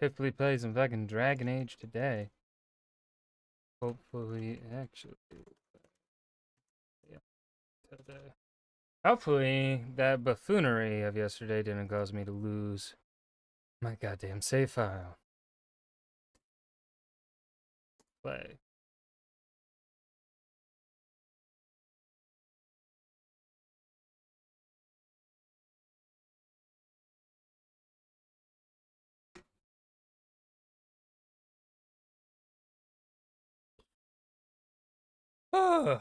Hopefully play some fucking Dragon Age today. Hopefully, actually, yeah, today. Hopefully that buffoonery of yesterday didn't cause me to lose my goddamn save file. Play. Oh.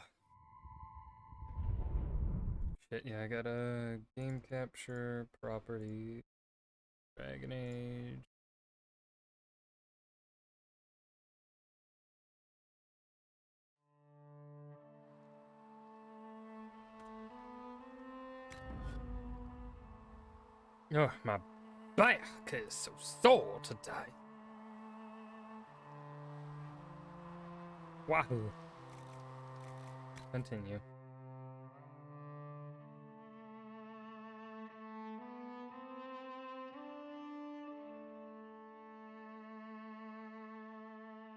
Shit, yeah, I got a game capture property, Dragon Age. Oh, my back is so sore today. Wahoo. Continue.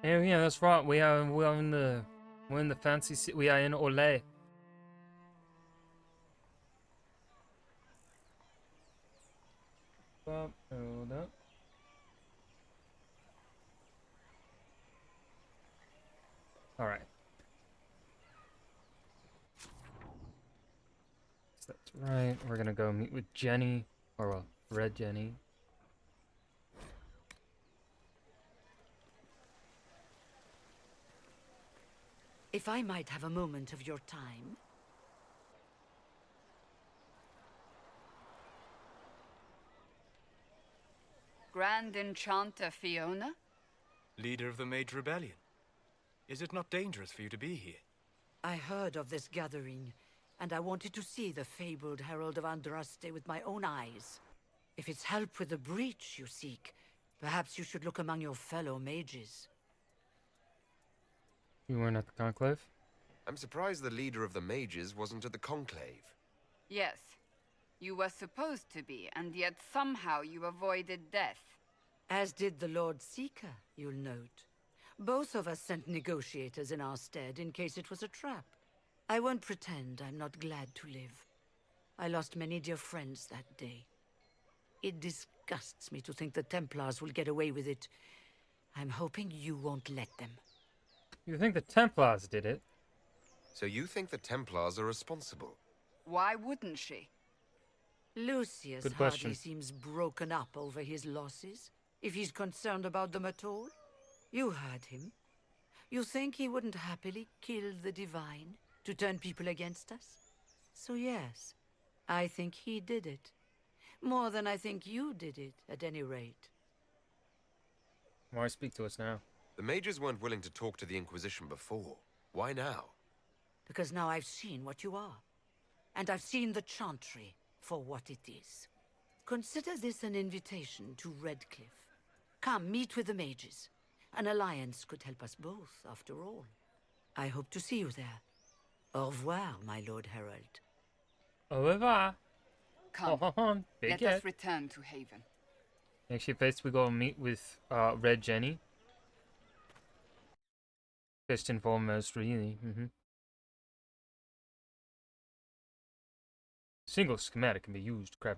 Oh yeah, that's right. We're in the fancy city. We are in Olay. Hold up. All right. So that's right. We're gonna go meet with Jenny, or well, Red Jenny. If I might have a moment of your time. Grand Enchanter Fiona? Leader of the Mage Rebellion. Is it not dangerous for you to be here? I heard of this gathering, and I wanted to see the fabled Herald of Andraste with my own eyes. If it's help with the breach you seek, perhaps you should look among your fellow mages. You weren't at the conclave? I'm surprised the leader of the mages wasn't at the conclave. Yes. You were supposed to be, and yet somehow you avoided death. As did the Lord Seeker, you'll note. Both of us sent negotiators in our stead in case it was a trap. I won't pretend I'm not glad to live. I lost many dear friends that day. It disgusts me to think the Templars will get away with it. I'm hoping you won't let them. You think the Templars did it? So you think the Templars are responsible? Why wouldn't she? Lucius Good hardly question. seems broken up over his losses, if he's concerned about them at all. You heard him. You think he wouldn't happily kill the Divine to turn people against us? So yes, I think he did it. More than I think you did it, at any rate. Why speak to us now? The mages weren't willing to talk to the Inquisition before. Why now? Because now I've seen what you are. And I've seen the Chantry for what it is. Consider this an invitation to Redcliffe. Come, meet with the mages. An alliance could help us both, after all. I hope to see you there. Au revoir, my Lord Herald. Au revoir. Come, Big let us return to Haven. Actually, first we go meet with Red Jenny. First and foremost, really. Single schematic can be used. Crap.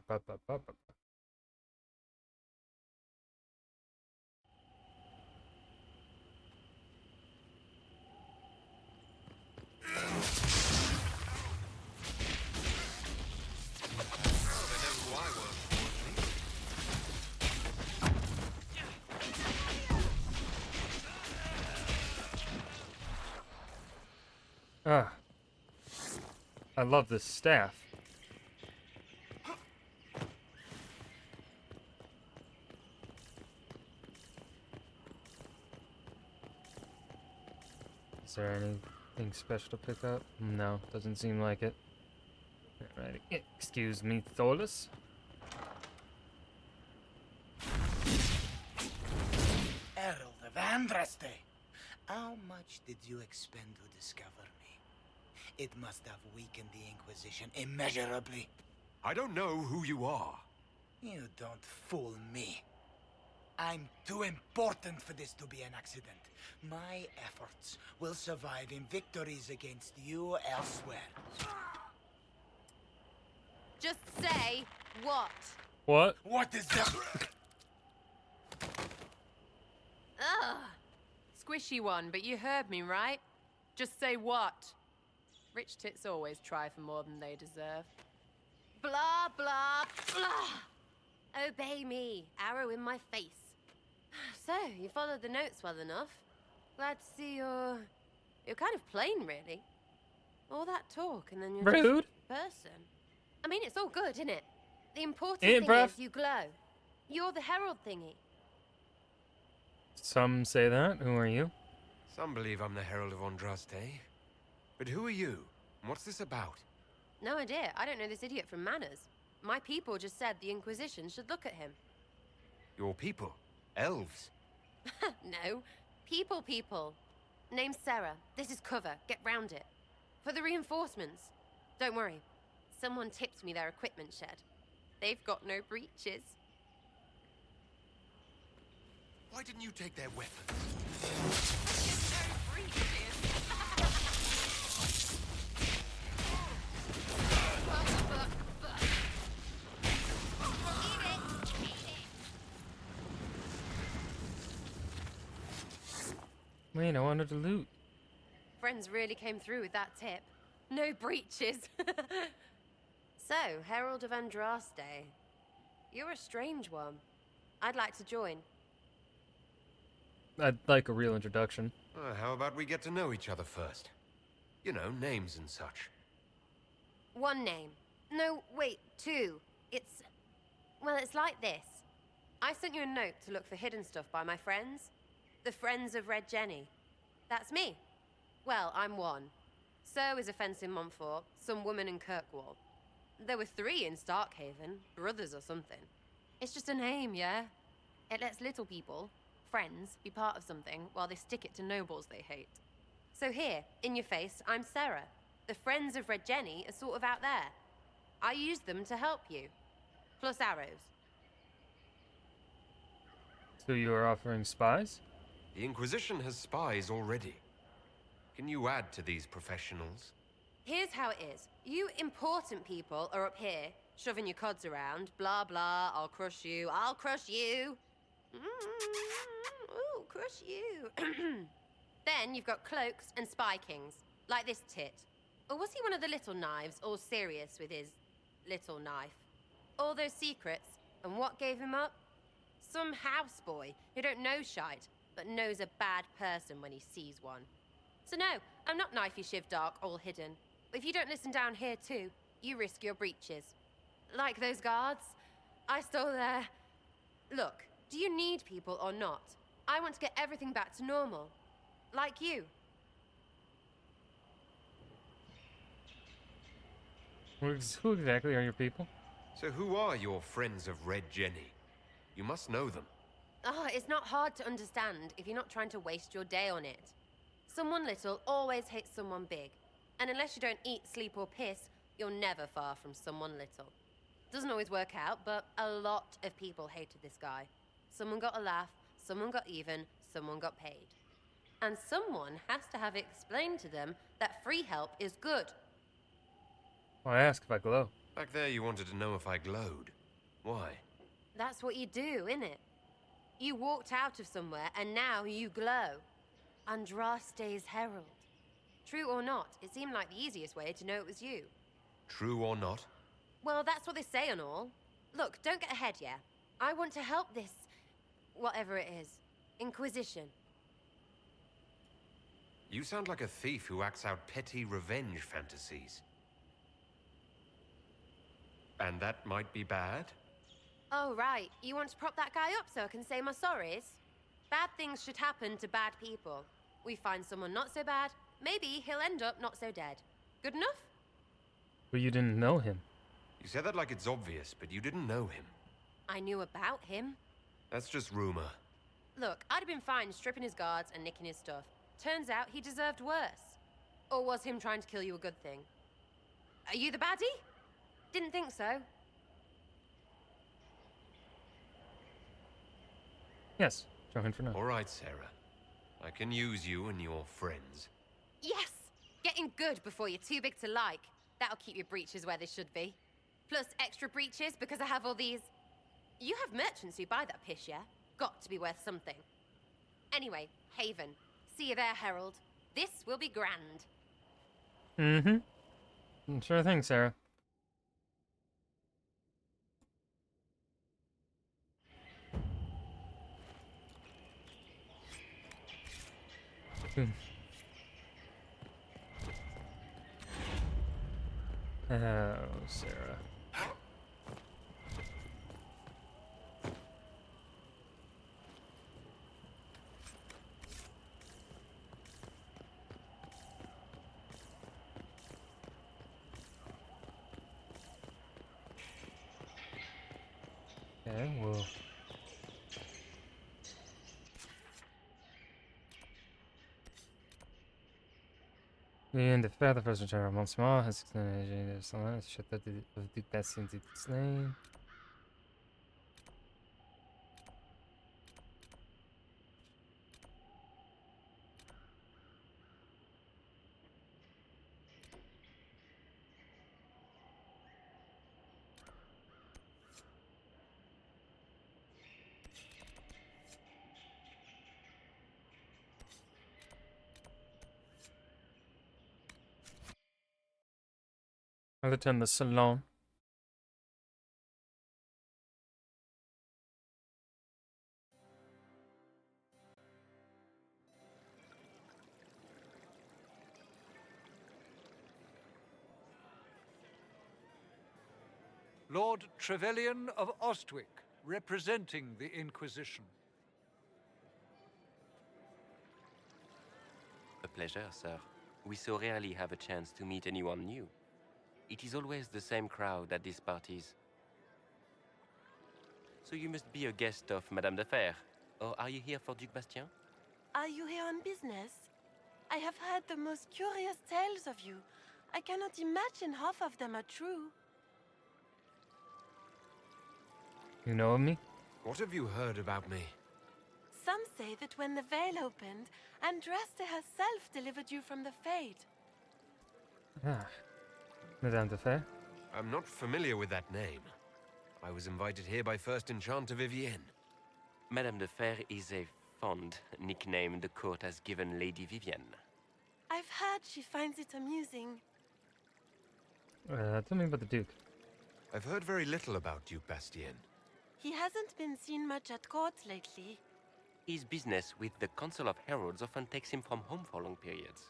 Ah, I love this staff. Is there anything special to pick up? No, doesn't seem like it. Alright, excuse me, Tholas. Herald of Andraste! How much did you expend to discover me? It must have weakened the Inquisition immeasurably. I don't know who you are. You don't fool me. I'm too important for this to be an accident. My efforts will survive in victories against you elsewhere. Just say what? What? What is that? Ugh. Squishy one, but you heard me, right? Just say what? Rich tits always try for more than they deserve. Blah, blah, blah. Obey me. Arrow in my face. So, you followed the notes well enough. Glad to see you're kind of plain, really. All that talk and then you're Rude. just a person. I mean, it's all good, isn't it? The important Ain't thing bruv. is you glow. You're the herald thingy. Some say that. Who are you? Some believe I'm the Herald of Andraste. But who are you? And what's this about? No idea. I don't know this idiot from Manners. My people just said the Inquisition should look at him. Your people? Elves? No. People. Name's Sarah. This is cover. Get round it. For the reinforcements. Don't worry. Someone tipped me their equipment shed. They've got no breaches. Why didn't you take their weapons? No breaches. Wait, I wanted to loot. Friends really came through with that tip. No breaches. So, Herald of Andraste. You're a strange one. I'd like to join. I'd like a real introduction. How about we get to know each other first? You know, names and such. One name. No, wait, two. Well, it's like this. I sent you a note to look for hidden stuff by my friends. The Friends of Red Jenny. That's me. Well, I'm one. So is a fence in Montfort, some woman in Kirkwall. There were 3 in Starkhaven, brothers or something. It's just a name, yeah? It lets little people, friends, be part of something while they stick it to nobles they hate. So here, in your face, I'm Sarah. The Friends of Red Jenny are sort of out there. I use them to help you. Plus arrows. So you are offering spies? The Inquisition has spies already. Can you add to these professionals? Here's how it is. You important people are up here, shoving your cods around. Blah, blah, I'll crush you. Ooh, crush you. Then you've got cloaks and spy kings, like this tit. Or was he one of the little knives, all serious with his little knife? All those secrets, and what gave him up? Some houseboy who don't know shite, but knows a bad person when he sees one. So no, I'm not knifey shiv dark, all hidden. But if you don't listen down here too, you risk your breeches. Like those guards, I stole their... Look, do you need people or not? I want to get everything back to normal. Like you. Who exactly are your people? So who are your Friends of Red Jenny? You must know them. It's not hard to understand if you're not trying to waste your day on it. Someone little always hates someone big. And unless you don't eat, sleep, or piss, you're never far from someone little. Doesn't always work out, but a lot of people hated this guy. Someone got a laugh, someone got even, someone got paid. And someone has to have explained to them that free help is good. Well, I ask if I glow. Back there you wanted to know if I glowed. Why? That's what you do, innit? You walked out of somewhere and now you glow. Andraste's herald. True or not, it seemed like the easiest way to know it was you. True or not? Well, that's what they say and all. Look, don't get ahead, yeah? I want to help this... whatever it is. Inquisition. You sound like a thief who acts out petty revenge fantasies. And that might be bad? Oh, right. You want to prop that guy up so I can say my sorries? Bad things should happen to bad people. We find someone not so bad, maybe he'll end up not so dead. Good enough? But you didn't know him. You say that like it's obvious, but you didn't know him. I knew about him. That's just rumor. Look, I'd have been fine stripping his guards and nicking his stuff. Turns out he deserved worse. Or was him trying to kill you a good thing? Are you the baddie? Didn't think so. Yes, join for now. All right, Sarah. I can use you and your friends. Yes! Getting good before you're too big to like. That'll keep your breeches where they should be. Plus extra breeches because I have all these... You have merchants who buy that piss, yeah? Got to be worth something. Anyway, Haven. See you there, Herald. This will be grand. Mm-hmm. Sure thing, Sarah. Oh, Sarah. Okay, well. In the fair, the first return of Montsmart has extended the shut that of Duke Bastien did slain. I'll attend the salon. Lord Trevelyan of Ostwick, representing the Inquisition. A pleasure, sir. We so rarely have a chance to meet anyone new. It is always the same crowd at these parties. So you must be a guest of Madame de Fer, or are you here for Duc Bastien? Are you here on business? I have heard the most curious tales of you. I cannot imagine half of them are true. You know of me? What have you heard about me? Some say that when the veil opened, Andraste herself delivered you from the Fate. Ah. Madame de Fer? I'm not familiar with that name. I was invited here by First Enchanter Vivienne. Madame de Fer is a fond nickname the court has given Lady Vivienne. I've heard she finds it amusing. Tell me about the Duke. I've heard very little about Duke Bastien. He hasn't been seen much at court lately. His business with the Council of Heralds often takes him from home for long periods.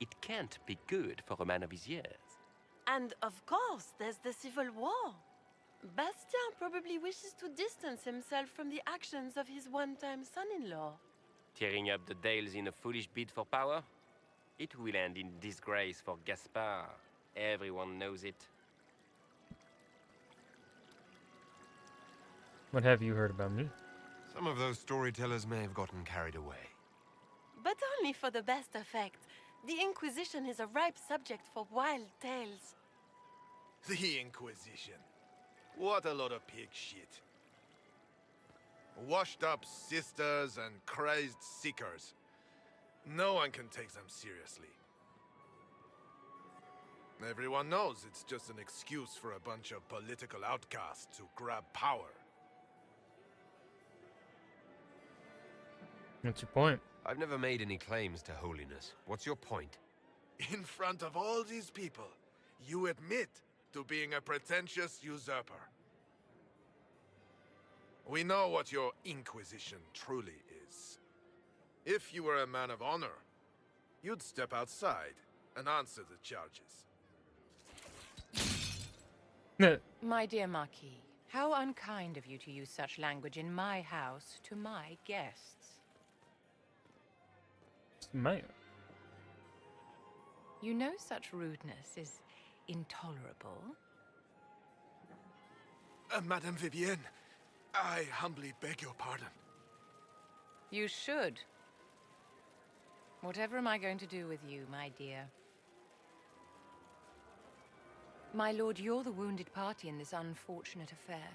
It can't be good for a man of his years. And of course, there's the Civil War. Bastien probably wishes to distance himself from the actions of his one-time son-in-law. Tearing up the Dales in a foolish bid for power? It will end in disgrace for Gaspard. Everyone knows it. What have you heard about me? Some of those storytellers may have gotten carried away. But only for the best effect. The Inquisition is a ripe subject for wild tales. The Inquisition. What a lot of pig shit. Washed up sisters and crazed seekers. No one can take them seriously. Everyone knows it's just an excuse for a bunch of political outcasts to grab power. What's your point? I've never made any claims to holiness. What's your point? In front of all these people, you admit to being a pretentious usurper. We know what your Inquisition truly is. If you were a man of honor, you'd step outside and answer the charges. My dear Marquis, how unkind of you to use such language in my house to my guests. Mate. You know such rudeness is intolerable. Madame Vivienne, I humbly beg your pardon. You should. Whatever am I going to do with you, my dear? My lord, you're the wounded party in this unfortunate affair.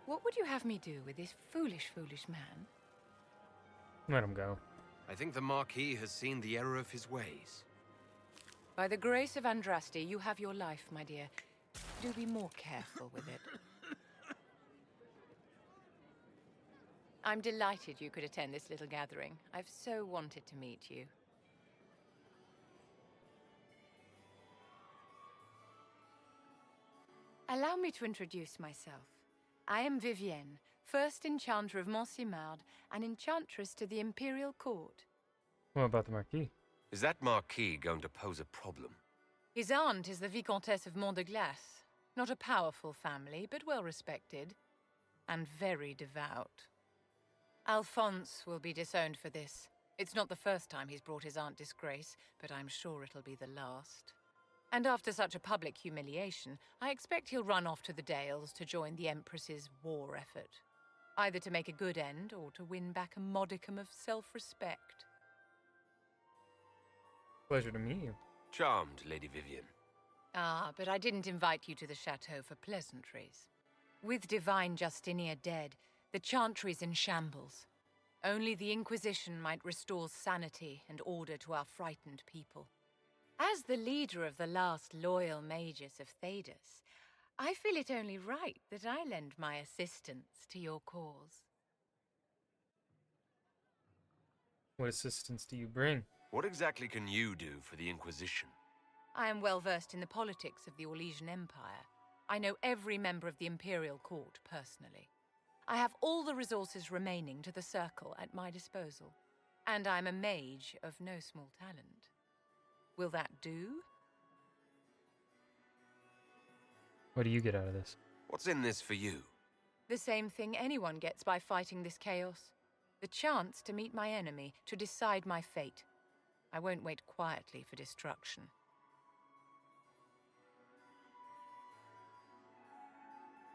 What would you have me do with this foolish, foolish man? Let him go. I think the Marquis has seen the error of his ways. By the grace of Andraste, you have your life, my dear. Do be more careful with it. I'm delighted you could attend this little gathering. I've so wanted to meet you. Allow me to introduce myself. I am Vivienne, first Enchanter of Montsimard and Enchantress to the Imperial Court. What about the Marquis? Is that Marquis going to pose a problem? His aunt is the Vicomtesse of Mont de Glace. Not a powerful family, but well respected. And very devout. Alphonse will be disowned for this. It's not the first time he's brought his aunt disgrace, but I'm sure it'll be the last. And after such a public humiliation, I expect he'll run off to the Dales to join the Empress's war effort. Either to make a good end, or to win back a modicum of self-respect. Pleasure to meet you. Charmed, Lady Vivienne. Ah, but I didn't invite you to the chateau for pleasantries. With Divine Justinia dead, the Chantry's in shambles. Only the Inquisition might restore sanity and order to our frightened people. As the leader of the last loyal mages of Thedas, I feel it only right that I lend my assistance to your cause. What assistance do you bring? What exactly can you do for the Inquisition? I am well versed in the politics of the Orlesian Empire. I know every member of the Imperial Court personally. I have all the resources remaining to the Circle at my disposal. And I'm a mage of no small talent. Will that do? What do you get out of this? What's in this for you? The same thing anyone gets by fighting this chaos. The chance to meet my enemy, to decide my fate. I won't wait quietly for destruction.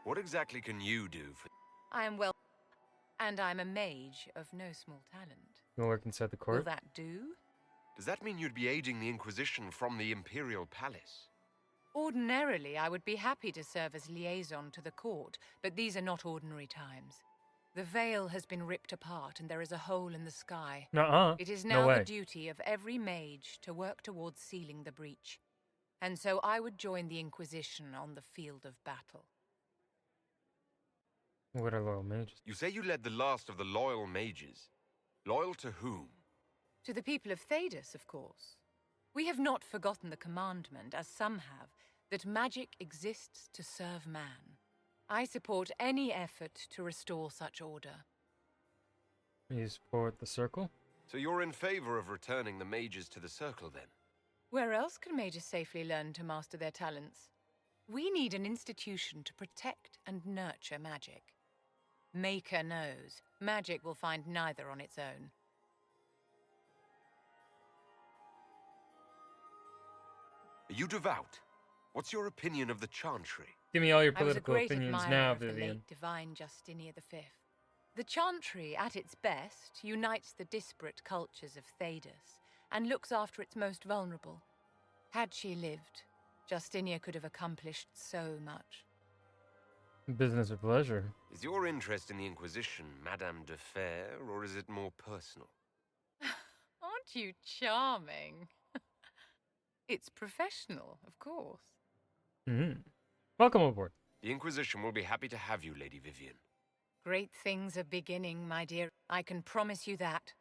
What exactly can you do for... I am well... And I'm a mage of no small talent. You'll work inside the court? Will that do? Does that mean you'd be aiding the Inquisition from the Imperial Palace? Ordinarily, I would be happy to serve as liaison to the court, but these are not ordinary times. The veil has been ripped apart and there is a hole in the sky. Nuh-uh. It is No now way. the duty of every mage to work towards sealing the breach. And so I would join the Inquisition on the field of battle. What are loyal mages? You say you led the last of the loyal mages. Loyal to whom? To the people of Thedas, of course. We have not forgotten the commandment, as some have, that magic exists to serve man. I support any effort to restore such order. You support the Circle? So you're in favor of returning the mages to the Circle, then? Where else can mages safely learn to master their talents? We need an institution to protect and nurture magic. Maker knows, magic will find neither on its own. Are you devout? What's your opinion of the Chantry? Give me all your I was a political great opinions admirer now, of the Vivian. late Divine Justinia V. The Chantry, at its best, unites the disparate cultures of Thedas and looks after its most vulnerable. Had she lived, Justinia could have accomplished so much. Business or pleasure? Is your interest in the Inquisition Madame de Fer, or is it more personal? Aren't you charming? It's professional, of course. Welcome aboard. The Inquisition will be happy to have you, Lady Vivian. Great things are beginning, my dear. I can promise you that.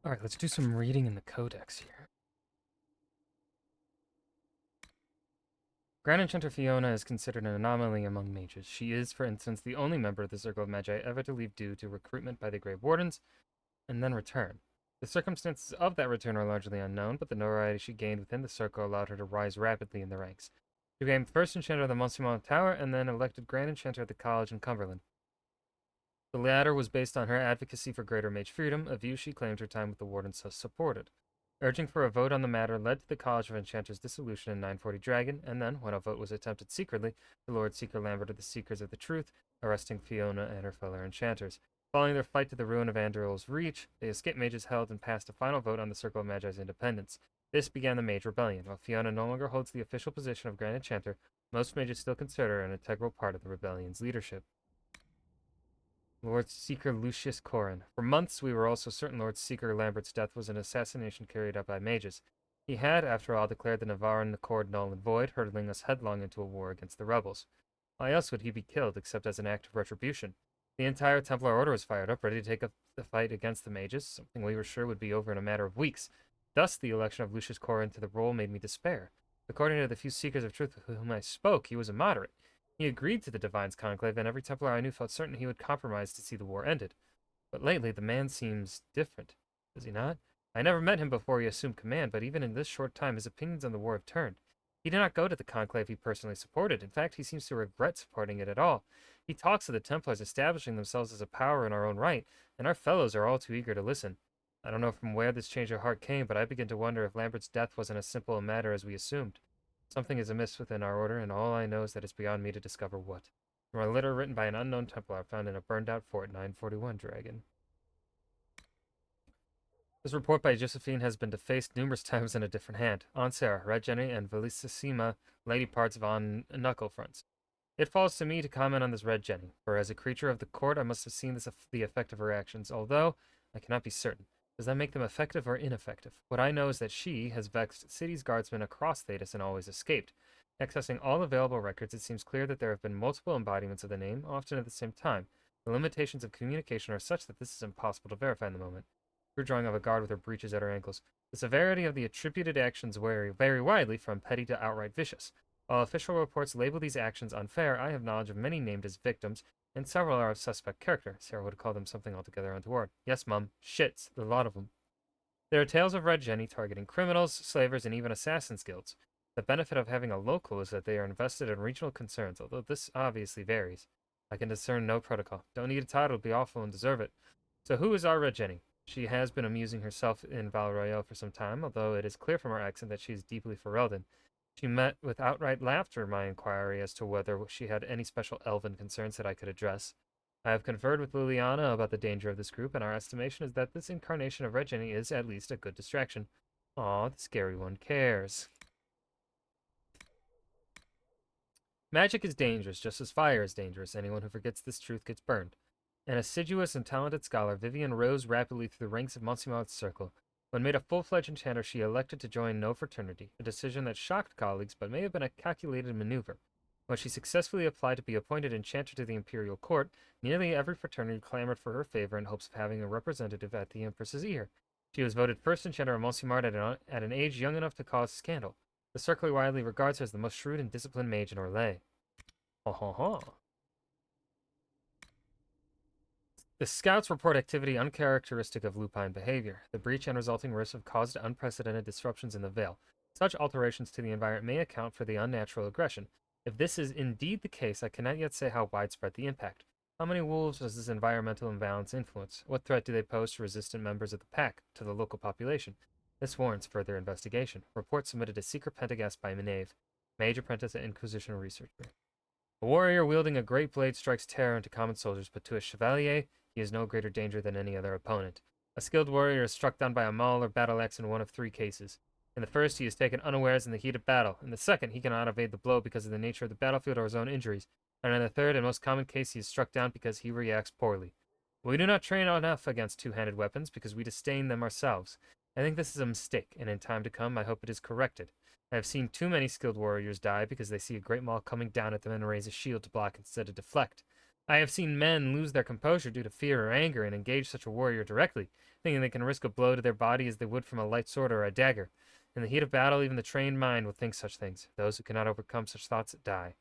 Alright, let's do some reading in the Codex here. Grand Enchanter Fiona is considered an anomaly among mages. She is, for instance, the only member of the Circle of Magi ever to leave due to recruitment by the Grey Wardens, and then return. The circumstances of that return are largely unknown, but the notoriety she gained within the Circle allowed her to rise rapidly in the ranks. She became first enchanter of the Monsignor Tower and then elected Grand Enchanter at the college in Cumberland. The latter was based on her advocacy for greater mage freedom, a view she claimed her time with the Wardens supported. Urging for a vote on the matter led to the College of Enchanters' dissolution in 940 Dragon, and then, when a vote was attempted secretly, the Lord Seeker Lambert of the Seekers of the Truth, arresting Fiona and her fellow enchanters. Following their fight to the ruin of Anduril's Reach, the escaped mages held and passed a final vote on the Circle of Magi's independence. This began the Mage Rebellion. While Fiona no longer holds the official position of Grand Enchanter, most mages still consider her an integral part of the rebellion's leadership. Lord Seeker Lucius Corrin. For months, we were also certain Lord Seeker Lambert's death was an assassination carried out by mages. He had, after all, declared the Navarran Accord null and void, hurtling us headlong into a war against the rebels. Why else would he be killed, except as an act of retribution? The entire Templar Order was fired up, ready to take up the fight against the mages, something we were sure would be over in a matter of weeks. Thus, the election of Lucius Corrin to the role made me despair. According to the few Seekers of Truth with whom I spoke, he was a moderate. He agreed to the Divine's conclave, and every Templar I knew felt certain he would compromise to see the war ended. But lately, the man seems different, does he not? I never met him before he assumed command, but even in this short time, his opinions on the war have turned. He did not go to the conclave he personally supported. In fact, he seems to regret supporting it at all. He talks of the Templars establishing themselves as a power in our own right, and our fellows are all too eager to listen. I don't know from where this change of heart came, but I begin to wonder if Lambert's death wasn't as simple a matter as we assumed. Something is amiss within our order, and all I know is that it's beyond me to discover what. From a letter written by an unknown Templar found in a burned-out fort, 941 Dragon. This report by Josephine has been defaced numerous times in a different hand. Ansar, Red Jenny, and Felicissima, Lady Parts von Knucklefronts. It falls to me to comment on this Red Jenny, for as a creature of the court I must have seen the effect of her actions, although I cannot be certain. Does that make them effective or ineffective? What I know is that she has vexed city's guardsmen across Thedas and always escaped. Accessing all available records, it seems clear that there have been multiple embodiments of the name, often at the same time. The limitations of communication are such that this is impossible to verify in the moment. We're drawing of a guard with her breeches at her ankles. The severity of the attributed actions vary widely from petty to outright vicious. While official reports label these actions unfair, I have knowledge of many named as victims, and several are of suspect character. Sarah would call them something altogether untoward. Yes, Mum. Shits. A lot of them. There are tales of Red Jenny targeting criminals, slavers, and even assassins' guilds. The benefit of having a local is that they are invested in regional concerns, although this obviously varies. I can discern no protocol. Don't need a title to be awful and deserve it. So who is our Red Jenny? She has been amusing herself in Val Royale for some time, although it is clear from her accent that she is deeply Ferelden. She met with outright laughter my inquiry as to whether she had any special elven concerns that I could address. I have conferred with Liliana about the danger of this group, and our estimation is that this incarnation of Red Jenny is at least a good distraction. Aw, the scary one cares. Magic is dangerous, just as fire is dangerous. Anyone who forgets this truth gets burned. An assiduous and talented scholar, Vivian rose rapidly through the ranks of Monsieur's circle. When made a full-fledged enchanter, she elected to join no fraternity, a decision that shocked colleagues but may have been a calculated maneuver. When she successfully applied to be appointed enchanter to the imperial court, nearly every fraternity clamored for her favor in hopes of having a representative at the Empress's ear. She was voted first enchanter of Monsignor at an age young enough to cause scandal. The circle widely regards her as the most shrewd and disciplined mage in Orlais. Ha ha ha. The scouts report activity uncharacteristic of lupine behavior. The breach and resulting risks have caused unprecedented disruptions in the Vale. Such alterations to the environment may account for the unnatural aggression. If this is indeed the case, I cannot yet say how widespread the impact. How many wolves does this environmental imbalance influence? What threat do they pose to resistant members of the pack, to the local population? This warrants further investigation. Report submitted to Secret Pentagast by Minave, Mage Apprentice at Inquisition Researcher. A warrior wielding a great blade strikes terror into common soldiers, but to a chevalier, he is no greater danger than any other opponent. A skilled warrior is struck down by a maul or battle axe in one of three cases. In the first, he is taken unawares in the heat of battle. In the second, he cannot evade the blow because of the nature of the battlefield or his own injuries. And in the third and most common case, he is struck down because he reacts poorly. We do not train enough against two-handed weapons because we disdain them ourselves. I think this is a mistake, and in time to come, I hope it is corrected. I have seen too many skilled warriors die because they see a great maul coming down at them and raise a shield to block instead of deflect. I have seen men lose their composure due to fear or anger and engage such a warrior directly, thinking they can risk a blow to their body as they would from a light sword or a dagger. In the heat of battle, even the trained mind will think such things. Those who cannot overcome such thoughts die.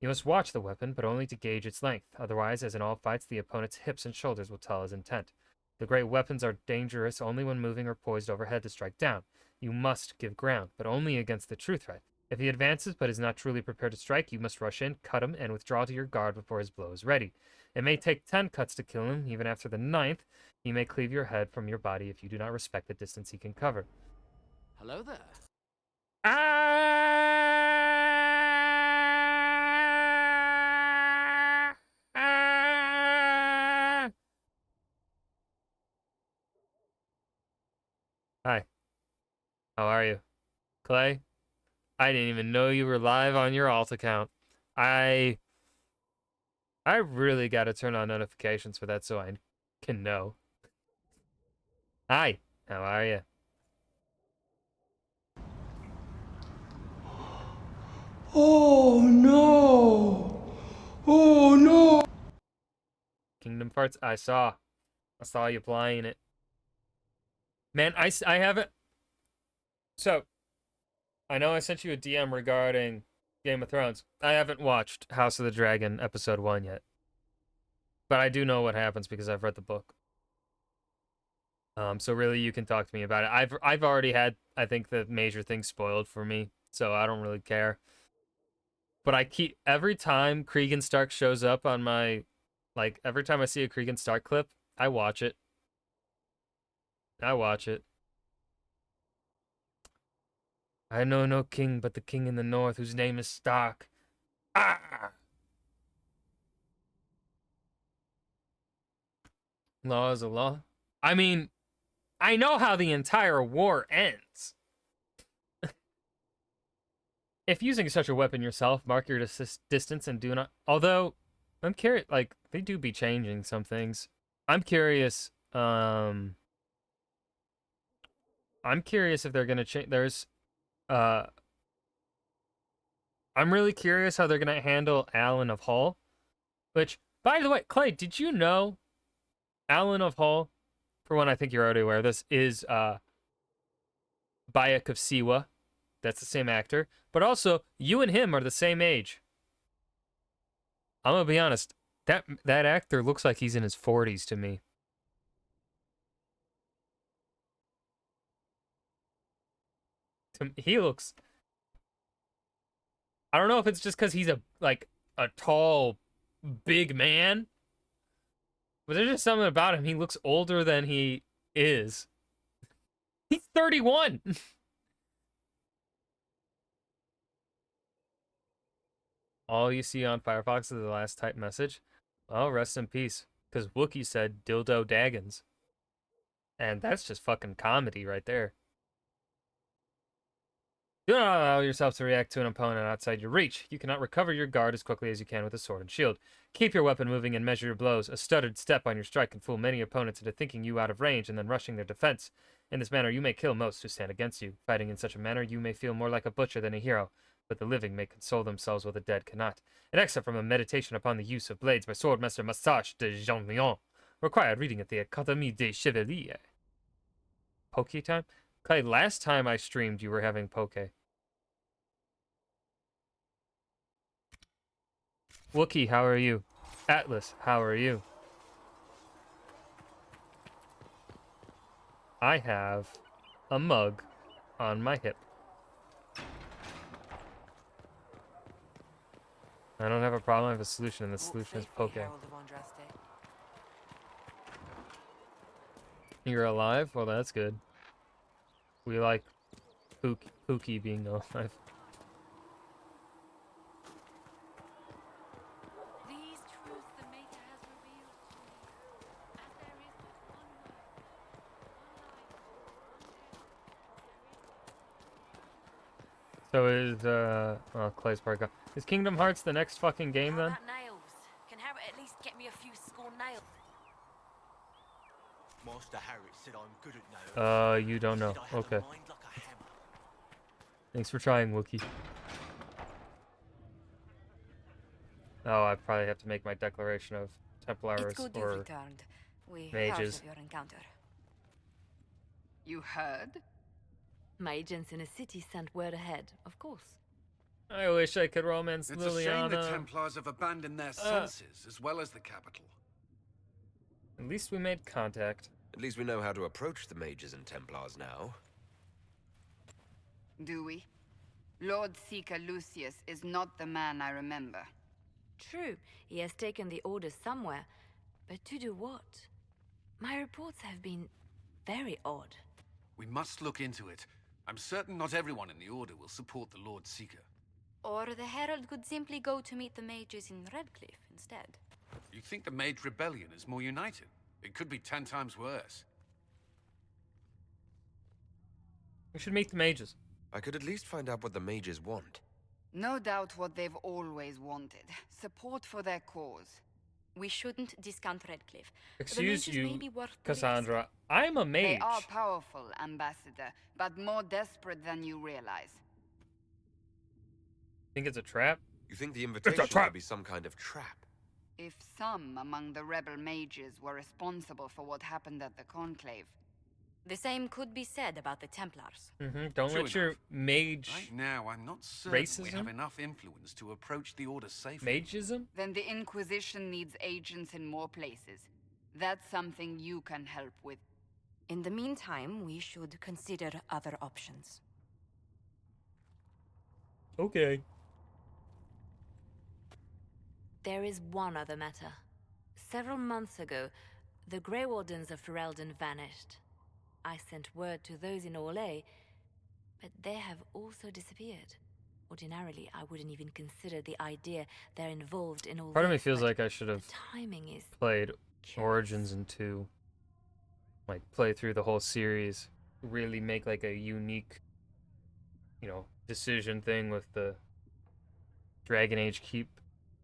You must watch the weapon, but only to gauge its length. Otherwise, as in all fights, the opponent's hips and shoulders will tell his intent. The great weapons are dangerous only when moving or poised overhead to strike down. You must give ground, but only against the true threat. If he advances but is not truly prepared to strike, you must rush in, cut him, and withdraw to your guard before his blow is ready. It may take 10 cuts to kill him. Even after the 9th, he may cleave your head from your body if you do not respect the distance he can cover. Hello there. Hi. How are you? Clay? I didn't even know you were live on your alt account. I really gotta turn on notifications for that so I can know. Hi. How are you? Oh no! Oh no! Kingdom Hearts, I saw you playing it. Man, I haven't. So, I know I sent you a DM regarding Game of Thrones. I haven't watched House of the Dragon episode 1 yet. But I do know what happens because I've read the book. So really you can talk to me about it. I've already had, I think, the major things spoiled for me, so I don't really care. But I keep, every time Cregan Stark shows up on my, like, every time I see a Cregan Stark clip, I watch it. I watch it. I know no king but the king in the north, whose name is Stark. Ah! Law is a law. I mean, I know how the entire war ends. If using such a weapon yourself, mark your distance and do not... Although, I'm curious, like, they do be changing some things. I'm curious, I'm curious if they're gonna change... I'm really curious how they're gonna handle Alan of Hull. Which, by the way, Clay, did you know Alan of Hull, for one, I think you're already aware of this, is Bayek of Siwa. That's the same actor. But also, you and him are the same age. I'm gonna be honest, that actor looks like he's in his 40s to me. He looks... I don't know if it's just because he's a tall, big man. But there's just something about him. He looks older than he is. He's 31. All you see on Firefox is the last typed message. Well, rest in peace. Because Wookiee said dildo daggins. And that's just fucking comedy right there. Do not allow yourself to react to an opponent outside your reach. You cannot recover your guard as quickly as you can with a sword and shield. Keep your weapon moving and measure your blows. A stuttered step on your strike can fool many opponents into thinking you out of range and then rushing their defense. In this manner, you may kill most who stand against you. Fighting in such a manner, you may feel more like a butcher than a hero, but the living may console themselves while the dead cannot. An excerpt from a meditation upon the use of blades by Swordmaster Massage de Jean Lyon. Required reading at the Académie des Chevaliers. Poke time? Clay, last time I streamed, you were having poke. Wookie, how are you? Atlas, how are you? I have a mug on my hip. I don't have a problem, I have a solution, and the solution is poke. You're alive? Well, that's good. We like Pookie being alive. So is, Clay's part gone. Is Kingdom Hearts the next fucking game then? Nails. Can Harry at least get me a few score nails? Master Harry said I'm good at nails. You don't know. Okay. Thanks for trying, Wookie. Oh, I probably have to make my declaration of Templars or mages. Your encounter. You heard? My agents in a city sent word ahead, of course. I wish I could romance Liliana. It's a shame the Templars have abandoned their senses, as well as the capital. At least we made contact. At least we know how to approach the mages and Templars now. Do we? Lord Seeker Lucius is not the man I remember. True, he has taken the orders somewhere, but to do what? My reports have been very odd. We must look into it. I'm certain not everyone in the Order will support the Lord Seeker. Or the Herald could simply go to meet the mages in Redcliffe instead. You think the Mage Rebellion is more united? It could be 10 times worse. We should meet the mages. I could at least find out what the mages want. No doubt what they've always wanted. Support for their cause. We shouldn't discount Redcliffe. Excuse the mages may you, be worth the Cassandra. I'm a mage. They are powerful, Ambassador, but more desperate than you realize. Think it's a trap? You think the invitation might be some kind of trap? If some among the rebel mages were responsible for what happened at the Conclave, The same could be said about the Templars. Don't True let your enough. mage Right now, I'm not certain we have racism? enough influence to approach the Order safely. Magism? then the Inquisition needs agents in more places. That's something you can help with. In the meantime, we should consider other options. Okay. There is one other matter. Several months ago, the Grey Wardens of Ferelden vanished. I sent word to those in Orlais, but they have also disappeared. Ordinarily, I wouldn't even consider the idea they're involved in all Part of me this, feels but like I should have the timing is played Origins in 2. Like, play through the whole series. Really make, like, a unique, you know, decision thing with the Dragon Age Keep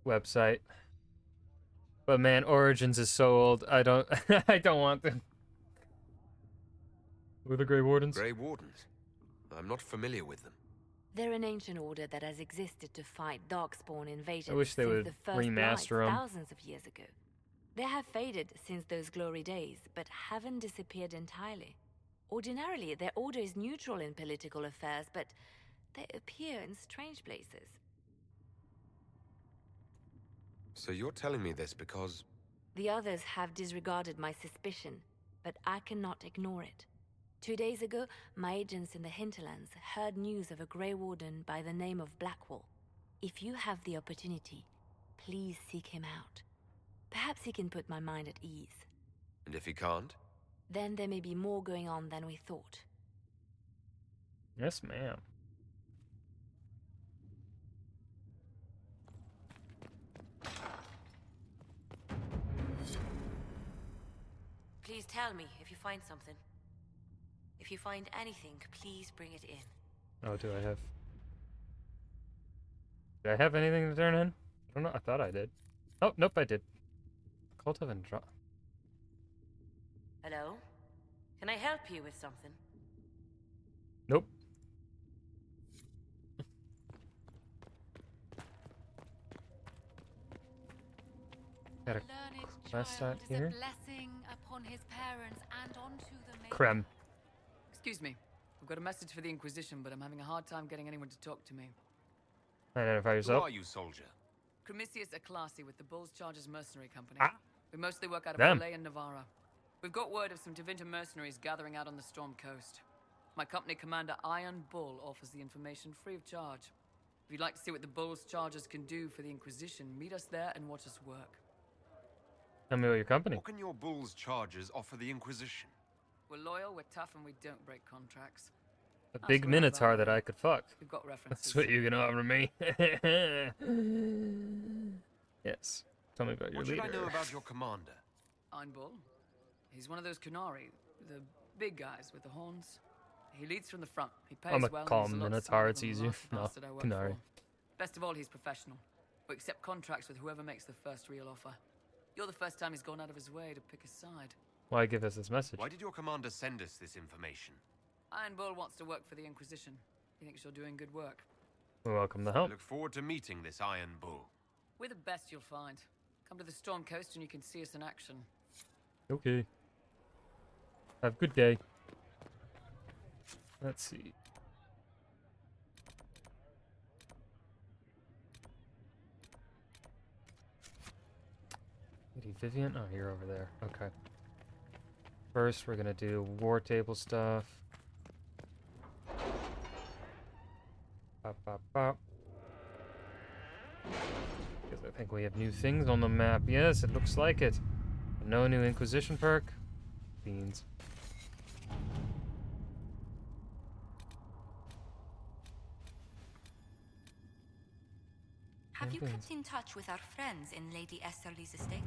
website. But man, Origins is so old. I don't I don't want them. Who are the Grey Wardens? Grey Wardens? I'm not familiar with them. They're an ancient order that has existed to fight Darkspawn invasions I wish they since would the first remaster Blight 'em. thousands of years ago. They have faded since those glory days, but haven't disappeared entirely. Ordinarily, their order is neutral in political affairs, but they appear in strange places. So you're telling me this because... The others have disregarded my suspicion, but I cannot ignore it. 2 days ago, my agents in the hinterlands heard news of a Grey Warden by the name of Blackwall. If you have the opportunity, please seek him out. Perhaps he can put my mind at ease. And if he can't? Then there may be more going on than we thought. Yes, ma'am. Please tell me if you find something. If you find anything, please bring it in. Oh, do I have... Did I have anything to turn in? I don't know. I thought I did. Oh, nope, I did. Cult of Andro... Hello? Can I help you with something? Nope. Got a quest out here. Blessing upon his parents and onto the Creme. Excuse me. I've got a message for the Inquisition, but I'm having a hard time getting anyone to talk to me. Identify Who yourself. are you, soldier? Cremisius Aclasi with the Bulls Chargers Mercenary Company. Ah. We mostly work out of Them. Orlais and Navarra. We've got word of some Tevinter mercenaries gathering out on the Storm Coast. My company commander, Iron Bull, offers the information free of charge. If you'd like to see what the Bulls Chargers can do for the Inquisition, meet us there and watch us work. Tell me about your company. What can your Bull's Chargers offer the Inquisition? We're loyal, we're tough, and we don't break contracts. A That's big what I'm Minotaur about. that I could fuck. We've got references. That's what you can offer me. Yes. Tell me about your What should leader. I know about your commander? Iron Bull. He's one of those Kunari, the big guys with the horns. He leads from the front. He pays I'm a well. and calm he's a lot Minotaur, smarter it's than the easier. last No, bastard I worked Kunari. for. Best of all, he's professional. We accept contracts with whoever makes the first real offer. You're the first time he's gone out of his way to pick a side. Why give us this message? Why did your commander send us this information? Iron Bull wants to work for the Inquisition. He thinks you're doing good work. We're welcome to I help. look forward to meeting this Iron Bull. We're the best you'll find. Come to the Storm Coast and you can see us in action. Okay. Have a good day. Let's see. Lady Vivian? Oh, you're over there. Okay. First, we're gonna do war table stuff. Because I think we have new things on the map. Yes, it looks like it. But no new Inquisition perk. Beans. Have you kept in touch with our friends in Lady Esterly's estate?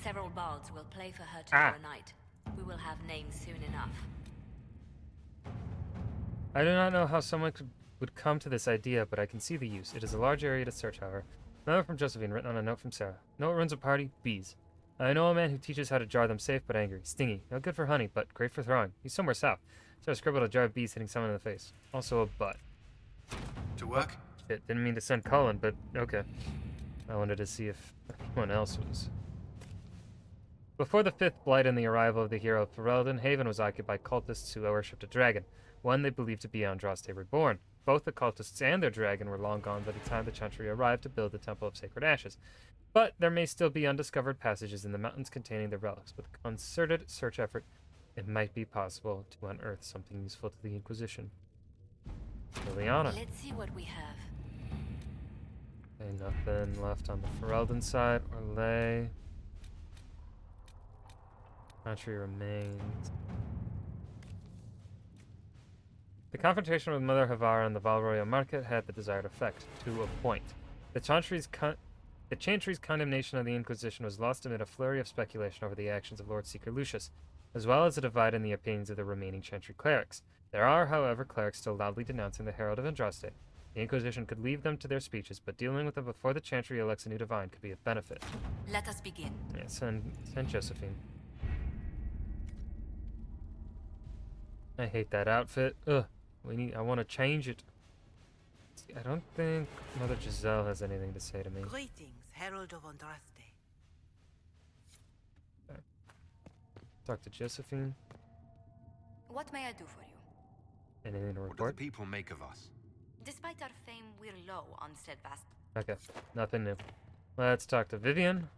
Several bards will play for her tomorrow night. We will have names soon enough. I do not know how someone would come to this idea, but I can see the use. It is a large area to search, however. Another from Josephine, written on a note from Sarah. Note runs a party, bees. I know a man who teaches how to jar them safe but angry. Stingy. No good for honey, but great for throwing. He's somewhere south. So I scribbled a jar of bees hitting someone in the face. Also a butt. To work? Shit, didn't mean to send Cullen, but okay. I wanted to see if anyone else was. Before the fifth blight and the arrival of the hero of Ferelden, Haven was occupied by cultists who worshipped a dragon, one they believed to be Andraste Reborn. Both the cultists and their dragon were long gone by the time the Chantry arrived to build the Temple of Sacred Ashes. But there may still be undiscovered passages in the mountains containing the relics. With a concerted search effort, it might be possible to unearth something useful to the Inquisition. Liliana. Let's see what we have. Okay, nothing left on the Ferelden side. Orlais. Chantry remains. The confrontation with Mother Havara and the Valroyal Market had the desired effect, to a point. The Chantry's condemnation of the Inquisition was lost amid a flurry of speculation over the actions of Lord Seeker Lucius, as well as a divide in the opinions of the remaining Chantry clerics. There are, however, clerics still loudly denouncing the Herald of Andraste. The Inquisition could leave them to their speeches, but dealing with them before the Chantry elects a new divine could be of benefit. Let us begin. Yeah, send Josephine. I hate that outfit. Ugh. I want to change it. See, I don't think Mother Giselle has anything to say to me. Greetings, Herald of Andraste. Okay. Talk to Josephine. What may I do for you? Anything to What report? do the people make of us? Despite our fame, we're low on steadfast. Okay, nothing new. Let's talk to Vivian.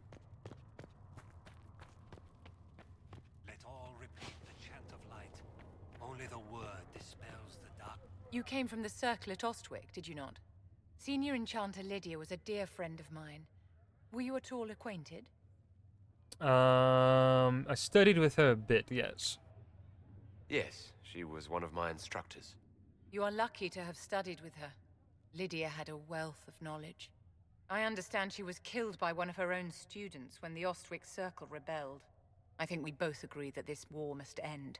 Let all repeat the chant of light. Only the word dispels the dark. You came from the circle at Ostwick, did you not? Senior Enchanter Lydia was a dear friend of mine. Were you at all acquainted? I studied with her a bit, yes. Yes, she was one of my instructors. You are lucky to have studied with her. Lydia had a wealth of knowledge. I understand she was killed by one of her own students when the Ostwick Circle rebelled. I think we both agree that this war must end.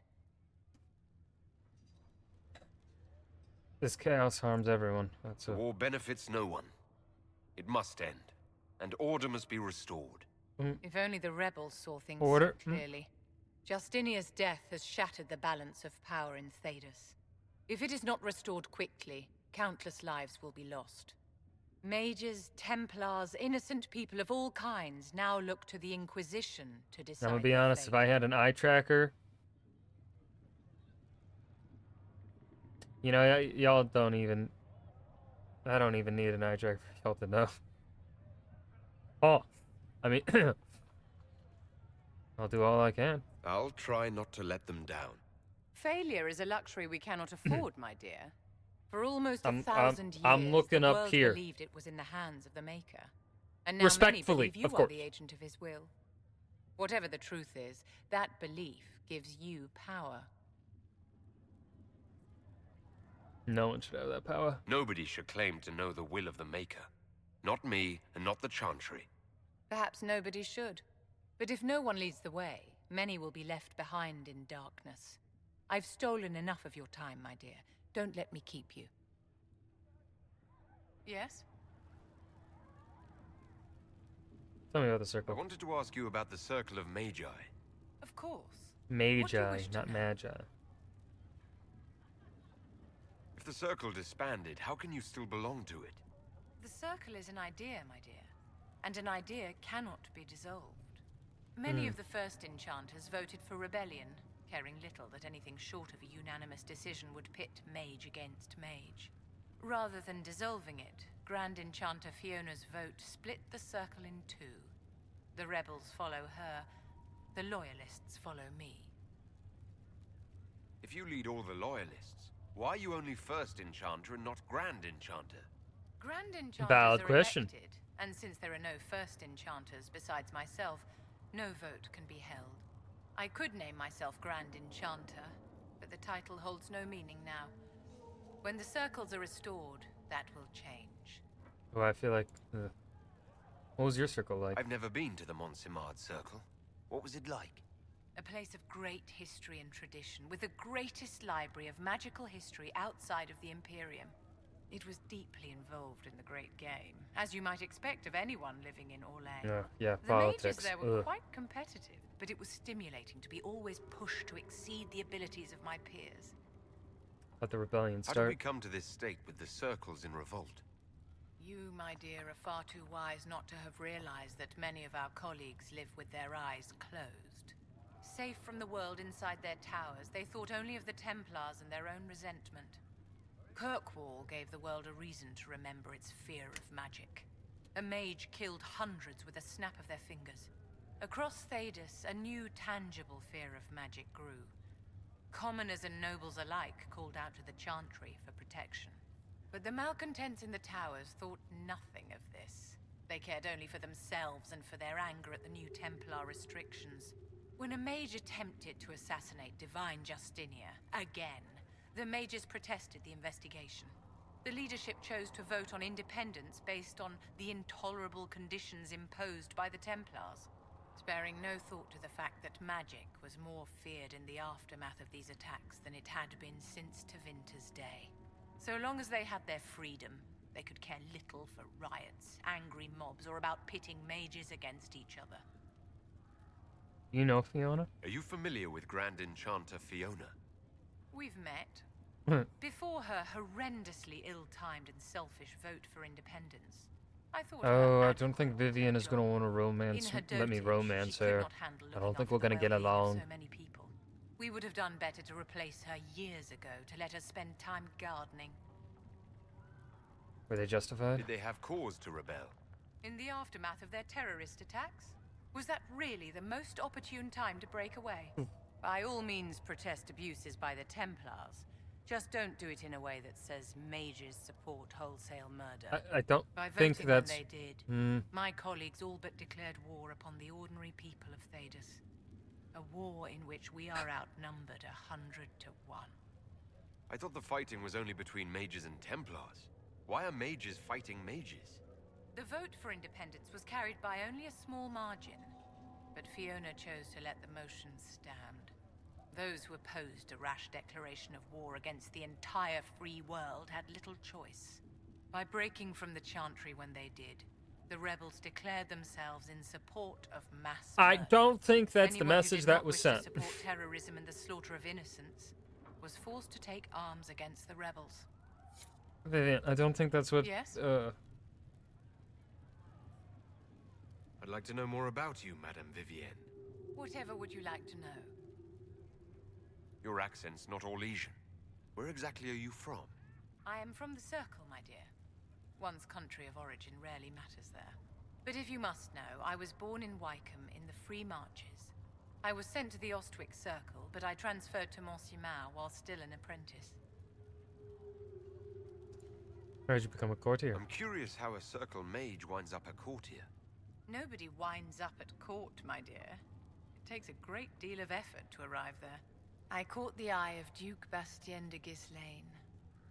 This chaos harms everyone. The war benefits no one. It must end, and order must be restored. If only the rebels saw things Order? so clearly. Justinia's death has shattered the balance of power in Thedas. If it is not restored quickly, countless lives will be lost. Mages, Templars, innocent people of all kinds now look to the Inquisition to decide. I'm gonna be honest, if I had an eye tracker, you know, y'all don't even. I don't even need an eye tracker for y'all to know. Oh, I mean, I'll do all I can. I'll try not to let them down. Failure is a luxury we cannot afford, my dear. For almost I'm 1,000 years, I'm looking the up world here. believed it was in the hands of the Maker. And now Respectfully, many believe you of are course. the agent of his will. Whatever the truth is, that belief gives you power. No one should have that power. Nobody should claim to know the will of the Maker. Not me, and not the Chantry. Perhaps nobody should. But if no one leads the way, many will be left behind in darkness. I've stolen enough of your time, my dear. Don't let me keep you. Yes? Tell me about the I circle. wanted to ask you about the Circle of Magi. Of course. Magi, not magi. If the Circle disbanded, how can you still belong to it? The Circle is an idea, my dear. And an idea cannot be dissolved. Many of the first enchanters voted for rebellion, caring little that anything short of a unanimous decision would pit mage against mage. Rather than dissolving it, Grand Enchanter Fiona's vote split the Circle in two. The rebels follow her, the loyalists follow me. If you lead all the Loyalists, why are you only First Enchanter and not Grand Enchanter? Grand Enchanters Valid are question. elected, and since there are no first enchanters besides myself, no vote can be held. I could name myself Grand Enchanter, but the title holds no meaning now. When the circles are restored, that will change. Well, I feel like... what was your circle like? I've never been to the Montsimard Circle. What was it like? A place of great history and tradition, with the greatest library of magical history outside of the Imperium. It was deeply involved in the Great Game, as you might expect of anyone living in Orlais. Yeah, The politics. mages there were Ugh. quite competitive, but it was stimulating to be always pushed to exceed the abilities of my peers. Let the rebellion How did we start. come to this state with the circles in revolt? You, my dear, are far too wise not to have realized that many of our colleagues live with their eyes closed. Safe from the world inside their towers, they thought only of the Templars and their own resentment. Kirkwall gave the world a reason to remember its fear of magic. A mage killed hundreds with a snap of their fingers. Across Thedas, a new tangible fear of magic grew. Commoners and nobles alike called out to the Chantry for protection. But the malcontents in the towers thought nothing of this. They cared only for themselves and for their anger at the new Templar restrictions. When a mage attempted to assassinate Divine Justinia, again, the mages protested the investigation. The leadership chose to vote on independence based on the intolerable conditions imposed by the Templars, sparing no thought to the fact that magic was more feared in the aftermath of these attacks than it had been since Tevinter's day. So long as they had their freedom, they could care little for riots, angry mobs, or about pitting mages against each other. You know Fiona? Are you familiar with Grand Enchanter Fiona? We've met. Before her horrendously ill-timed and selfish vote for independence, I thought I don't think Vivian is gonna want to romance. In her Let me dotage, romance she could her. not handle I don't looking think we're after gonna the get well-being of along. so many people. We would have done better to replace her years ago, to let her spend time gardening. Were they justified? Did they have cause to rebel? In the aftermath of their terrorist attacks? Was that really the most opportune time to break away? By all means, protest abuses by the Templars. Just don't do it in a way that says mages support wholesale murder. I don't By think voting that's... when they did, my colleagues all but declared war upon the ordinary people of Thedas. A war in which we are outnumbered 100 to 1. I thought the fighting was only between mages and Templars. Why are mages fighting mages? The vote for independence was carried by only a small margin, but Fiona chose to let the motion stand. Those who opposed a rash declaration of war against the entire free world had little choice. By breaking from the Chantry when they did, the rebels declared themselves in support of mass I murder. don't think that's the Anyone who message did that not was wish sent. to support terrorism and the slaughter of innocents was forced to take arms against the rebels. Vivian, I don't think that's what... Yes? I'd like to know more about you, Madame Vivienne. Whatever would you like to know? Your accent's not Orlesian. Where exactly are you from? I am from the Circle, my dear. One's country of origin rarely matters there. But if you must know, I was born in Wycombe in the Free Marches. I was sent to the Ostwick Circle, but I transferred to Montsimard while still an apprentice. Where did you become a courtier? I'm curious how a circle mage winds up a courtier. Nobody winds up at court, my dear. It takes a great deal of effort to arrive there. I caught the eye of Duke Bastien de Ghislaine,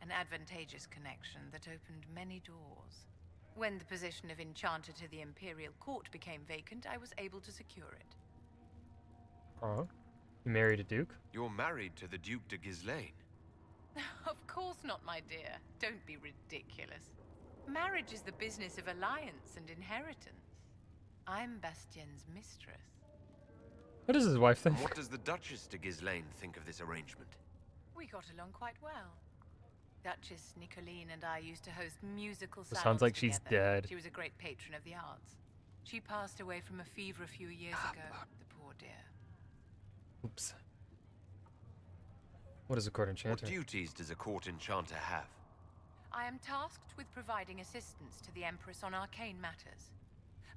an advantageous connection that opened many doors. When the position of Enchanter to the Imperial Court became vacant, I was able to secure it. Oh? You married a duke? You're married to the Duke de Ghislaine. Of course not, my dear. Don't be ridiculous. Marriage is the business of alliance and inheritance. I'm Bastien's mistress. What does his wife think? And what does the Duchess de Ghislaine think of this arrangement? We got along quite well. Duchess Nicoline and I used to host musical It salons sounds like she's together. dead. She was a great patron of the arts. She passed away from a fever a few years ago, the poor dear. Oops. What is a court enchanter? What duties does a court enchanter have? I am tasked with providing assistance to the Empress on arcane matters.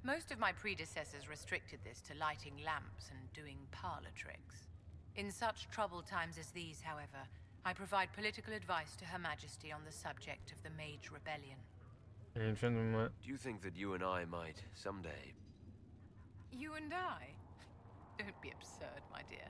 Most of my predecessors restricted this to lighting lamps and doing parlor tricks. In such troubled times as these, however, I provide political advice to Her Majesty on the subject of the Mage Rebellion. Do you think that you and I might, someday... You and I? Don't be absurd, my dear.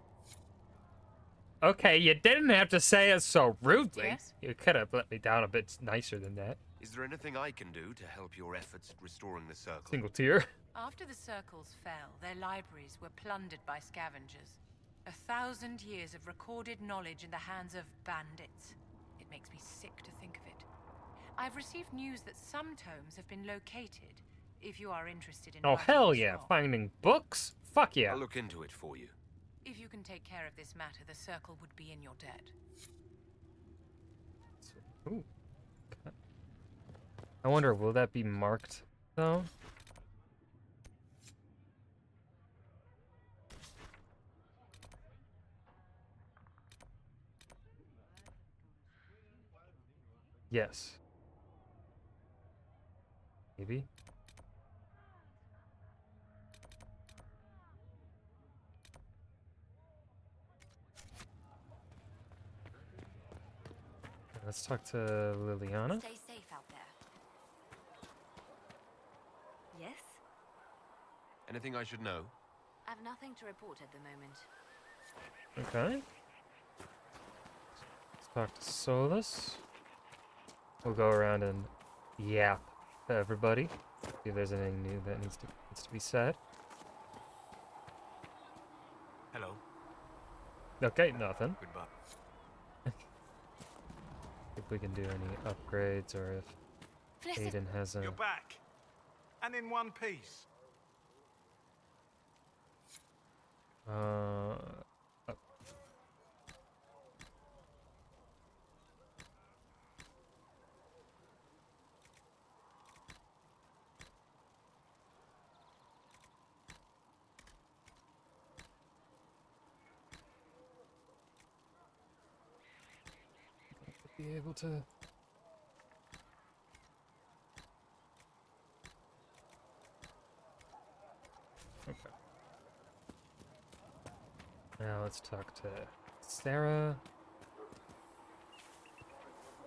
Okay, you didn't have to say it so rudely. Yes? You could have let me down a bit nicer than that. Is there anything I can do to help your efforts at restoring the circle? Single tear. After the circles fell, their libraries were plundered by scavengers. 1,000 years of recorded knowledge in the hands of bandits. It makes me sick to think of it. I've received news that some tomes have been located, if you are interested in... Oh, hell yeah. Finding books? Fuck yeah. I'll look into it for you. If you can take care of this matter, the circle would be in your debt. Ooh. Okay. I wonder, will that be marked, though? Yes. Maybe. Let's talk to Liliana. Stay safe out there. Yes? Anything I should know? I've nothing to report at the moment. Okay. Let's talk to Solus. We'll go around and yap to everybody. See if there's anything new that needs to be said. Hello. Okay, nothing. Goodbye. If we can do any upgrades or if Aiden has a... You're back. And in one piece. Oh. Be able to... Okay. Now let's talk to Sarah.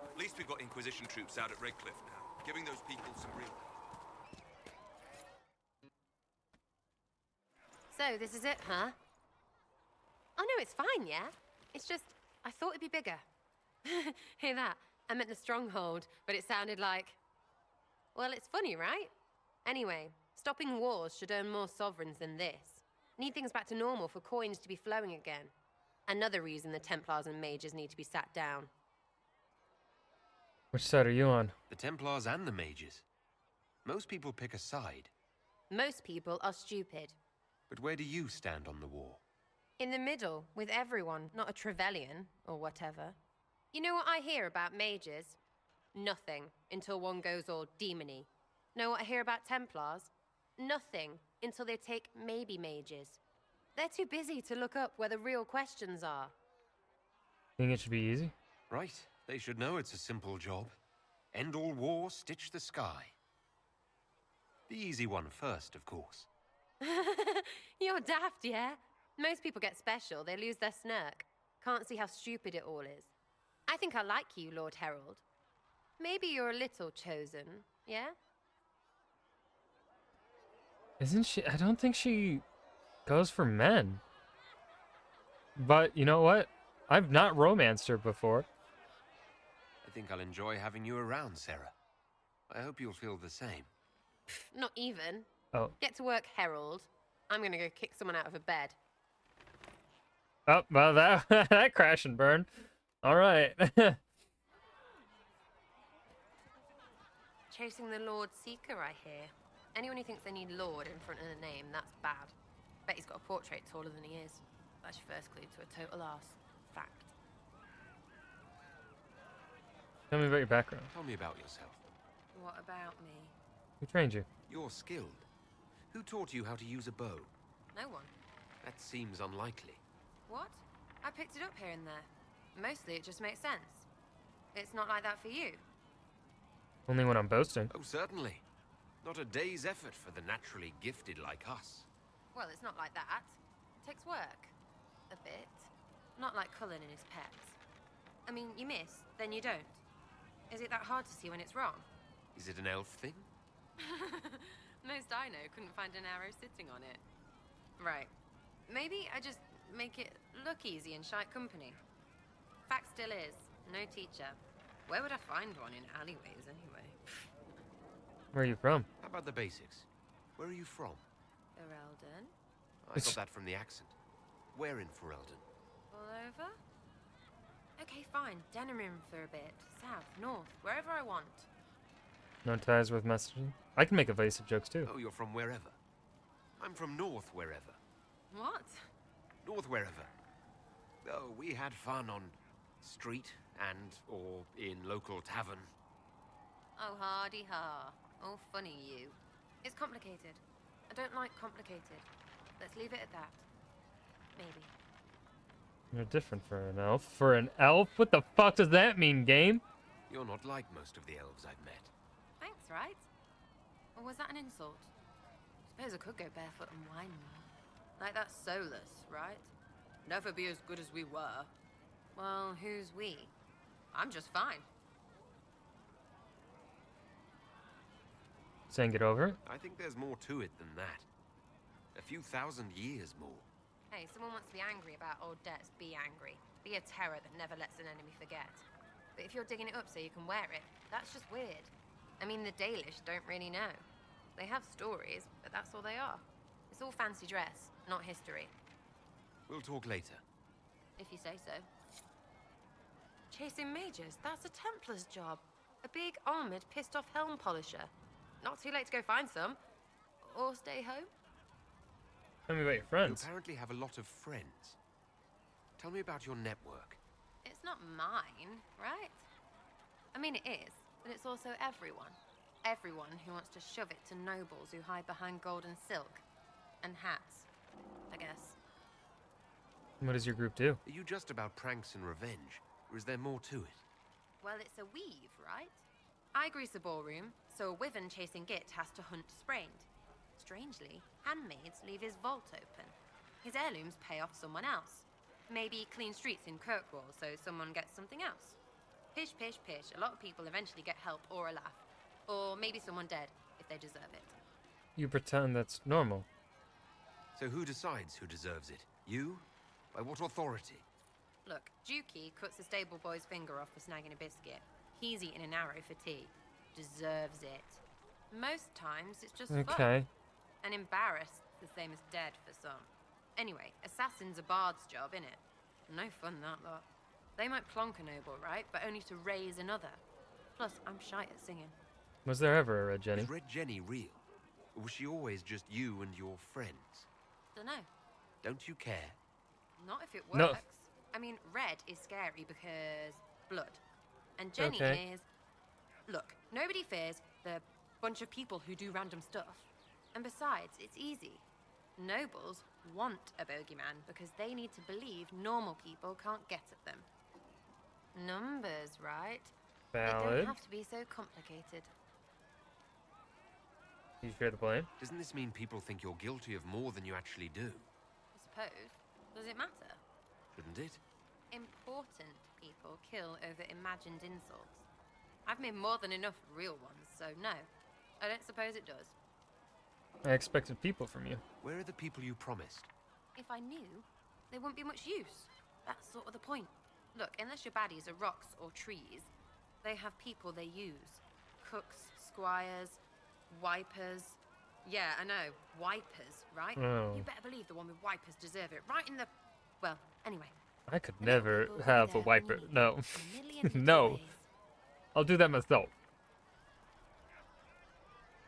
At least we've got Inquisition troops out at Redcliffe now, giving those people some real... So, this is it, huh? Oh no, it's fine, yeah? It's just, I thought it'd be bigger. Hear that? I meant the stronghold, but it sounded like... Well, it's funny, right? Anyway, stopping wars should earn more sovereigns than this. Need things back to normal for coins to be flowing again. Another reason the Templars and mages need to be sat down. Which side are you on? The Templars and the mages. Most people pick a side. Most people are stupid. But where do you stand on the war? In the middle, with everyone, not a Trevelyan, or whatever. You know what I hear about mages? Nothing, until one goes all demony. Know what I hear about Templars? Nothing, until they take maybe mages. They're too busy to look up where the real questions are. Think it should be easy? Right. They should know it's a simple job. End all war, stitch the sky. The easy one first, of course. You're daft, yeah? Most people get special, they lose their snark. Can't see how stupid it all is. I think I like you, Lord Herald. Maybe you're a little chosen, yeah? Isn't she? I don't think she goes for men. But you know what? I've not romanced her before. I think I'll enjoy having you around, Sarah. I hope you'll feel the same. Not even. Oh. Get to work, Herald. I'm gonna go kick someone out of a bed. Oh, well, that crash and burn. All right. Chasing the Lord Seeker, I hear. Anyone who thinks they need Lord in front of the name, that's bad. Bet he's got a portrait taller than he is. That's your first clue to a total arse. Fact. Tell me about your background. Tell me about yourself. What about me? Who trained you? You're skilled. Who taught you how to use a bow? No one. That seems unlikely. What? I picked it up here and there. Mostly it just makes sense. It's not like that for you. Only when I'm boasting. Oh, certainly. Not a day's effort for the naturally gifted like us. Well, it's not like that. It takes work. A bit. Not like Cullen and his pets. I mean, you miss, then you don't. Is it that hard to see when it's wrong? Is it an elf thing? Most I know couldn't find an arrow sitting on it. Right. Maybe I just make it look easy in shite company. Fact still is, no teacher. Where would I find one in alleyways anyway? Where are you from? How about the basics? Where are you from? Ferelden? I got that from the accent. Where in Ferelden? All over? Okay, fine. Denerim for a bit. South, north, wherever I want. No ties with messaging? I can make evasive jokes too. Oh, you're from wherever. I'm from north wherever. What? North wherever. Oh, we had fun on street and or in local tavern. Oh, hardy ha. Oh, funny you. It's complicated. I don't like complicated. Let's leave it at that. Maybe. You're different for an elf. For an elf? What the fuck does that mean, game? You're not like most of the elves I've met. Thanks, right? Or was that an insult? Suppose I could go barefoot and whine more. Like that's soulless, right? Never be as good as we were. Well, who's we? I'm just fine. Saying get over it? I think there's more to it than that. A few thousand years more. Hey, someone wants to be angry about old debts, be angry. Be a terror that never lets an enemy forget. But if you're digging it up so you can wear it, that's just weird. I mean, the Dalish don't really know. They have stories, but that's all they are. It's all fancy dress, not history. We'll talk later. If you say so. Chasing mages, that's a Templar's job. A big, armored, pissed-off helm polisher. Not too late to go find some. Or stay home. Tell me about your friends. You apparently have a lot of friends. Tell me about your network. It's not mine, right? I mean, it is, but it's also everyone. Everyone who wants to shove it to nobles who hide behind gold and silk. And hats, I guess. What does your group do? Are you just about pranks and revenge, or is there more to it? Well, it's a weave, right? I grease a ballroom, so a wyvern chasing Git has to hunt sprained. Strangely, handmaids leave his vault open. His heirlooms pay off someone else. Maybe clean streets in Kirkwall so someone gets something else. Pish, pish, pish. A lot of people eventually get help or a laugh. Or maybe someone dead, if they deserve it. You pretend that's normal. So who decides who deserves it? You? By what authority? Look, Dukey cuts a stable boy's finger off for snagging a biscuit. He's eating an arrow for tea. Deserves it. Most times, it's just fun. And embarrassed, the same as dead for some. Anyway, assassin's a bard's job, innit? No fun, that lot. They might plonk a noble, right? But only to raise another. Plus, I'm shy at singing. Was there ever a Red Jenny? Is Red Jenny real? Or was she always just you and your friends? Dunno. Don't you care? Not if it works. No. I mean, red is scary because blood. And Jenny is... Look, nobody fears the bunch of people who do random stuff. And besides, it's easy. Nobles want a bogeyman because they need to believe normal people can't get at them. Numbers, right? They Valid. don't have to be so complicated. You share the blame? Doesn't this mean people think you're guilty of more than you actually do? I suppose. Does it matter? Shouldn't it? Important people kill over imagined insults. I've made more than enough real ones, so no. I don't suppose it does. I expected people from you. Where are the people you promised? If I knew, they wouldn't be much use. That's sort of the point. Look, unless your baddies are rocks or trees, they have people they use. Cooks, squires, wipers. Yeah, I know. Wipers, right? Oh. You better believe the one with wipers deserve it. Right in the... Well, anyway. I could never have a wiper. No. No. I'll do that myself.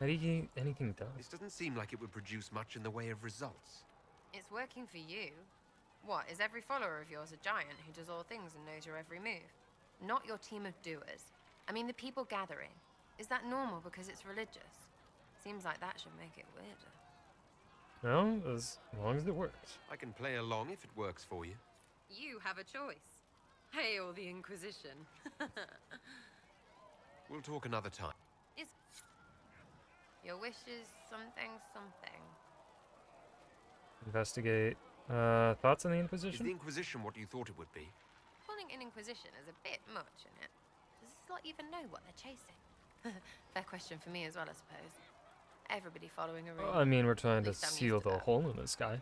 Anything does. This doesn't seem like it would produce much in the way of results. It's working for you. What, is every follower of yours a giant who does all things and knows your every move? Not your team of doers. I mean the people gathering. Is that normal because it's religious? Seems like that should make it weirder. No, as long as it works. I can play along if it works for you. You have a choice. Hail the Inquisition. We'll talk another time. Your wish is something. Investigate. Thoughts on the Is Inquisition? the Inquisition what you thought it would be? Calling an Inquisition is a bit much, isn't it? Does this lot even know what they're chasing? Fair question for me as well, I suppose. Everybody following a rule. Well, I mean, we're trying At to least I'm used seal to the that. hole in the sky.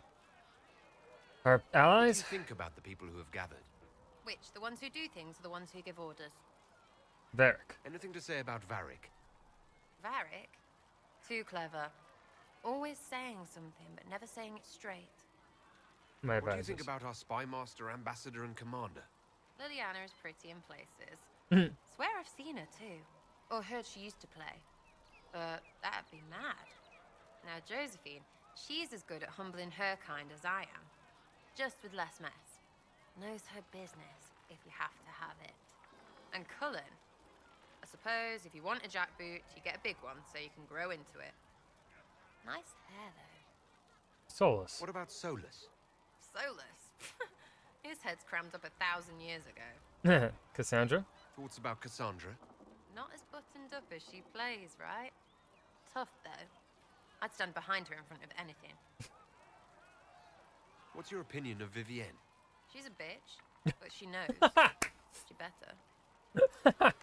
Our What do allies? you think about the people who have gathered? Which, the ones who do things or the ones who give orders? Varric. Anything to say about Varric? Varric? Too clever. Always saying something, but never saying it straight. My What do you advisors. think about our spy master, ambassador, and commander? Liliana is pretty in places. Mhm. Swear I've seen her too. Or heard she used to play. But that'd be mad. Now Josephine, she's as good at humbling her kind as I am. Just with less mess. Knows her business, if you have to have it. And Cullen, I suppose if you want a jackboot, you get a big one so you can grow into it. Nice hair, though. Solus. What about Solus? Solus. His head's crammed up 1,000 years ago. Cassandra? Thoughts about Cassandra? Not as buttoned up as she plays, right? Tough, though. I'd stand behind her in front of anything. What's your opinion of Vivienne? She's a bitch, but she knows. She better.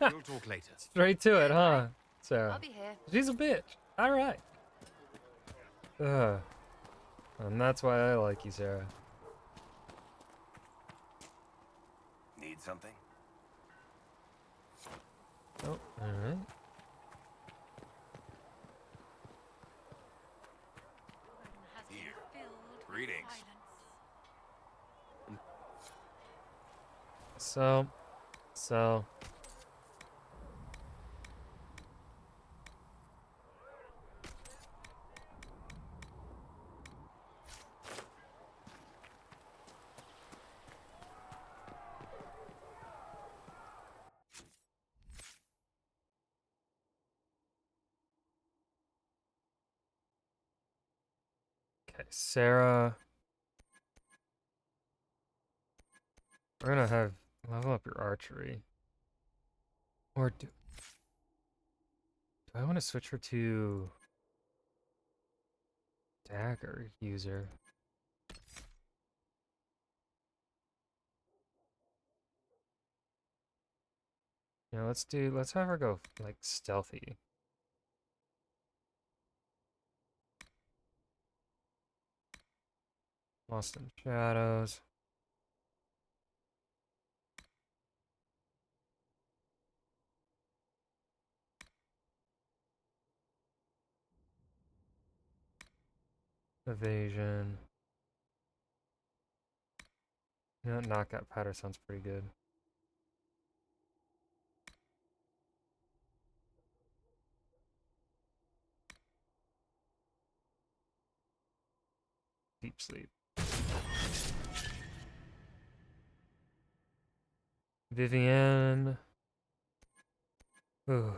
We'll talk later. Straight to it, huh, Sarah? I'll be here. She's a bitch. All right. And that's why I like you, Sarah. Need something? Oh, all right. Here. Greetings. So. Okay, Sarah. We're gonna have level up your archery. Or do I want to switch her to dagger user? Yeah, let's have her go like stealthy. Lost in Shadows. Evasion. You know, knockout pattern sounds pretty good. Deep sleep. Vivienne. Ooh.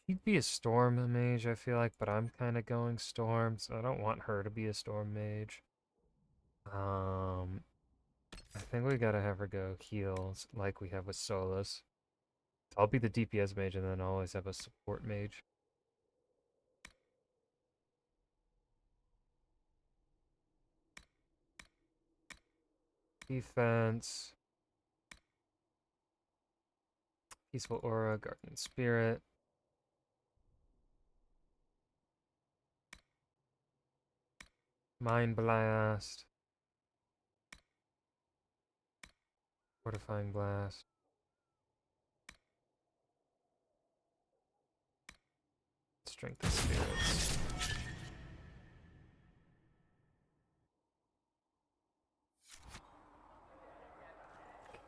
She'd be a storm mage, I feel like, but I'm kind of going storm, so I don't want her to be a storm mage. I think we gotta have her go heals, like we have with Solus. I'll be the DPS mage, and then I'll always have a support mage. Defense. Peaceful Aura, Guardian Spirit. Mind Blast. Fortifying Blast. Strength of Spirits.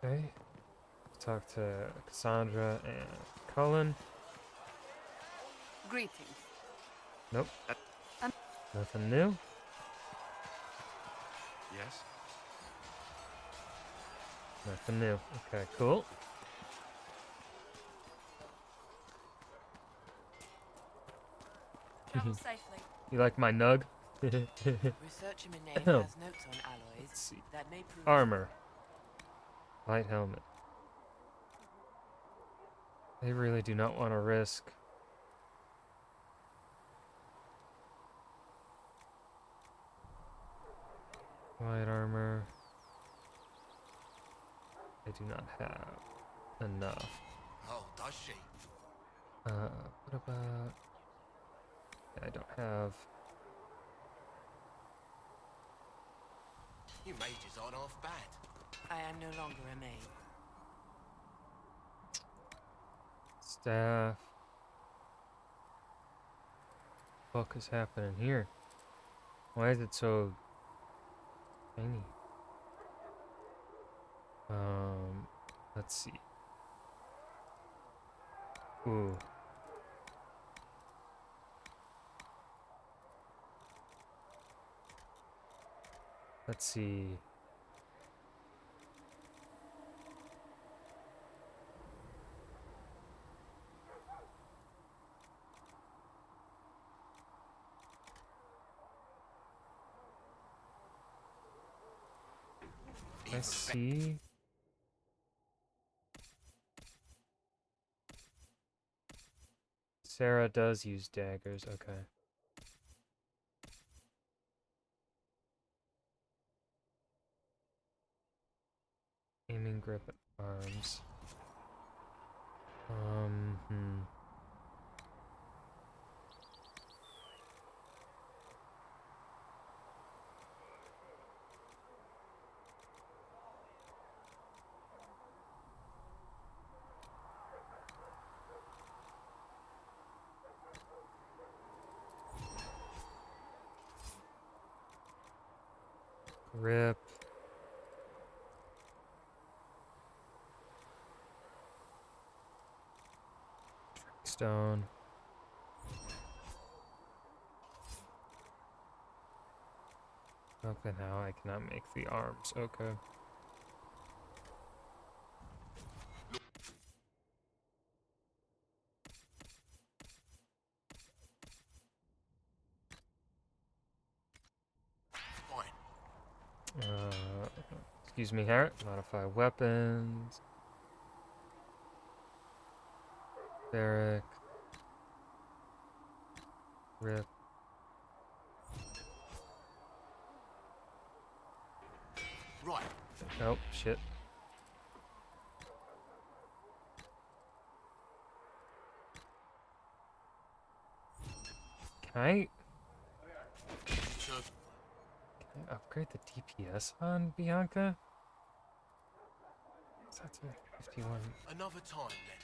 Okay. Talk to Cassandra and Cullen. Greetings. Nope. Nothing new. Yes? Nothing new. Okay, cool. Travel safely. You like my nug? Research him in name has notes on alloys Let's see. that may prove Armor. Light helmet. They really do not want to risk. Light armor. They do not have enough. Oh, does she? What about... I don't have... You mages aren't half bad. I am no longer a maid. Staff. What is happening here? Why is it so tiny? Let's see. Ooh. Let's see. Let's see. Sarah does use daggers, okay. Aiming grip at arms. Grip. Stone. Okay, now I cannot make the arms. Okay. Excuse me, Harriet. Modify weapons. Derek. Rip. Right. Oh, shit. Can I upgrade the DPS on Bianca? That's like 51. Another time then.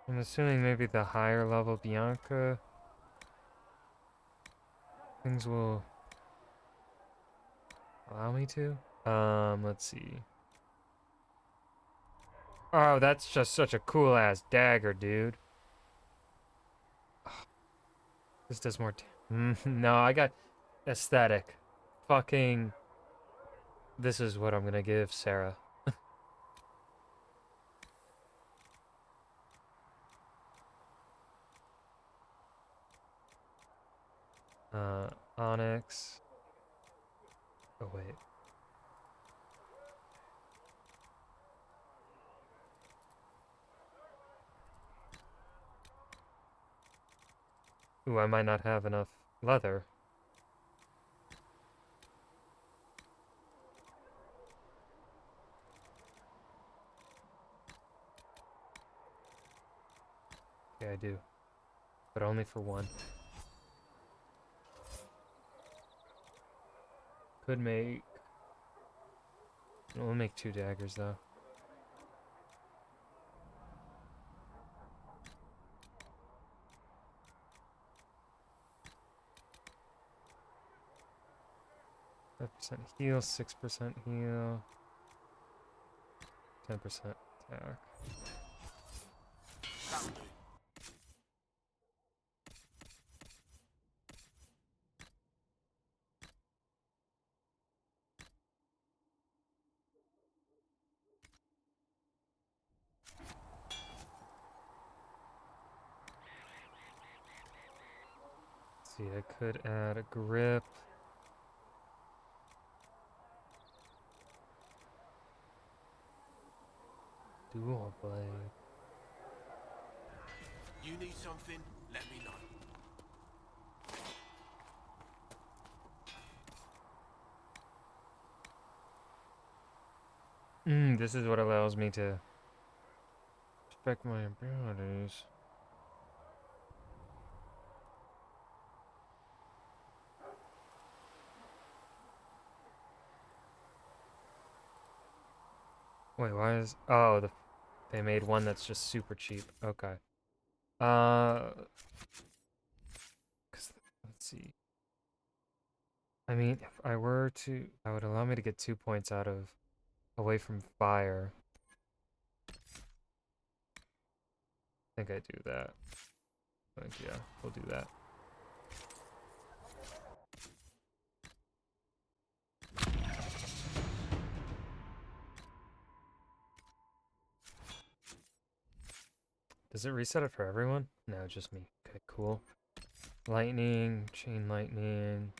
I'm assuming maybe the higher level Bianca things will allow me to. Let's see. Oh, that's just such a cool ass dagger, dude. This does more. No, I got aesthetic. Fucking. This is what I'm gonna give Sarah. Onyx. Oh, wait. Ooh, I might not have enough leather. Okay, I do. But only for one. Could make... We'll make 2 daggers, though. %5 heal, 6% heal, 10% attack. See, I could add a grip. Dual blade. You need something? Let me know. This is what allows me to respect my abilities. Wait, why is... Oh, they made one that's just super cheap. Okay. 'Cause, let's see. I mean, if I were to... That would allow me to get 2 points out of... Away from fire. I think I do that. I think, yeah, we'll do that. Does it reset it for everyone? No, just me. Okay, cool. Lightning, chain lightning.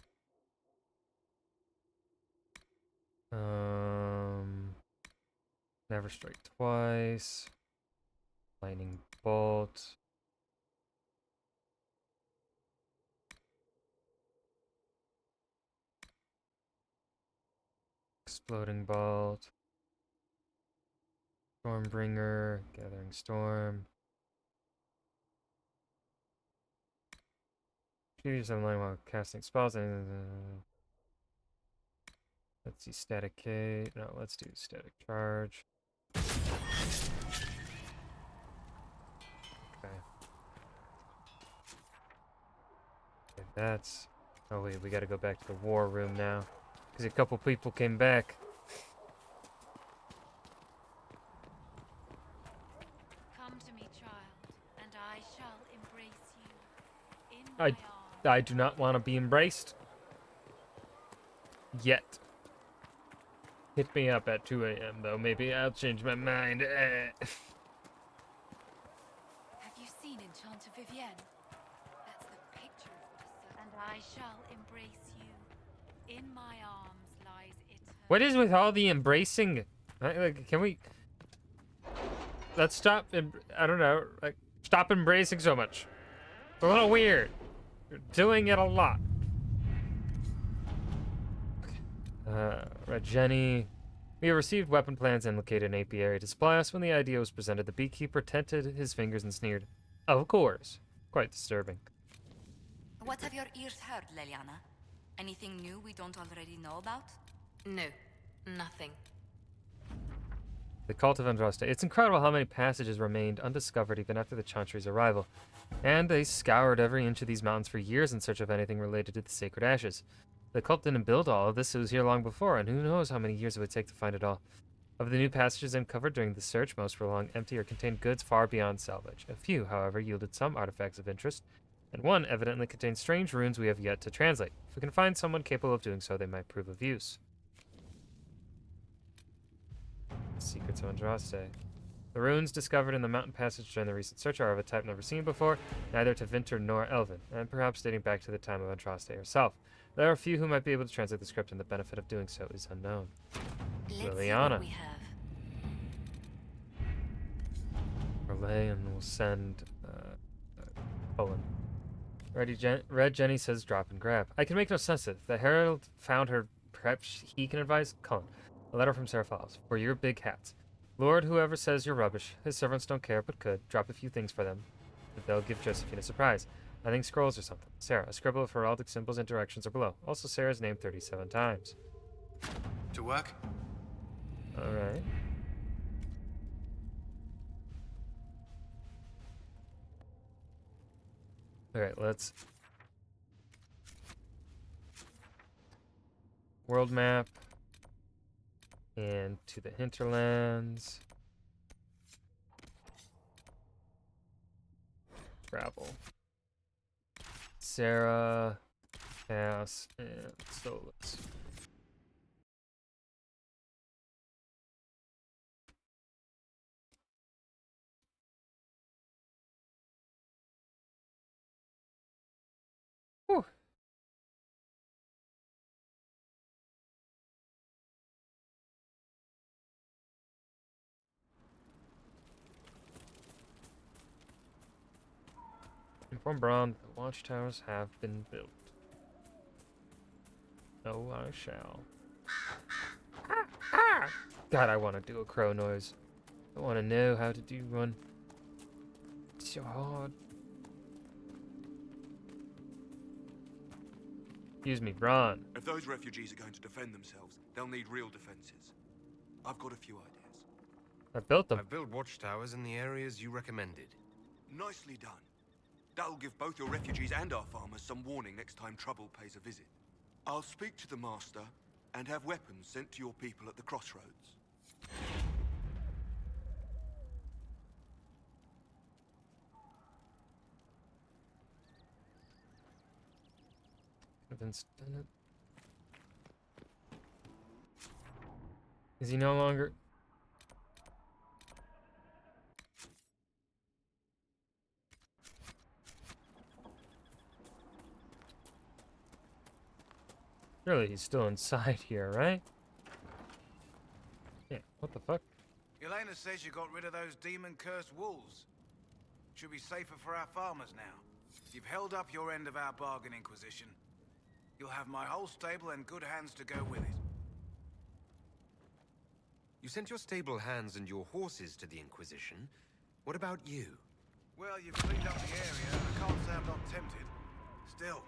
Never strike twice. Lightning bolt. Exploding bolt. Stormbringer, gathering storm. Use them while casting spells. Let's see, static K. No, let's do static charge. Okay. Okay, that's... Oh wait, we gotta go back to the war room now. Because a couple people came back. Come to me, child, and I shall embrace you in my arms. I do not want to be embraced. Yet. Hit me up at 2 a.m. though. Maybe I'll change my mind. Have you seen Enchanter Vivienne? That's the picture of myself. And I shall embrace you. In my arms lies eternal. What is with all the embracing? Like, can we... Let's stop... I don't know. Like, stop embracing so much. It's a little weird. You're doing it a lot. Red Jenny. We have received weapon plans and located an apiary to supply us. When the idea was presented, the beekeeper tented his fingers and sneered. Of course. Quite disturbing. What have your ears heard, Leliana? Anything new we don't already know about? No, nothing. The Cult of Andraste. It's incredible how many passages remained undiscovered even after the Chantry's arrival. And they scoured every inch of these mountains for years in search of anything related to the sacred ashes. The cult didn't build all of this, it was here long before, and who knows how many years it would take to find it all. Of the new passages uncovered during the search, most were long empty or contained goods far beyond salvage. A few, however, yielded some artifacts of interest, and one evidently contained strange runes we have yet to translate. If we can find someone capable of doing so, they might prove of use. Secrets of Andraste. The runes discovered in the mountain passage during the recent search are of a type never seen before, neither to Vinter nor Elven, and perhaps dating back to the time of Andraste herself. There are a few who might be able to translate the script, and the benefit of doing so is unknown. Liliana. We have. Relay, and we'll send Cullen. Red Jenny says drop and grab. I can make no sense of it. The Herald found her. Perhaps he can advise? Cullen. A letter from Sarah Falls. For your big hats. Lord, whoever says you're rubbish. His servants don't care, but could. Drop a few things for them. But they'll give Josephine a surprise. I think scrolls or something. Sarah, a scribble of heraldic symbols and directions are below. Also Sarah's name 37 times. To work? Alright. Alright, let's... World map. And to the hinterlands. Travel. Sarah, Cass, and Solus. Whew. Inform Braun that the watchtowers have been built. No, I shall. God, I want to do a crow noise. I want to know how to do one. It's so hard. Excuse me, Ron. If those refugees are going to defend themselves, they'll need real defenses. I've got a few ideas. I built them. I've built watchtowers in the areas you recommended. Nicely done. That'll give both your refugees and our farmers some warning next time trouble pays a visit. I'll speak to the master and have weapons sent to your people at the crossroads. Is he no longer? Surely he's still inside here, right? Yeah, what the fuck? Elena says you got rid of those demon-cursed wolves. Should be safer for our farmers now. You've held up your end of our bargain, Inquisition. You'll have my whole stable and good hands to go with it. You sent your stable hands and your horses to the Inquisition. What about you? Well, you've cleaned up the area, and I can't say I'm not tempted. Still,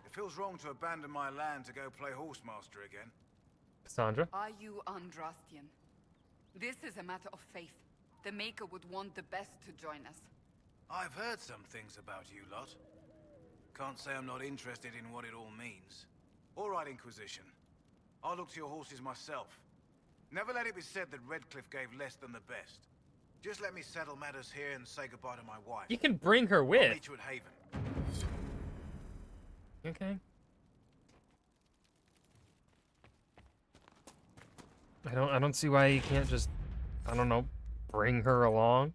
it feels wrong to abandon my land to go play horsemaster again. Cassandra? Are you Andrastian? This is a matter of faith. The Maker would want the best to join us. I've heard some things about you lot. Can't say I'm not interested in what it all means. All right, Inquisition. I'll look to your horses myself. Never let it be said that Redcliffe gave less than the best. Just let me settle matters here and say goodbye to my wife. You can bring her with. I'll meet you at Haven. Okay. I don't see why you can't just, I don't know, bring her along.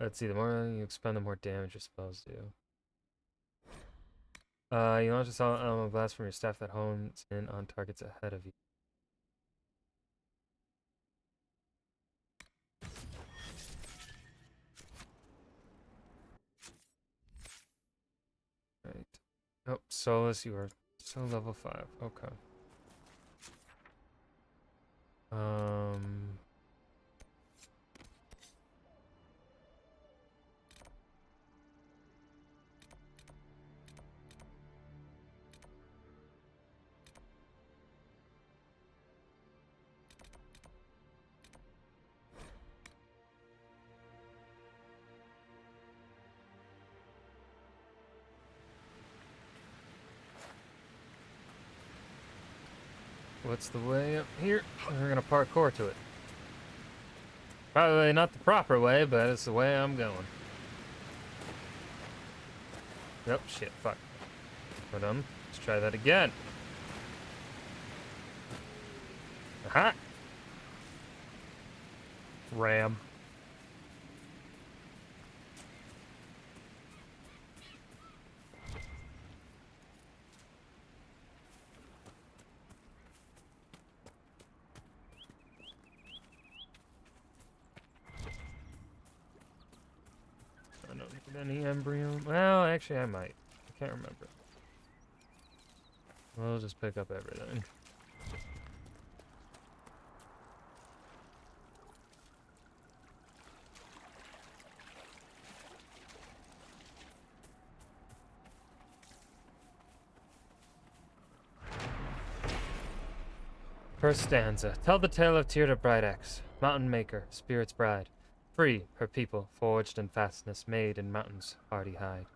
Let's see, the more you expend, the more damage your spells do. You launch a solid element blast from your staff that hones in on targets ahead of you. Right. Oh, Solus, you are still level 5. Okay. What's the way up here? We're gonna parkour to it. Probably not the proper way, but it's the way I'm going. Nope, shit, fuck. But let's try that again. Aha! Ram. Any embryo? Well, actually, I might. I can't remember. We'll just pick up everything. First stanza. Tell the tale of Tirda Brideaxe, mountain maker, spirit's bride. Free, her people, forged in fastness, made in mountains' hardy hide.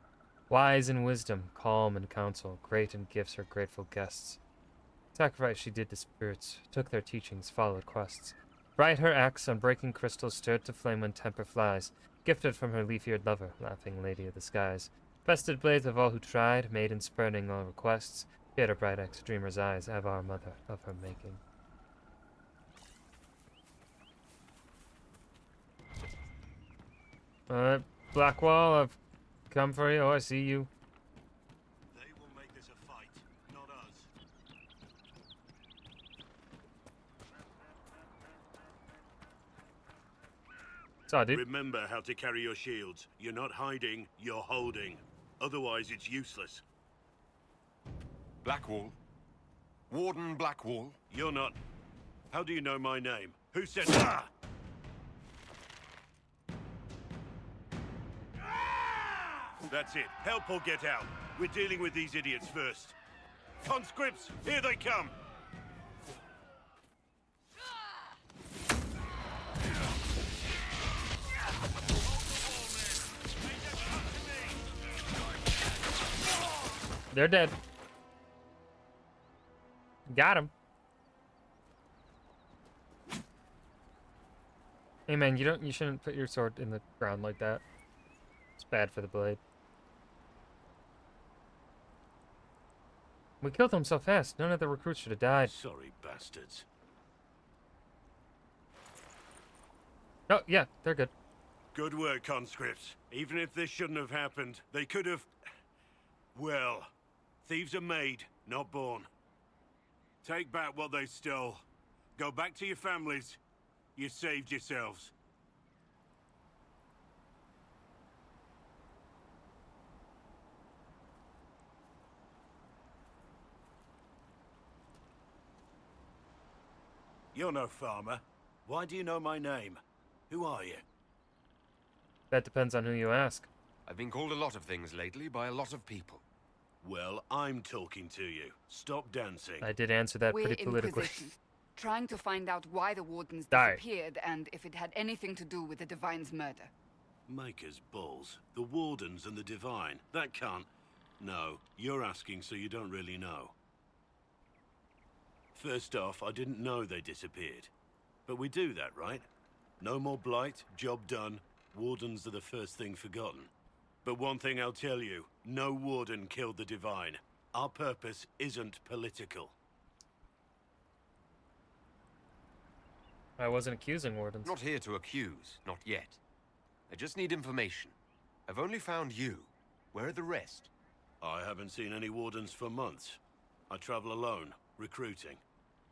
Wise in wisdom, calm in counsel, great in gifts her grateful guests. Sacrifice she did to spirits, took their teachings, followed quests. Bright her axe on breaking crystals stirred to flame when temper flies, gifted from her leaf-eared lover, laughing lady of the skies. Bested blades of all who tried, maiden spurning all requests, hid her bright axe, dreamer's eyes, Avar mother of her making. Blackwall, I've come for you. Oh, I see you. They will make this a fight, not us. Saw, dude. Remember how to carry your shields. You're not hiding, you're holding. Otherwise, it's useless. Blackwall. Warden Blackwall. You're not... How do you know my name? Who said... Ah! That's it. Help or get out. We're dealing with these idiots first. Conscripts, here they come! They're dead. Got him. Hey man, you shouldn't put your sword in the ground like that. It's bad for the blade. We killed them so fast. None of the recruits should have died. Sorry, bastards. Oh, yeah, they're good. Good work, conscripts. Even if this shouldn't have happened, they could have... Well, thieves are made, not born. Take back what they stole. Go back to your families. You saved yourselves. You're no farmer. Why do you know my name? Who are you? That depends on who you ask. I've been called a lot of things lately by a lot of people. Well, I'm talking to you. Stop dancing. I did answer that We're pretty politically. Inquisition, trying to find out why the Wardens Die. disappeared and if it had anything to do with the Divine's murder. Maker's balls. The Wardens and the Divine. That can't... No, you're asking so you don't really know. First off, I didn't know they disappeared. But we do that, right? No more blight, job done. Wardens are the first thing forgotten. But one thing I'll tell you, no Warden killed the Divine. Our purpose isn't political. I wasn't accusing Wardens. Not here to accuse, not yet. I just need information. I've only found you. Where are the rest? I haven't seen any Wardens for months. I travel alone, recruiting.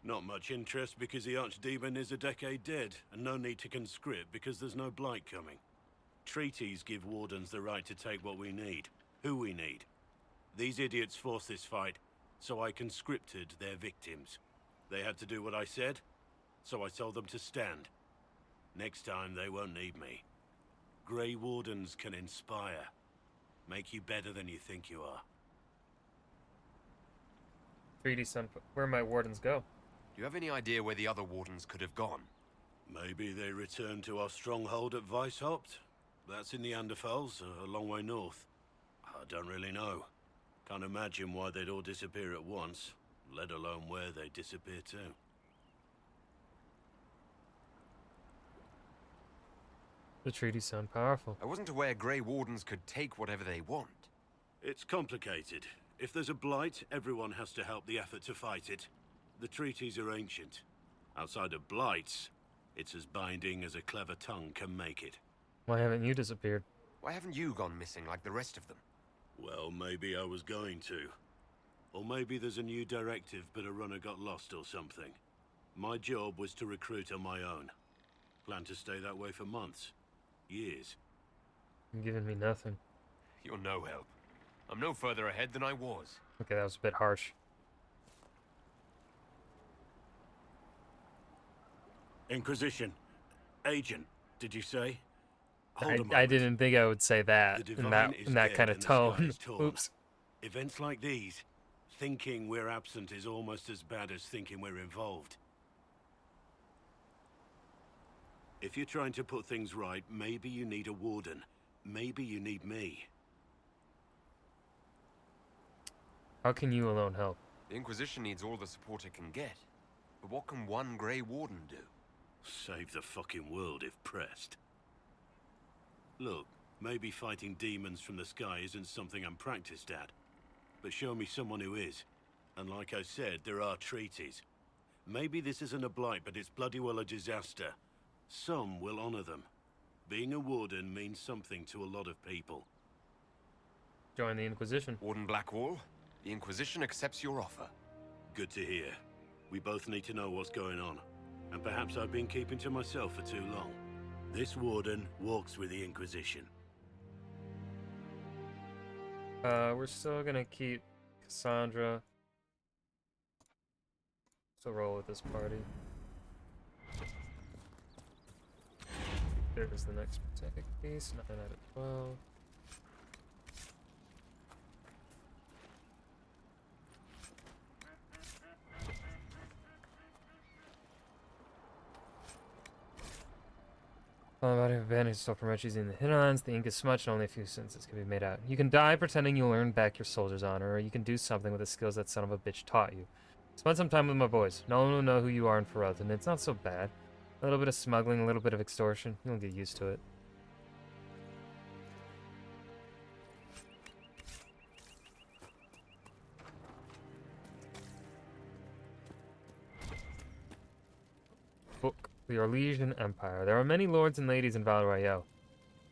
Not much interest because the Archdemon is a decade dead, and no need to conscript because there's no blight coming. Treaties give Wardens the right to take what we need, who we need. These idiots forced this fight, so I conscripted their victims. They had to do what I said, so I told them to stand. Next time they won't need me. Grey Wardens can inspire. Make you better than you think you are. 3D Sun, where my Wardens go? Do you have any idea where the other Wardens could have gone? Maybe they returned to our stronghold at Weishaupt. That's in the Anderfels, a long way north. I don't really know. Can't imagine why they'd all disappear at once, let alone where they'd disappear to. The treaties sound powerful. I wasn't aware Grey Wardens could take whatever they want. It's complicated. If there's a blight, everyone has to help the effort to fight it. The treaties are ancient. Outside of blights, it's as binding as a clever tongue can make it. Why haven't you disappeared? Why haven't you gone missing like the rest of them? Well, maybe I was going to. Or maybe there's a new directive, but a runner got lost or something. My job was to recruit on my own. Plan to stay that way for months. Years. You're giving me nothing. You're no help. I'm no further ahead than I was. Okay, that was a bit harsh. Inquisition. Agent, did you say? I didn't think I would say that in that kind of tone. Oops. Events like these, thinking we're absent is almost as bad as thinking we're involved. If you're trying to put things right, maybe you need a Warden. Maybe you need me. How can you alone help? The Inquisition needs all the support it can get. But what can one Grey Warden do? Save the fucking world if pressed. Look, maybe fighting demons from the sky isn't something I'm practiced at. But show me someone who is. And like I said, there are treaties. Maybe this isn't a blight, but it's bloody well a disaster. Some will honor them. Being a Warden means something to a lot of people. Join the Inquisition. Warden Blackwall, the Inquisition accepts your offer. Good to hear. We both need to know what's going on. And perhaps I've been keeping to myself for too long. This Warden walks with the Inquisition. We're still gonna keep Cassandra. Still roll with this party. There's the next specific piece. 9 out of 12. About advantage still from much using the hinterlands. The ink is smudged and only a few sentences can be made out. You can die pretending you'll earn back your soldier's honor, or you can do something with the skills that son of a bitch taught you. Spend some time with my boys. No one will know who you are in Ferelden. It's not so bad. A little bit of smuggling, a little bit of extortion. You'll get used to it. Book. The Orlesian Empire. There are many lords and ladies in Val Royeaux.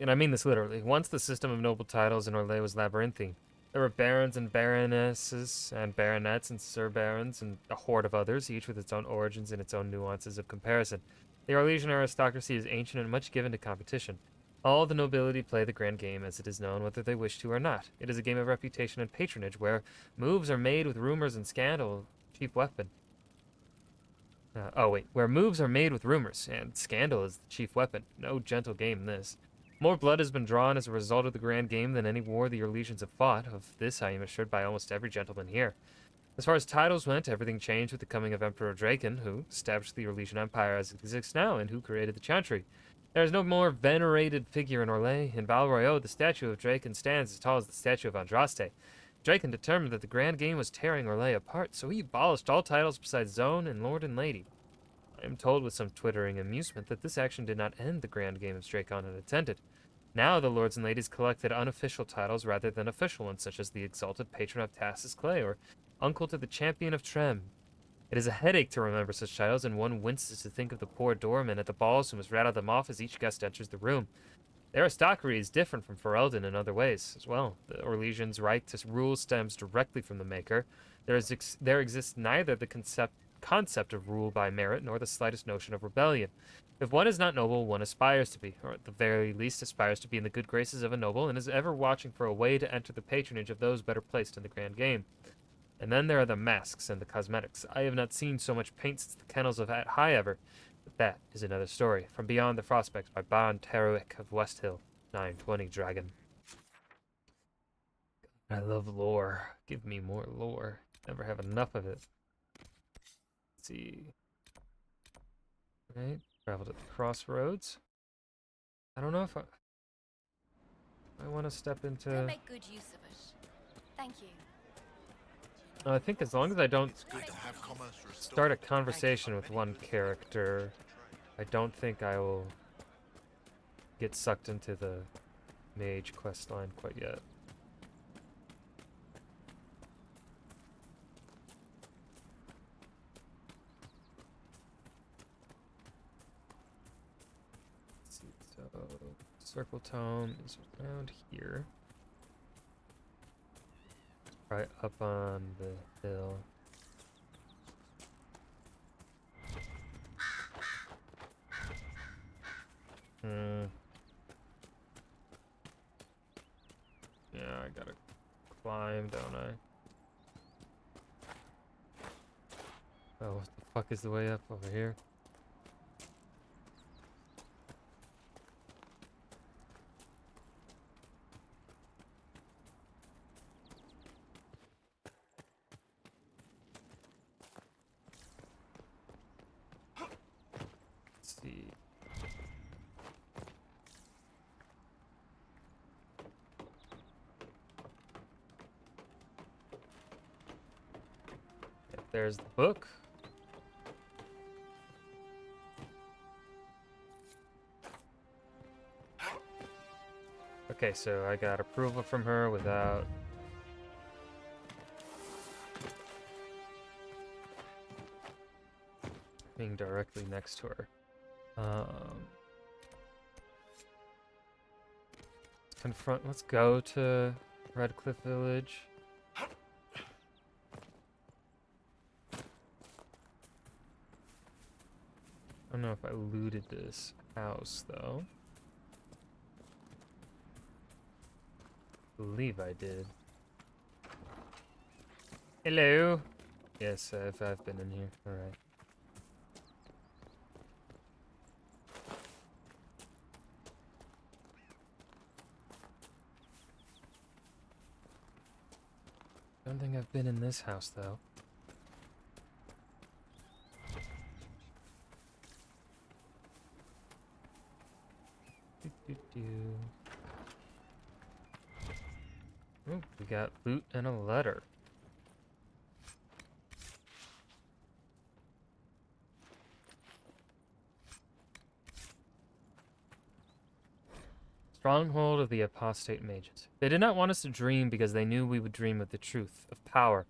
And I mean this literally. Once the system of noble titles in Orlais was labyrinthine. There were barons and baronesses and baronets and sir barons and a horde of others, each with its own origins and its own nuances of comparison. The Orlesian aristocracy is ancient and much given to competition. All the nobility play the grand game as it is known, whether they wish to or not. It is a game of reputation and patronage, where moves are made with rumors and scandal, chief weapon. Where moves are made with rumors, and scandal is the chief weapon. No gentle game, this. More blood has been drawn as a result of the grand game than any war the Orlesians have fought. Of this I am assured by almost every gentleman here. As far as titles went, everything changed with the coming of Emperor Draken, who established the Orlesian Empire as it exists now, and who created the Chantry. There is no more venerated figure in Orlais. In Val Royeaux, the statue of Draken stands as tall as the statue of Andraste. Draken determined that the grand game was tearing Orlais apart, so he abolished all titles besides Zone and Lord and Lady. I am told with some twittering amusement that this action did not end the grand game as Drakon had intended. Now the lords and ladies collected unofficial titles rather than official ones, such as the exalted patron of Tassus Clay or uncle to the champion of Trem. It is a headache to remember such titles, and one winces to think of the poor doorman at the balls who must rattle them off as each guest enters the room. The aristocracy is different from Ferelden in other ways as well. The Orlesians' right to rule stems directly from the Maker. There exists neither the concept of rule by merit nor the slightest notion of rebellion. If one is not noble, one aspires to be, or at the very least aspires to be in the good graces of a noble, and is ever watching for a way to enter the patronage of those better placed in the grand game. And then there are the masks and the cosmetics. I have not seen so much paint since the kennels of At High ever, but that is another story. From Beyond the Prospects by Ban Teroic of Westhill, 920 Dragon. I love lore. Give me more lore. Never have enough of it. Let's see. Right. Traveled at the crossroads. I don't know if I want to step into. They'll make good use of it. Thank you. I think as long as I don't start a conversation with one character, I don't think I will get sucked into the mage quest line quite yet. Let's see, so Circle Tome is around here. Right up on the hill. Yeah, I gotta climb, don't I? Oh, what the fuck is the way up over here? See. Yep, there's the book. Okay, so I got approval from her without being directly next to her. Let's go to Redcliffe Village. I don't know if I looted this house, though. I believe I did. Hello. Yes, I've been in here. All right. don't think I've been in this house, though. Oh, we got loot and a letter. Stronghold of the apostate mages. They did not want us to dream because they knew we would dream of the truth, of power,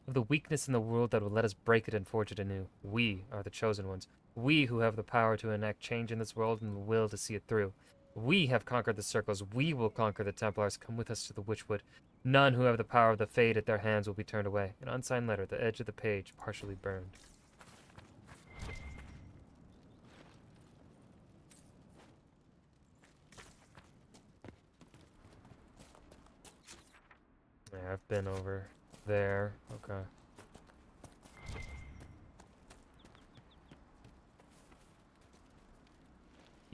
of the weakness in the world that would let us break it and forge it anew. We are the chosen ones. We who have the power to enact change in this world and the will to see it through. We have conquered the circles. We will conquer the Templars. Come with us to the Witchwood. None who have the power of the Fade at their hands will be turned away. An unsigned letter, the edge of the page, partially burned. Yeah, I've been over there. Okay.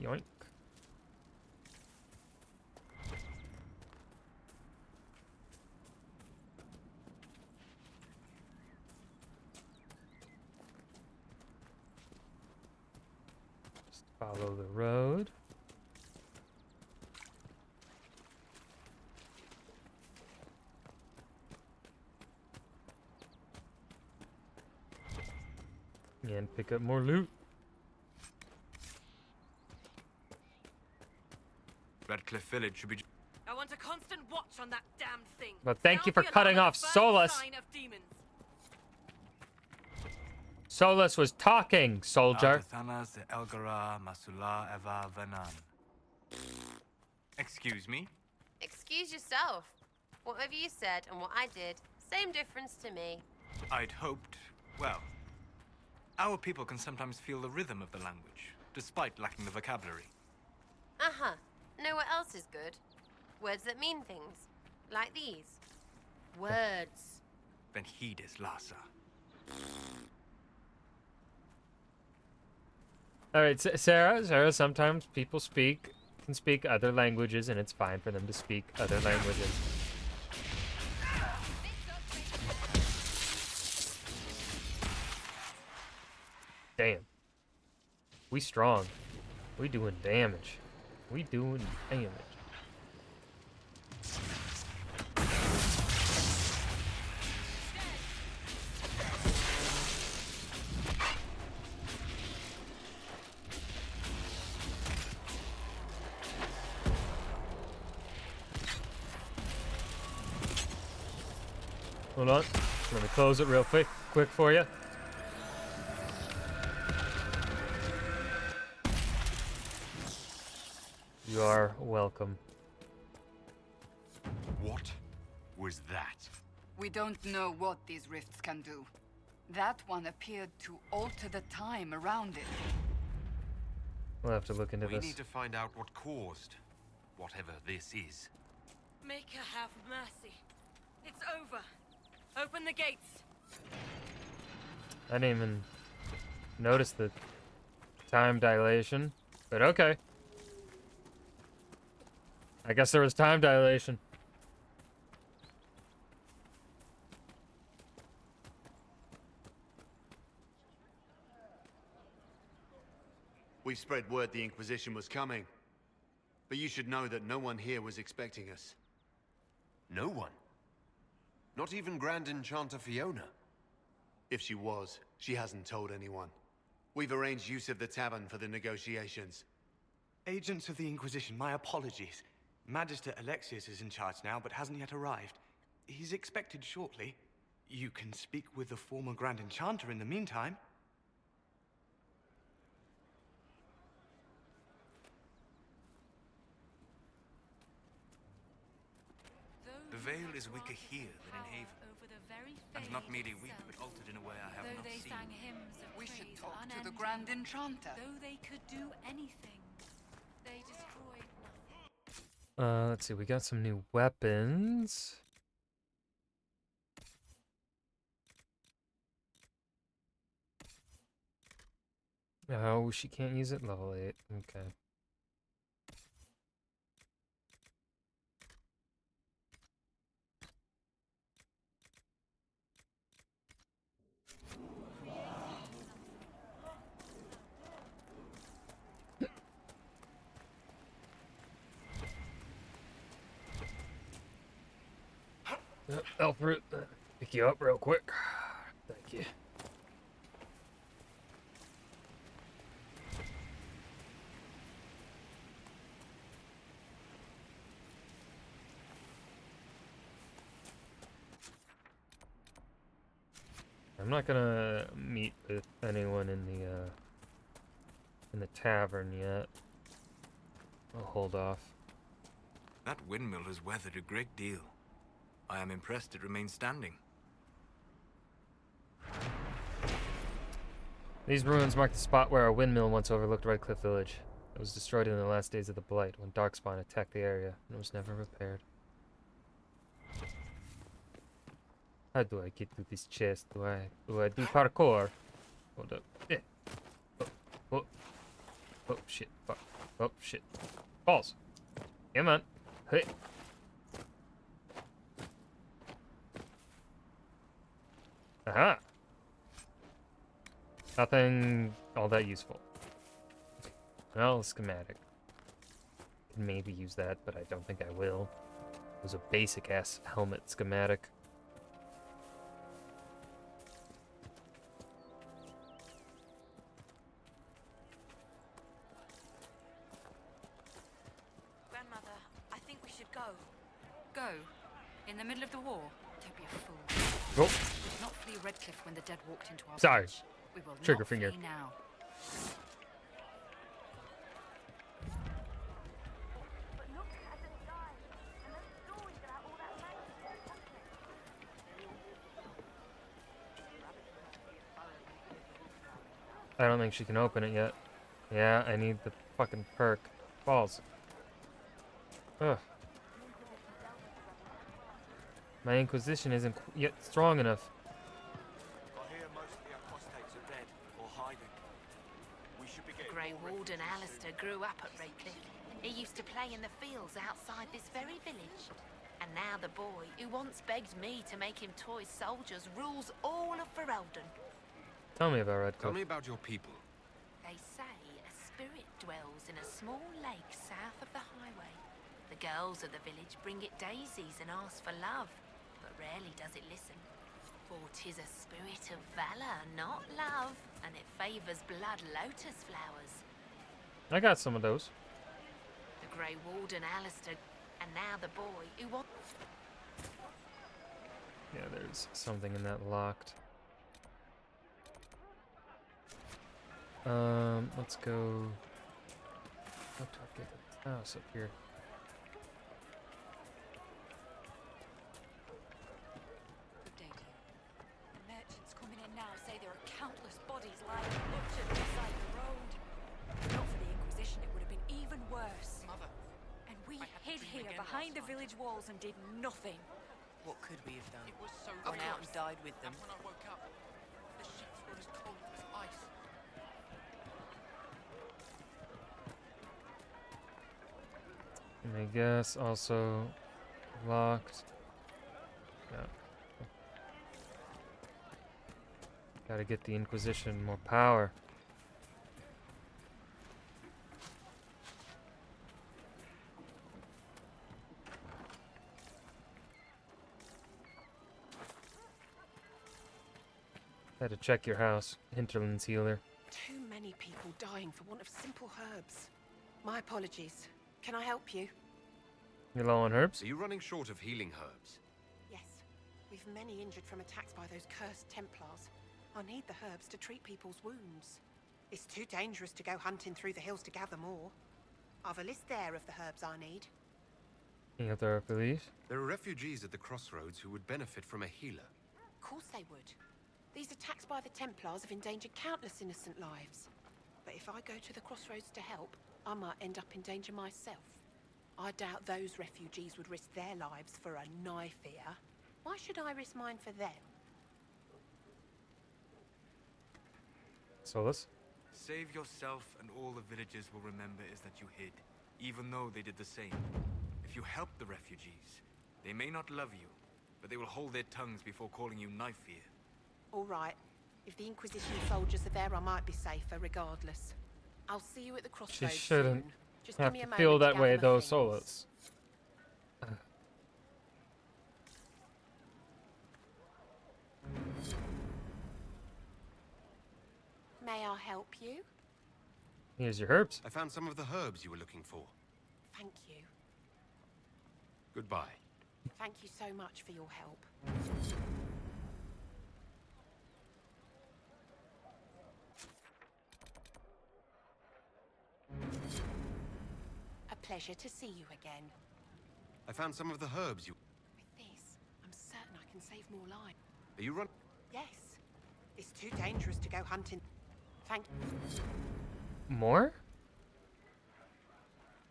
Yoink. Just follow the road. And pick up more loot. Redcliffe Village should be... I want a constant watch on that damn thing. But thank you for cutting off Solus. Solus was talking, soldier. Excuse me? Excuse yourself. Whatever you said and what I did, same difference to me. I'd hoped, well, our people can sometimes feel the rhythm of the language, despite lacking the vocabulary. Uh-huh. Know what else is good? Words that mean things. Like these. Words. Then heed is Lhasa. Alright, Sarah, sometimes people can speak other languages, and it's fine for them to speak other languages. Damn. We strong. We doing damage. We doing damage. Hold on. Let me close it real quick for you. You are welcome. What was that? We don't know what these rifts can do. That one appeared to alter the time around it. We'll have to look into this. We need to find out what caused whatever this is. Make her have mercy. It's over. Open the gates. I didn't even notice the time dilation, but okay. I guess there was time dilation. We spread word the Inquisition was coming. But you should know that no one here was expecting us. No one? Not even Grand Enchanter Fiona? If she was, she hasn't told anyone. We've arranged use of the tavern for the negotiations. Agents of the Inquisition, my apologies. Magister Alexius is in charge now, but hasn't yet arrived. He's expected shortly. You can speak with the former Grand Enchanter in the meantime. The veil is weaker here than in Haven. And not merely weak, but altered in a way I have not They seen. sang hymns of we should talk to the Grand Enchanter. Though they could do anything, they destroyed nothing. Let's see, we got some new weapons. Oh, she can't use it? Level 8. Okay. Alfred, pick you up real quick. Thank you. I'm not gonna meet with anyone in the tavern yet. I'll hold off. That windmill has weathered a great deal. I am impressed it remains standing. These ruins mark the spot where a windmill once overlooked Redcliffe Village. It was destroyed in the last days of the Blight when Darkspawn attacked the area and was never repaired. How do I get to this chest? Do I do parkour? Hold up. Yeah. Oh shit. Fuck. Oh shit. Balls. Come on. Hey. Aha. Nothing all that useful. Well, schematic. Can maybe use that, but I don't think I will. It was a basic ass helmet schematic. Grandmother, I think we should go. Go? In the middle of the war? Don't be a fool. Oh. We did not flee Redcliffe when the dead walked into our Sorry. village. We will Trigger not finger. flee now. I don't think she can open it yet. Yeah, I need the fucking perk. Balls. Ugh. My Inquisition isn't yet strong enough. I hear most of the apostates are dead or hiding. We should be The getting Grey more ready. Warden Alistair grew up at Redcliffe. He used to play in the fields outside this very village. And now the boy, who once begged me to make him toy soldiers, rules all of Ferelden. Tell me about Tell Redcliffe. me about your people. They say a spirit dwells in a small lake south of the highway. The girls of the village bring it daisies and ask for love, but rarely does it listen. For 'tis a spirit of valor, not love, and it favors blood lotus flowers. I got some of those. The Grey Warden Alistair, and now the boy who wants... Yeah, there's something in that locked. Let's go. How do I get the house up here? Good day to you. The merchants coming in now say there are countless bodies lying butchered beside the road. Not for the Inquisition, it would have been even worse. Mother. And we I had hid a dream here again behind the last night. village walls and did nothing. What could we have done? It was so Gone out close. and died with them. And when I woke up, the sheets were as cold as ice. And I guess also locked. Yeah. Gotta get the Inquisition more power. Had to check your house, Hinterland's healer. Too many people dying for want of simple herbs. My apologies. Can I help you? You low on herbs? Are you running short of healing herbs? Yes. We've many injured from attacks by those cursed Templars. I need the herbs to treat people's wounds. It's too dangerous to go hunting through the hills to gather more. I've a list there of the herbs I need. You have the belief? There are refugees at the crossroads who would benefit from a healer. Of course they would. These attacks by the Templars have endangered countless innocent lives. But if I go to the crossroads to help, I might end up in danger myself. I doubt those refugees would risk their lives for a knife here. Why should I risk mine for them? Solus? Save yourself and all the villagers will remember is that you hid, even though they did the same. If you help the refugees, they may not love you, but they will hold their tongues before calling you knife here. All right. If the Inquisition soldiers are there, I might be safer regardless. I'll see you at the crossroads. She shouldn't soon. Just give have me a to moment feel to that gather way my though, things. Solus. May I help you? Here's your herbs. I found some of the herbs you were looking for. Thank you. Goodbye. Thank you so much for your help. A pleasure to see you again. I found some of the herbs you... With this, I'm certain I can save more lives. Are you run... Yes. It's too dangerous to go hunting. Thank you. More?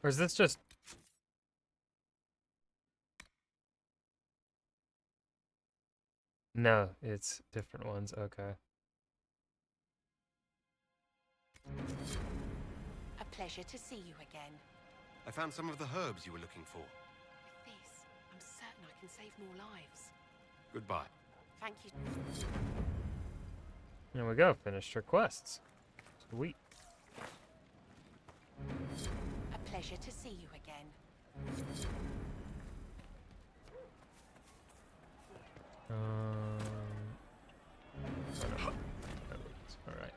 Or is this just... No, it's different ones. Okay. A pleasure to see you again. I found some of the herbs you were looking for. With this, I'm certain I can save more lives. Goodbye. Thank you. There we go. Finished her quests. Sweet. A pleasure to see you again. Alright.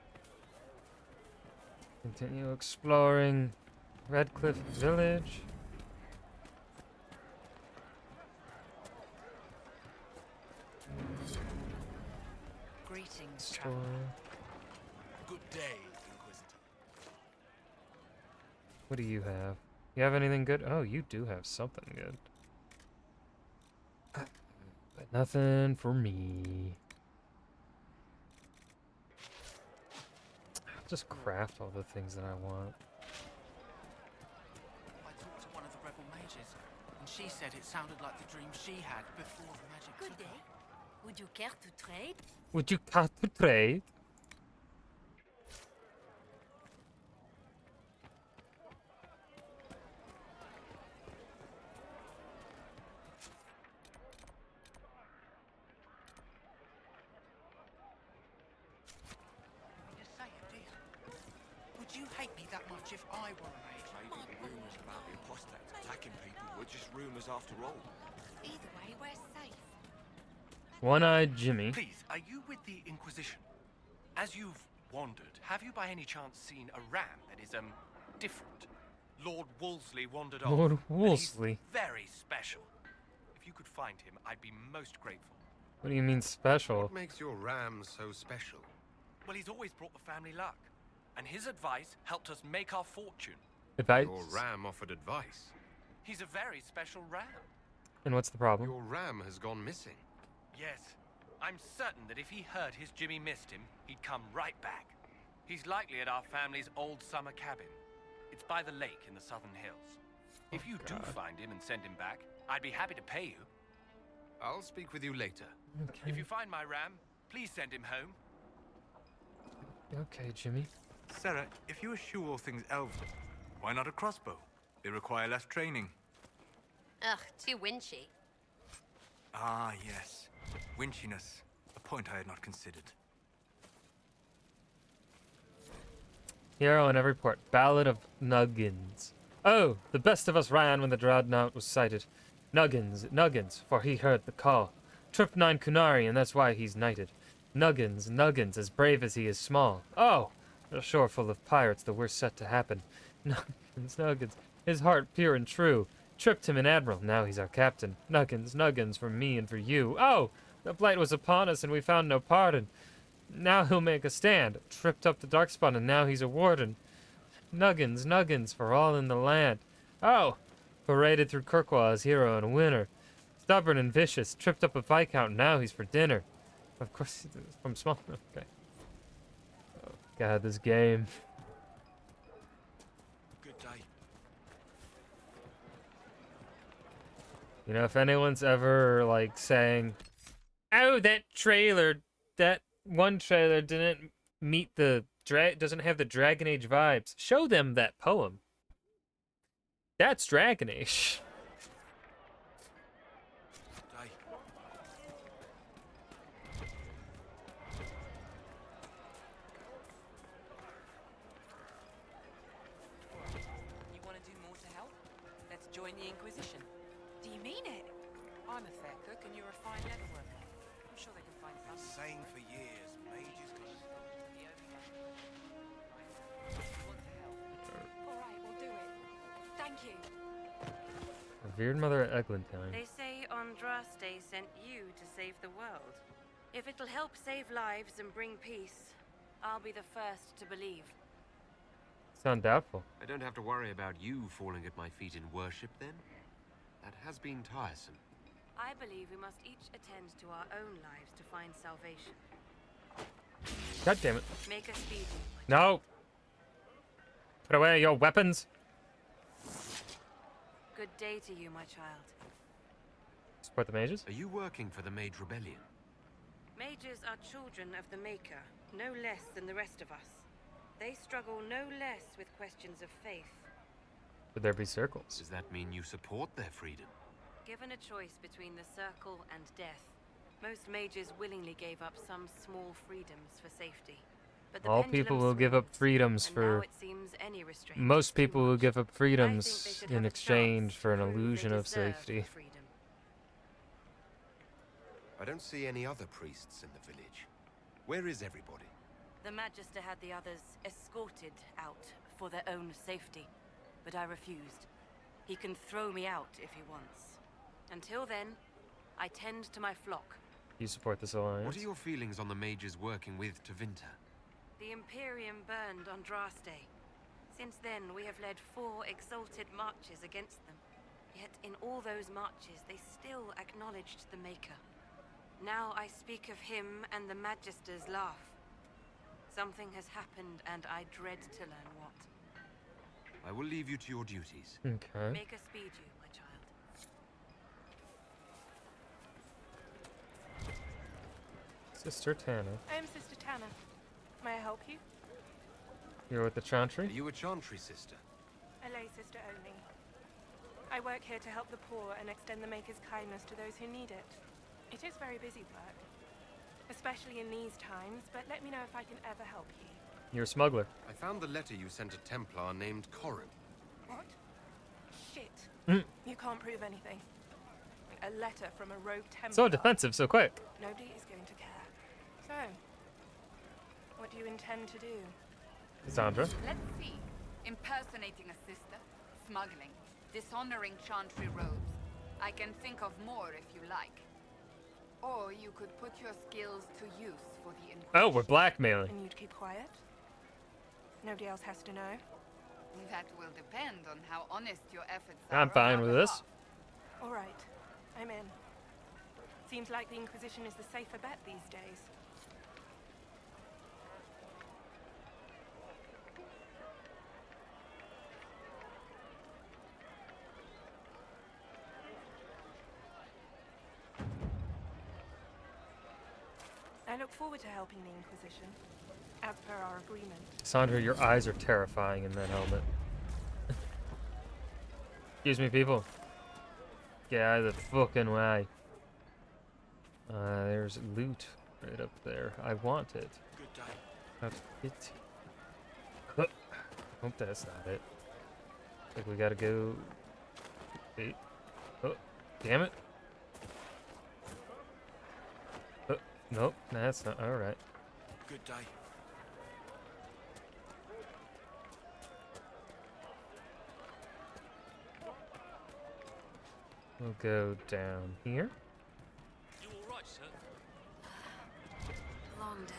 Continue exploring Redcliffe Village. Greetings, traveler. Good day, Inquisitor. What do you have? You have anything good? Oh, you do have something good. But nothing for me. I'll just craft all the things that I want. I talked to one of the rebel mages, and she said it sounded like the dream she had before the magic Good took her. day. Would you care to trade? Would you care to trade? You say it, dear. Would you hate me that much if I were a mage? Maybe the rumours about the apostates attacking people were just rumours after all. Either way, we're safe. One-eyed Jimmy. Please, are you with the Inquisition? As you've wandered, have you by any chance seen a ram that is, different? Lord Wolseley wandered off. Lord and Wolseley. he's very special. If you could find him, I'd be most grateful. What do you mean special? What makes your ram so special? Well, he's always brought the family luck. And his advice helped us make our fortune. Advice? Your ram offered advice. He's a very special ram. And what's the problem? Your ram has gone missing. Yes. I'm certain that if he heard his Jimmy missed him, he'd come right back. He's likely at our family's old summer cabin. It's by the lake in the southern hills. If you do find him and send him back, I'd be happy to pay you. I'll speak with you later. Okay. If you find my ram, please send him home. Okay, Jimmy. Sarah, if you eschew all things elven, why not a crossbow? They require less training. Ugh, too winchy. Ah, yes. Winchiness. A point I had not considered. Hero in every port. Ballad of Nuggins. Oh, the best of us ran when the dreadnought was sighted. Nuggins, Nuggins, for he heard the call. Tripped 9 Kunari, and that's why he's knighted. Nuggins, Nuggins, as brave as he is small. Oh, a shore full of pirates, the worst set to happen. Nuggins, Nuggins, his heart pure and true. Tripped him an admiral, now he's our captain. Nuggins, Nuggins, for me and for you. Oh, the blight was upon us, and we found no pardon. Now he'll make a stand. Tripped up the darkspawn, and now he's a warden. Nuggins, Nuggins, for all in the land. Oh, paraded through Kirkwall as hero and winner. Stubborn and vicious, tripped up a viscount, now he's for dinner. Of course, from small. Okay. Oh, God, this game. Good day. You know, if anyone's ever, like, saying, oh, that one trailer didn't meet the, doesn't have the Dragon Age vibes, show them that poem. That's Dragon Age. You want to do more to help? Let's join the Inquisition. Do you mean it? I'm a fair cook and you're a fine leatherworker. I'm sure they can find some. Saying for years, mages got Alright, we'll do it. Thank you. Revered Mother at Eglantine. They say Andraste sent you to save the world. If it'll help save lives and bring peace, I'll be the first to believe. Sound doubtful. I don't have to worry about you falling at my feet in worship, then? That has been tiresome. I believe we must each attend to our own lives to find salvation. God damn it. Make us speedy. No! Put away your weapons! Good day to you, my child. Support the mages? Are you working for the Mage Rebellion? Mages are children of the Maker, no less than the rest of us. They struggle no less with questions of faith. Would there be circles? Does that mean you support their freedom? Given a choice between the circle and death, most mages willingly gave up some small freedoms for safety. But the All people will give up freedoms and for... now it seems any restraint Most is too people will much. give up I freedoms think they should in have a exchange chance for an to prove they illusion of deserve safety. freedom. I don't see any other priests in the village. Where is everybody? The Magister had the others escorted out for their own safety, but I refused. He can throw me out if he wants. Until then, I tend to my flock. You support this alliance? What are your feelings on the mages working with Tevinter? The Imperium burned Andraste. Since then, we have led 4 exalted marches against them. Yet in all those marches, they still acknowledged the Maker. Now I speak of him and the Magisters laugh. Something has happened, and I dread to learn what. I will leave you to your duties. Okay. Make us speed you, my child. Sister Tana. I am Sister Tana. May I help you? You're with the Chantry? Are you a Chantry sister? A lay sister only. I work here to help the poor and extend the Maker's kindness to those who need it. It is very busy work, especially in these times, but let me know if I can ever help you. You're a smuggler. I found the letter you sent a Templar named Corin. What? Shit. Mm. You can't prove anything. A letter from a rogue Templar. So defensive, so quick. Nobody is going to care. So, what do you intend to do? Sandra? Let's see. Impersonating a sister, smuggling, dishonoring Chantry robes. I can think of more if you like. Or you could put your skills to use for the Inquisition. Oh, we're blackmailing. And you'd keep quiet? Nobody else has to know? That will depend on how honest your efforts are. I'm fine with this. All right. I'm in. Seems like the Inquisition is the safer bet these days. I look forward to helping the Inquisition, as per our agreement. Sandra, your eyes are terrifying in that helmet. Excuse me, people. Get out of the fucking way. There's loot right up there. I want it. Good day. That's it. Hope that's not it. Like we gotta go. Wait. Oh, damn it. Oh, nope, that's not alright. Good day. We'll go down here. You all right, sir? Long day.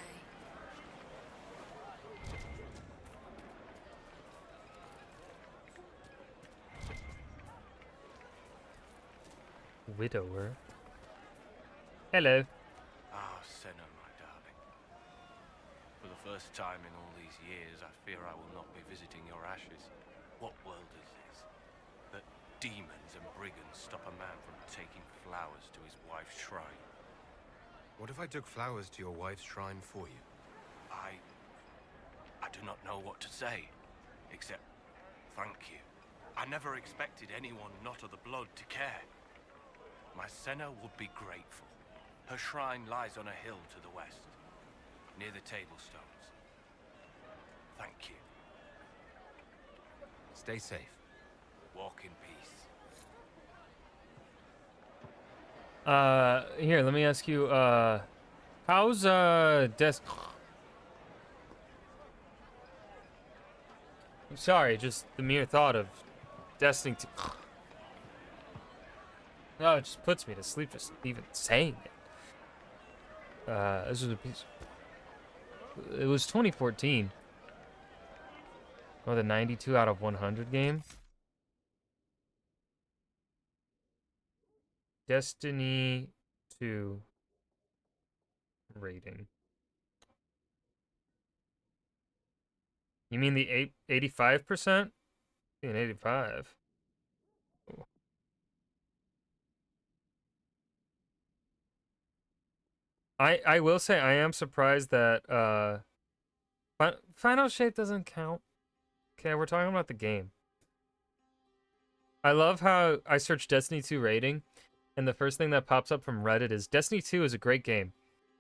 Widower. Hello. Ah, Senna, my darling. For the first time in all these years, I fear I will not be visiting your ashes. What world is this? That demons and brigands stop a man from taking flowers to his wife's shrine. What if I took flowers to your wife's shrine for you? I do not know what to say, except thank you. I never expected anyone not of the blood to care. My Senna would be grateful. Her shrine lies on a hill to the west, near the tablstones. Thank you. Stay safe. Walk in peace. Here, let me ask you, how's, sorry, just the mere thought of Destiny 2. No, it just puts me to sleep just even saying it. This was a piece. It was 2014. Oh, the 92 out of 100 game. Destiny 2 rating. You mean the 85%? An 85. Ooh. I will say I am surprised that Final Shape doesn't count. Okay, we're talking about the game. I love how I search Destiny 2 rating, and the first thing that pops up from Reddit is Destiny 2 is a great game,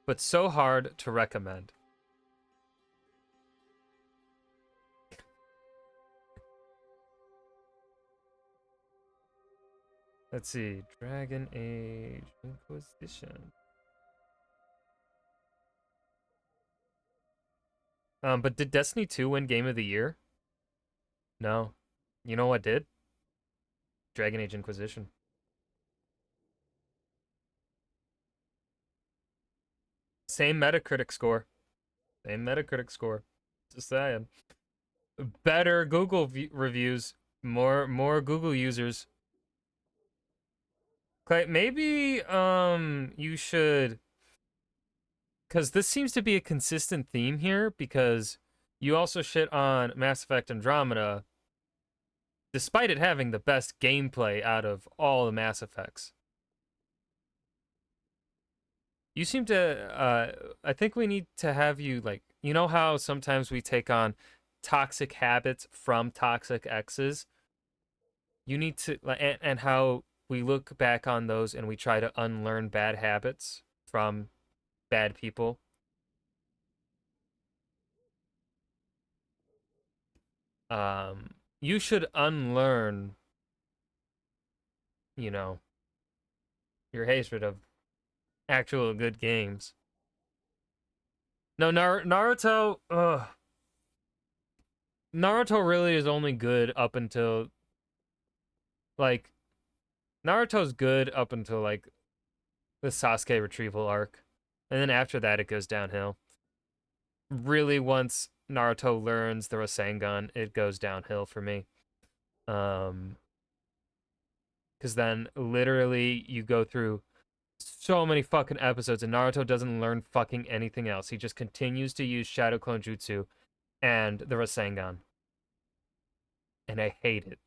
but so hard to recommend. Let's see, Dragon Age Inquisition. But did Destiny 2 win Game of the Year? No. You know what did? Dragon Age Inquisition. Same Metacritic score. Same Metacritic score. Just saying. Better Google reviews. More Google users. Clay, maybe you should, because this seems to be a consistent theme here, because you also shit on Mass Effect Andromeda despite it having the best gameplay out of all the Mass Effects. You seem to, I think we need to have you, like, you know how sometimes we take on toxic habits from toxic exes? You need to, and how we look back on those and we try to unlearn bad habits from bad people. You should unlearn, you know, your hatred of actual good games. No, Naruto, Naruto really is only good up until, like, Naruto's good up until, like, the Sasuke retrieval arc. And then after that, it goes downhill. Really, once Naruto learns the Rasengan, it goes downhill for me. Because then, literally, you go through so many fucking episodes and Naruto doesn't learn fucking anything else. He just continues to use Shadow Clone Jutsu and the Rasengan. And I hate it.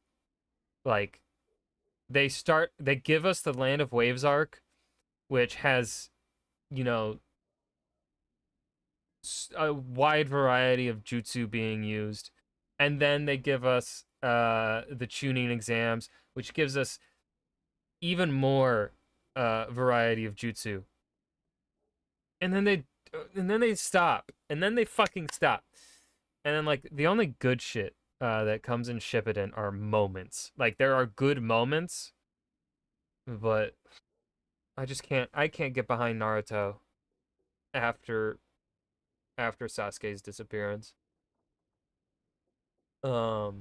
Like, they give us the Land of Waves arc, which has, you know, a wide variety of jutsu being used. And then they give us the Chunin exams, which gives us even more variety of jutsu. And then they stop. And then they fucking stop. And then, like, the only good shit that comes in Shippuden are moments. Like, there are good moments, but I can't get behind Naruto after Sasuke's disappearance. Mass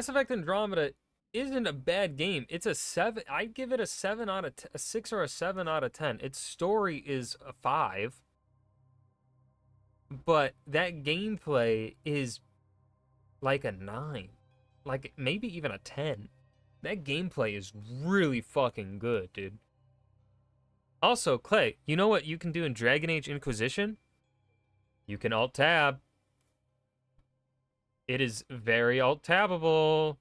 Effect Andromeda isn't a bad game. It's a 7. I'd give it a 7 out of a 6 or a 7 out of 10. Its story is a 5. But that gameplay is like a 9. Like, maybe even a 10. That gameplay is really fucking good, dude. Also, Clay, you know what you can do in Dragon Age Inquisition? You can alt-tab. It is very alt-tabbable.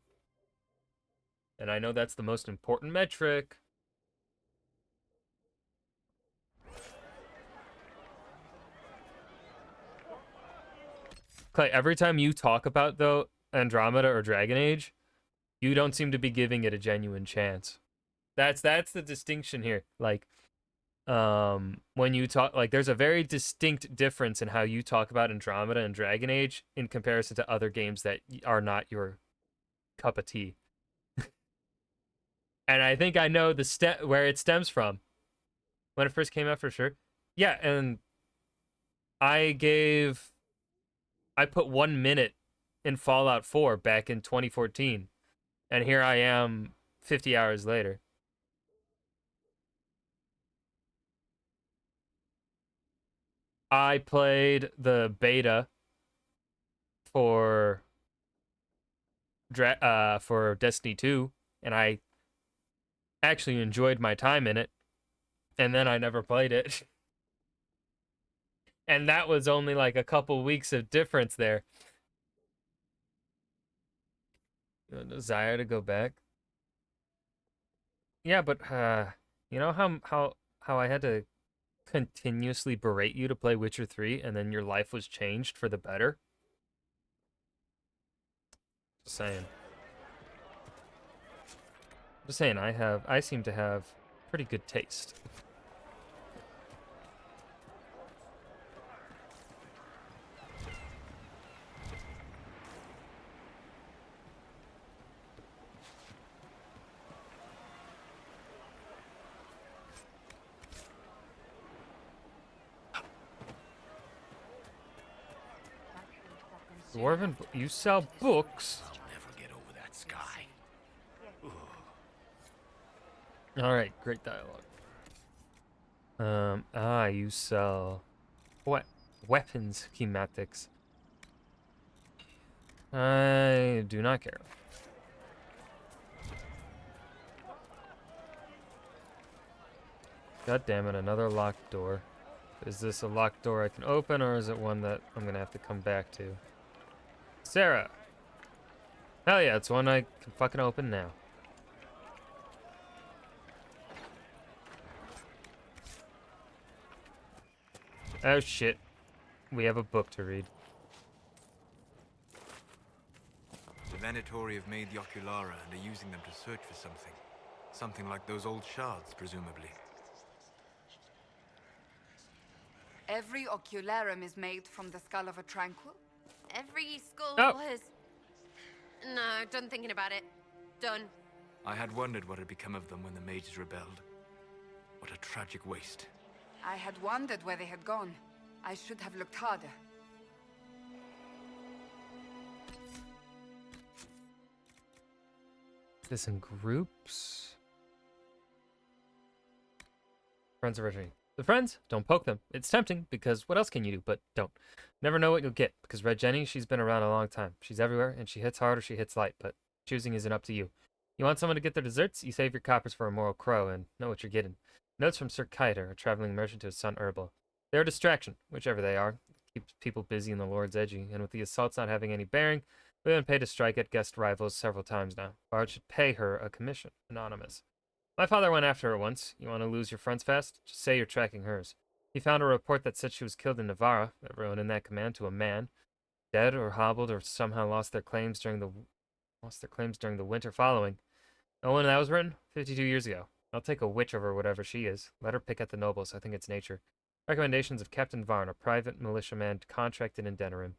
And I know that's the most important metric. Clay, every time you talk about, though, Andromeda or Dragon Age, you don't seem to be giving it a genuine chance. That's the distinction here. Like, when you talk, like, there's a very distinct difference in how you talk about Andromeda and Dragon Age in comparison to other games that are not your cup of tea. And I think I know where it stems from. When it first came out, for sure. Yeah, and I put 1 minute in Fallout 4 back in 2014. And here I am 50 hours later. I played the beta for Destiny 2, and I actually enjoyed my time in it, and then I never played it. And that was only like a couple weeks of difference there. A desire to go back. Yeah, but you know how I had to continuously berate you to play Witcher 3 and then your life was changed for the better? Just saying. Just saying, I seem to have pretty good taste. Dwarven, you sell books? I'll never get over that sky. Alright, great dialogue. You sell what weapons schematics. I do not care. God damn it, another locked door. Is this a locked door I can open, or is it one that I'm gonna have to come back to? Sarah! Hell yeah, it's one I can fucking open now. Oh shit. We have a book to read. The Venatori have made the Oculara and are using them to search for something. Something like those old shards, presumably. Every ocularum is made from the skull of a tranquil? Every skull Oh. has... No, done thinking about it. Done. I had wondered what had become of them when the mages rebelled. What a tragic waste. I had wondered where they had gone. I should have looked harder. This in groups. Friends originally. The friends, don't poke them. It's tempting, because what else can you do? But don't. Never know what you'll get, because Red Jenny, she's been around a long time. She's everywhere, and she hits hard or she hits light, but choosing isn't up to you. You want someone to get their desserts? You save your coppers for a moral crow, and know what you're getting. Notes from Sir Kiter, a traveling merchant to his son Herbal. They're a distraction, whichever they are. Keeps people busy in the Lord's Edgy, and with the assaults not having any bearing, we've been paid to strike at guest rivals several times now. Bard should pay her a commission. Anonymous. My father went after her once. You want to lose your friends fast? Just say you're tracking hers. He found a report that said she was killed in Navarra, everyone in that command to a man, dead or hobbled or somehow lost their claims during the winter following. Oh, when that was written? 52 years ago. I'll take a witch over whatever she is. Let her pick at the nobles. I think it's nature. Recommendations of Captain Varn, a private militiaman contracted in Denerim.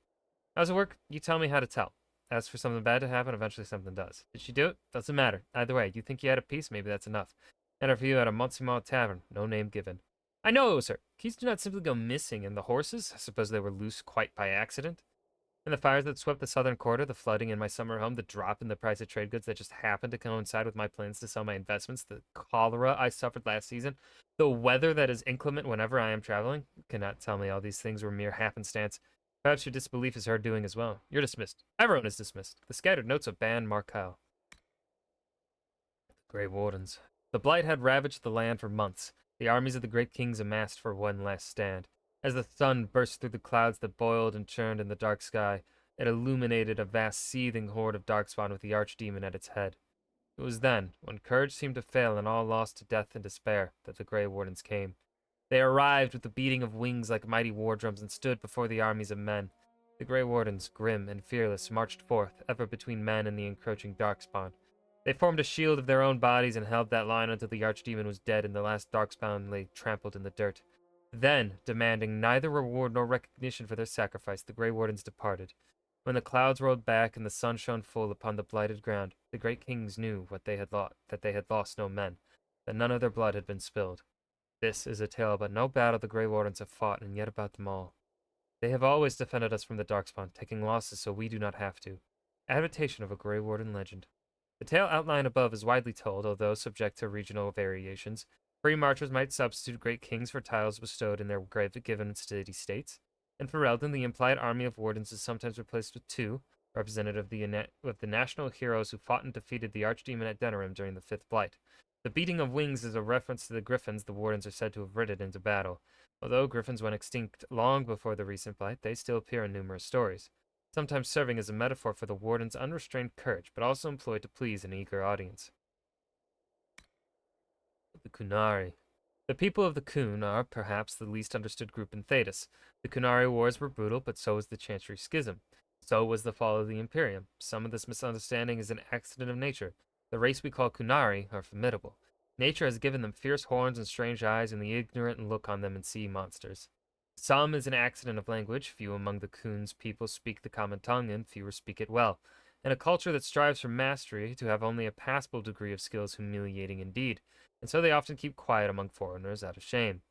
How's it work? You tell me how to tell. As for something bad to happen, eventually something does. Did she do it? Doesn't matter. Either way, you think you had a piece? Maybe that's enough. Interview at a Monsignor tavern. No name given. I know it was her. Keys do not simply go missing, and the horses? I suppose they were loose quite by accident. And the fires that swept the southern quarter, the flooding in my summer home, the drop in the price of trade goods that just happened to coincide with my plans to sell my investments, the cholera I suffered last season, the weather that is inclement whenever I am traveling. You cannot tell me all these things were mere happenstance. Perhaps your disbelief is her doing as well. You're dismissed. Everyone is dismissed. The scattered notes of Ban Markel. The Grey Wardens. The Blight had ravaged the land for months. The armies of the great kings amassed for one last stand. As the sun burst through the clouds that boiled and churned in the dark sky, it illuminated a vast seething horde of darkspawn with the archdemon at its head. It was then, when courage seemed to fail and all lost to death and despair, that the Grey Wardens came. They arrived with the beating of wings like mighty war drums and stood before the armies of men. The Grey Wardens, grim and fearless, marched forth, ever between men and the encroaching darkspawn. They formed a shield of their own bodies and held that line until the archdemon was dead and the last darkspawn lay trampled in the dirt. Then, demanding neither reward nor recognition for their sacrifice, the Grey Wardens departed. When the clouds rolled back and the sun shone full upon the blighted ground, the great kings knew that they had lost no men, that none of their blood had been spilled. This is a tale about no battle the Grey Wardens have fought, and yet about them all. They have always defended us from the Darkspawn, taking losses so we do not have to. Adaptation of a Grey Warden legend. The tale outlined above is widely told, although subject to regional variations. Free marchers might substitute great kings for titles bestowed in their given city-states. In Ferelden, the implied army of wardens is sometimes replaced with two, representative of the national heroes who fought and defeated the archdemon at Denerim during the Fifth Blight. The beating of wings is a reference to the griffins the wardens are said to have ridden into battle. Although griffins went extinct long before the recent Blight, they still appear in numerous stories, sometimes serving as a metaphor for the warden's unrestrained courage, but also employed to please an eager audience. The Kunari. The people of the Kun are perhaps the least understood group in Thedas. The Kunari Wars were brutal, but so was the Chantry Schism. So was the fall of the Imperium. Some of this misunderstanding is an accident of nature. The race we call Kunari are formidable. Nature has given them fierce horns and strange eyes, and the ignorant look on them and see monsters. Some is an accident of language. Few among the Kun's people speak the common tongue, and fewer speak it well. In a culture that strives for mastery, to have only a passable degree of skill is humiliating indeed, and so they often keep quiet among foreigners out of shame.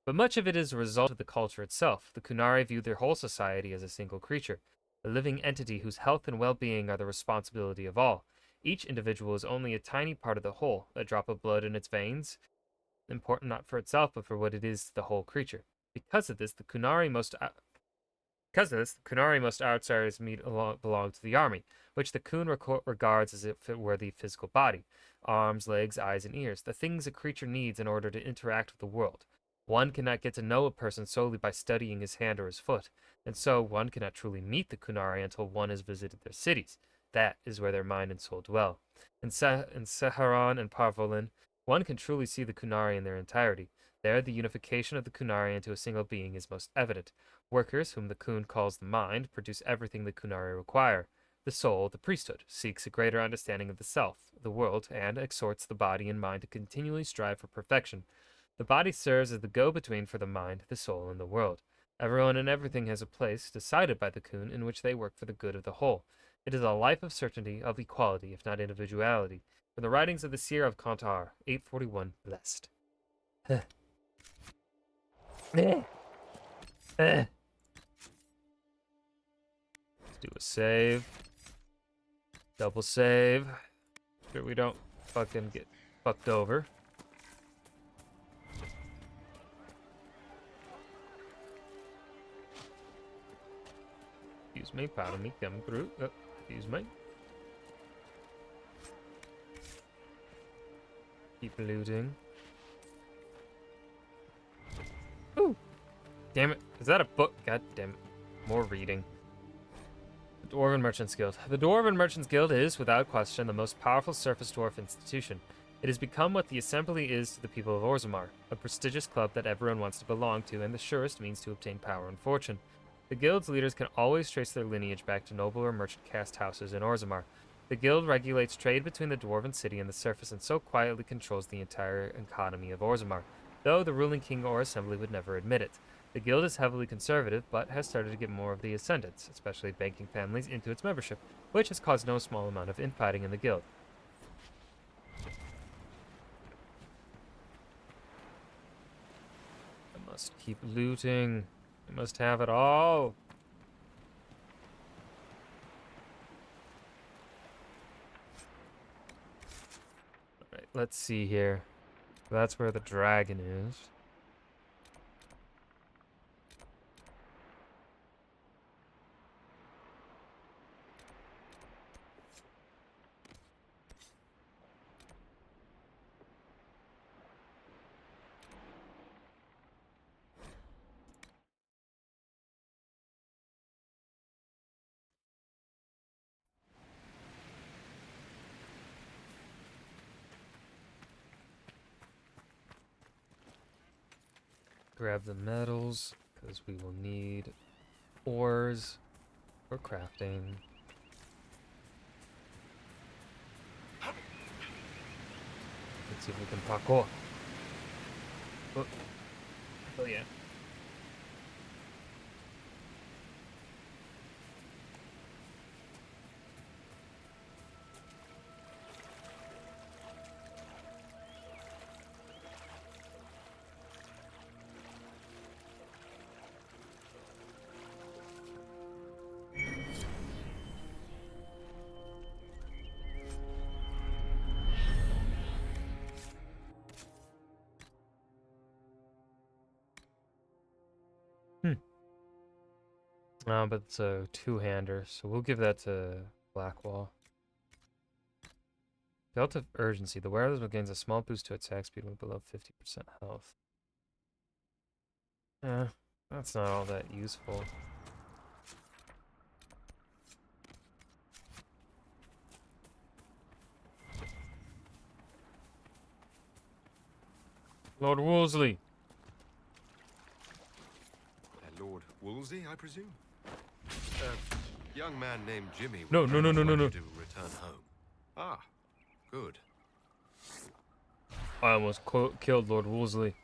But much of it is a result of the culture itself. The Kunari view their whole society as a single creature, a living entity whose health and well-being are the responsibility of all. Each individual is only a tiny part of the whole, a drop of blood in its veins, important not for itself, but for what it is to the whole creature. Because of this, the Kunari most outsiders belong to the army, which the Kun regards as if it were the physical body, arms, legs, eyes, and ears, the things a creature needs in order to interact with the world. One cannot get to know a person solely by studying his hand or his foot, and so one cannot truly meet the Kunari until one has visited their cities. That is where their mind and soul dwell. In Seharan and Parvolin, one can truly see the Kunari in their entirety. There, the unification of the Kunari into a single being is most evident. Workers, whom the Kun calls the mind, produce everything the Kunari require. The soul, the priesthood, seeks a greater understanding of the self, the world, and exhorts the body and mind to continually strive for perfection. The body serves as the go-between for the mind, the soul, and the world. Everyone and everything has a place, decided by the Kun, in which they work for the good of the whole. It is a life of certainty, of equality, if not individuality. From the writings of the Seer of Kantar, 841, blessed. Let's do a save. Double save. Sure we don't fucking get fucked over. Excuse me, pardon me, coming through. Oh, excuse me. Keep looting. Ooh! Damn it. Is that a book? God damn it. More reading. The Dwarven Merchants Guild. The Dwarven Merchants Guild is, without question, the most powerful surface dwarf institution. It has become what the Assembly is to the people of Orzammar, a prestigious club that everyone wants to belong to and the surest means to obtain power and fortune. The guild's leaders can always trace their lineage back to noble or merchant caste houses in Orzammar. The guild regulates trade between the dwarven city and the surface and so quietly controls the entire economy of Orzammar, though the ruling king or assembly would never admit it. The guild is heavily conservative, but has started to get more of the ascendants, especially banking families, into its membership, which has caused no small amount of infighting in the guild. I must keep looting. I must have it all. Alright, let's see here. That's where the dragon is. Grab the metals, because we will need ores for crafting. Let's see if we can parkour. Oh yeah. But it's a two-hander, so we'll give that to Blackwall. Belt of Urgency. The wearer gains a small boost to attack speed when below 50% health. That's not all that useful. Lord Wolseley. Lord Wolsey, I presume? A young man named Jimmy would No. to return home. Ah, good. I almost killed Lord Wolseley.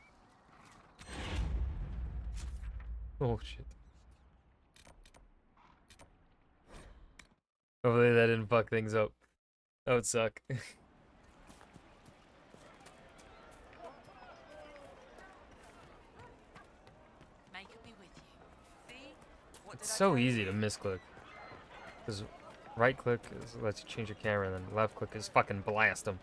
Oh shit. Hopefully that didn't fuck things up. That would suck. It's so easy to misclick. Because right click lets you change your camera, and then left click is fucking blast them.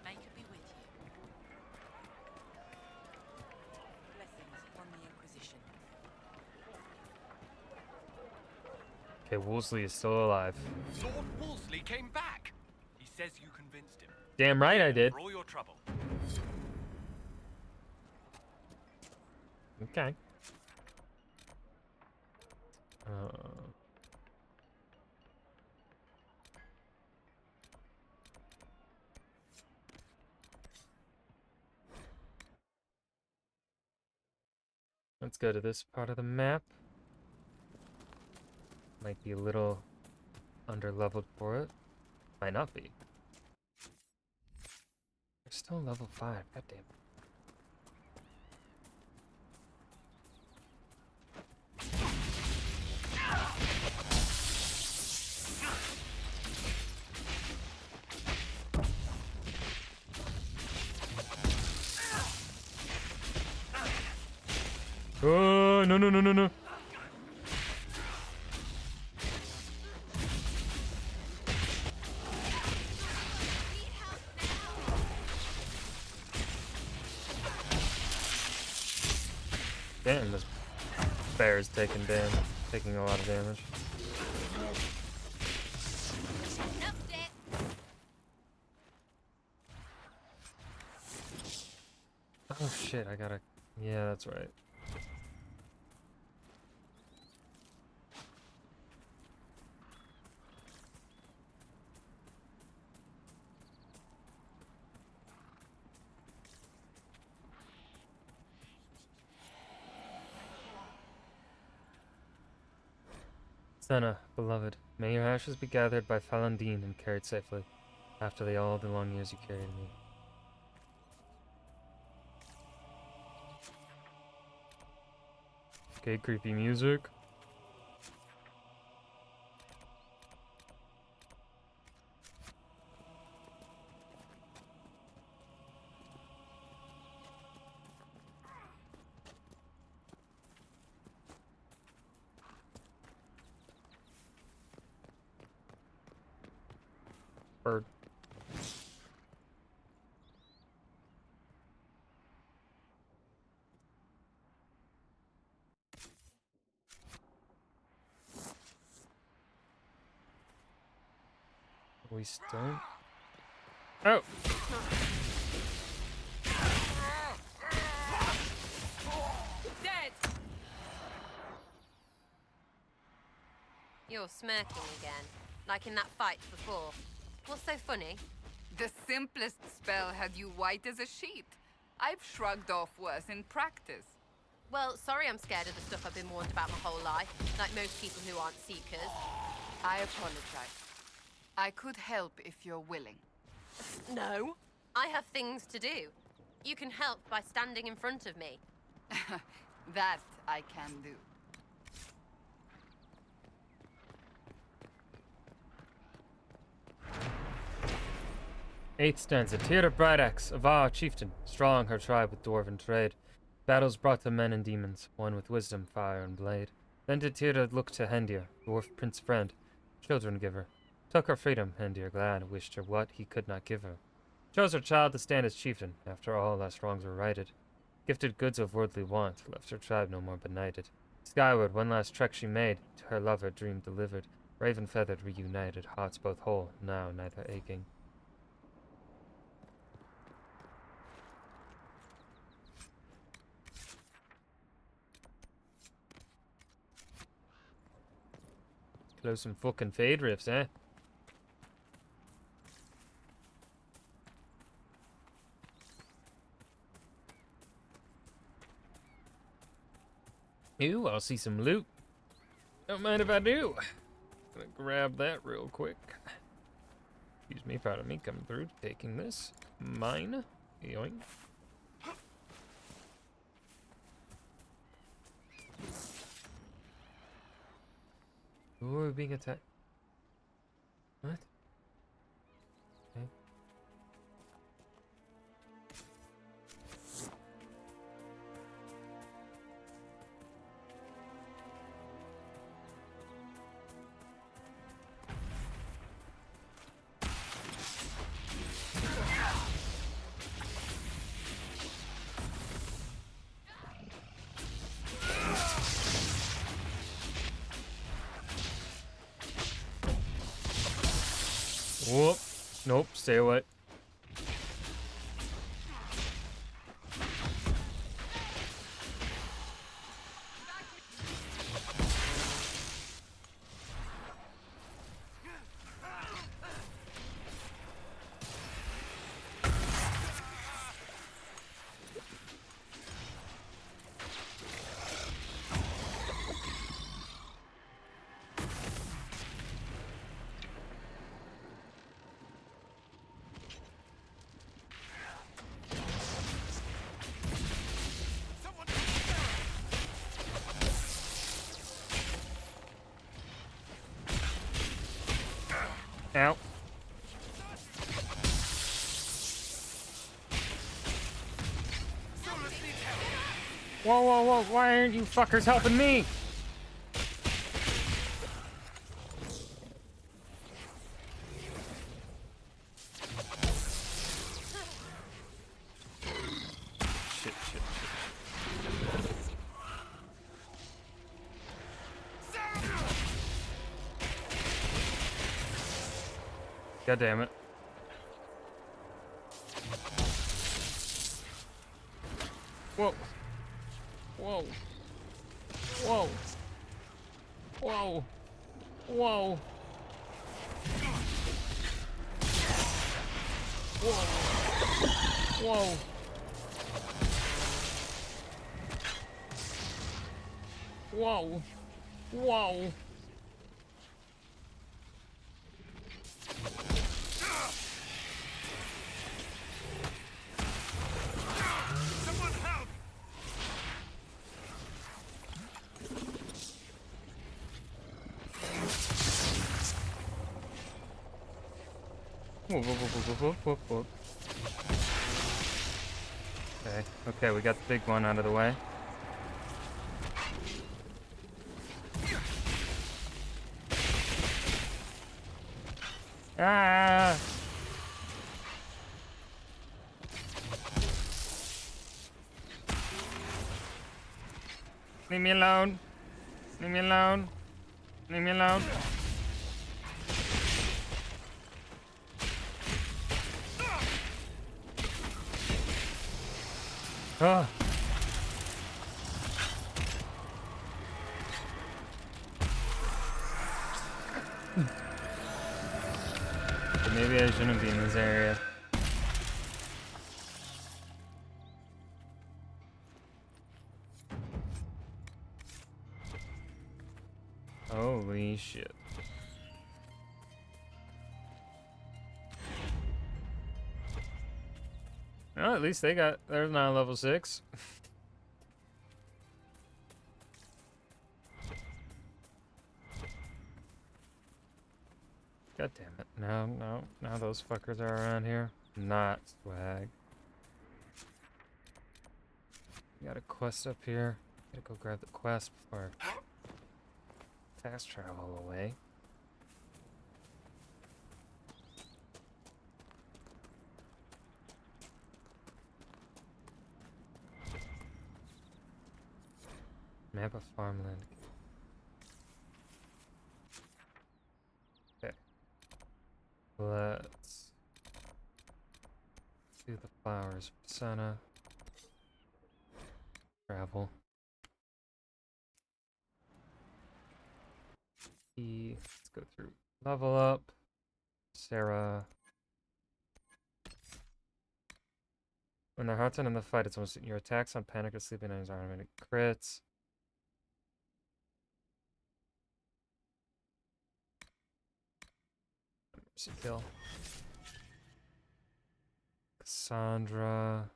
Okay, Wolseley is still alive. Lord Wolseley came back. He says you convinced him. Damn right I did. For all your trouble. Okay. Let's go to this part of the map. Might be a little under-leveled for it. Might not be. We're still level 5. God damn it. Oh, no. Damn, this bear is taking a lot of damage. Oh shit, I gotta... Yeah, that's right. Senna, beloved, may your ashes be gathered by Falandine and carried safely, after all the long years you carried me. Okay, creepy music. Bird. We still... Oh! Dead! You're smirking again, like in that fight before. What's so funny? The simplest spell had you white as a sheet. I've shrugged off worse in practice. Well, sorry I'm scared of the stuff I've been warned about my whole life, like most people who aren't seekers. I apologize. I could help if you're willing. No. I have things to do. You can help by standing in front of me. That I can do. 8th stanza. Tira Brightaxe, a Var chieftain, strong her tribe with dwarven trade. Battles brought to men and demons, one with wisdom, fire, and blade. Then did Tira look to Hendir, dwarf prince friend, children giver. Took her freedom, Hendir glad, wished her what he could not give her. Chose her child to stand as chieftain, after all last wrongs were righted. Gifted goods of worldly want, left her tribe no more benighted. Skyward, one last trek she made, to her lover dream delivered. Raven feathered, reunited, hearts both whole, now neither aching. Close some fucking fade riffs, eh? Ooh, I'll see some loot. Don't mind if I do. Gonna grab that real quick. Excuse me, pardon me, coming through, taking this. Mine. Yoink. Ooh, we're being attacked. What? Okay. Whoop. Nope, stay away. Ow. Whoa, whoa, whoa, why aren't you fuckers helping me? Shit, shit, shit. God damn it. Whoa. Whoa. Whoa. Whoa. Whoa. Whoa. Whoa. Whoa. Whoa. Whoa, whoa, whoa, whoa, whoa, whoa, whoa. Okay, okay, we got the big one out of the way. Ah! Leave me alone. Leave me alone. Leave me alone. Ah. Maybe I shouldn't be in this area. Holy shit. Well, at least they're not level 6. God damn it. Now those fuckers are around here. Not swag. Got a quest up here. Gotta go grab the quest before I fast travel away. Map of farmland. Okay. Let's do the flowers. Persona. Travel. Let's go through. Level up. Sarah. When they're hot in the fight, it's almost your attacks on panic or sleeping enemies are automatic crits. Mercy kill. Cassandra.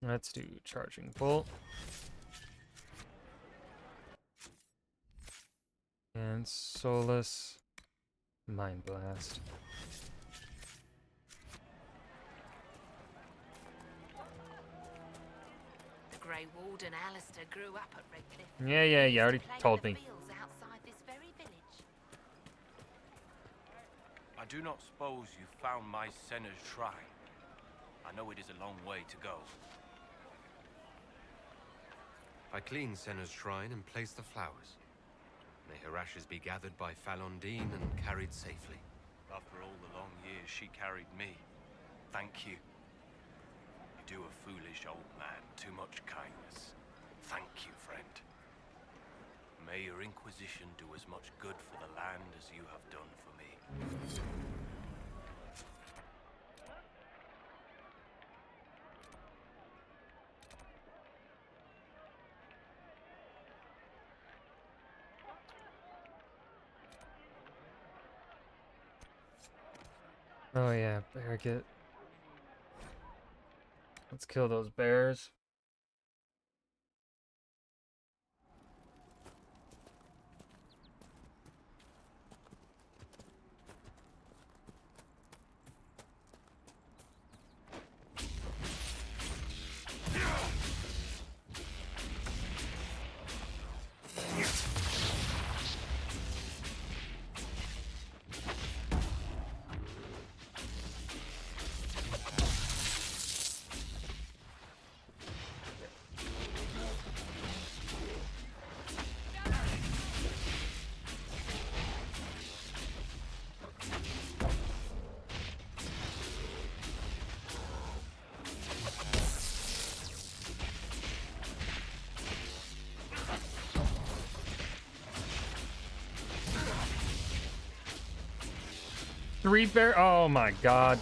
Let's do charging bolt. And Solus. Mind blast. The Grey Warden Alistair grew up at Redcliffe. Yeah, you already told me. Outside this very village. I do not suppose you found my Senna's shrine. I know it is a long way to go. I cleaned Senna's shrine and placed the flowers. May her ashes be gathered by Falondine and carried safely. After all the long years she carried me, thank you. You do a foolish old man too much kindness. Thank you, friend. May your Inquisition do as much good for the land as you have done for me. Oh yeah, Barricade. Let's kill those bears. Three bear. Oh my god.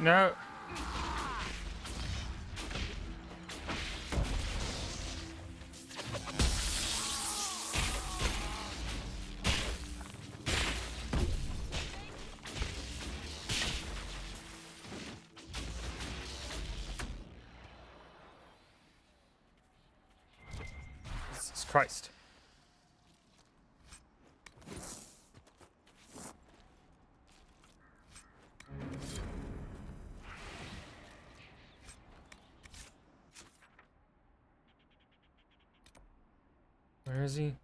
No. Jesus Christ. Where is he?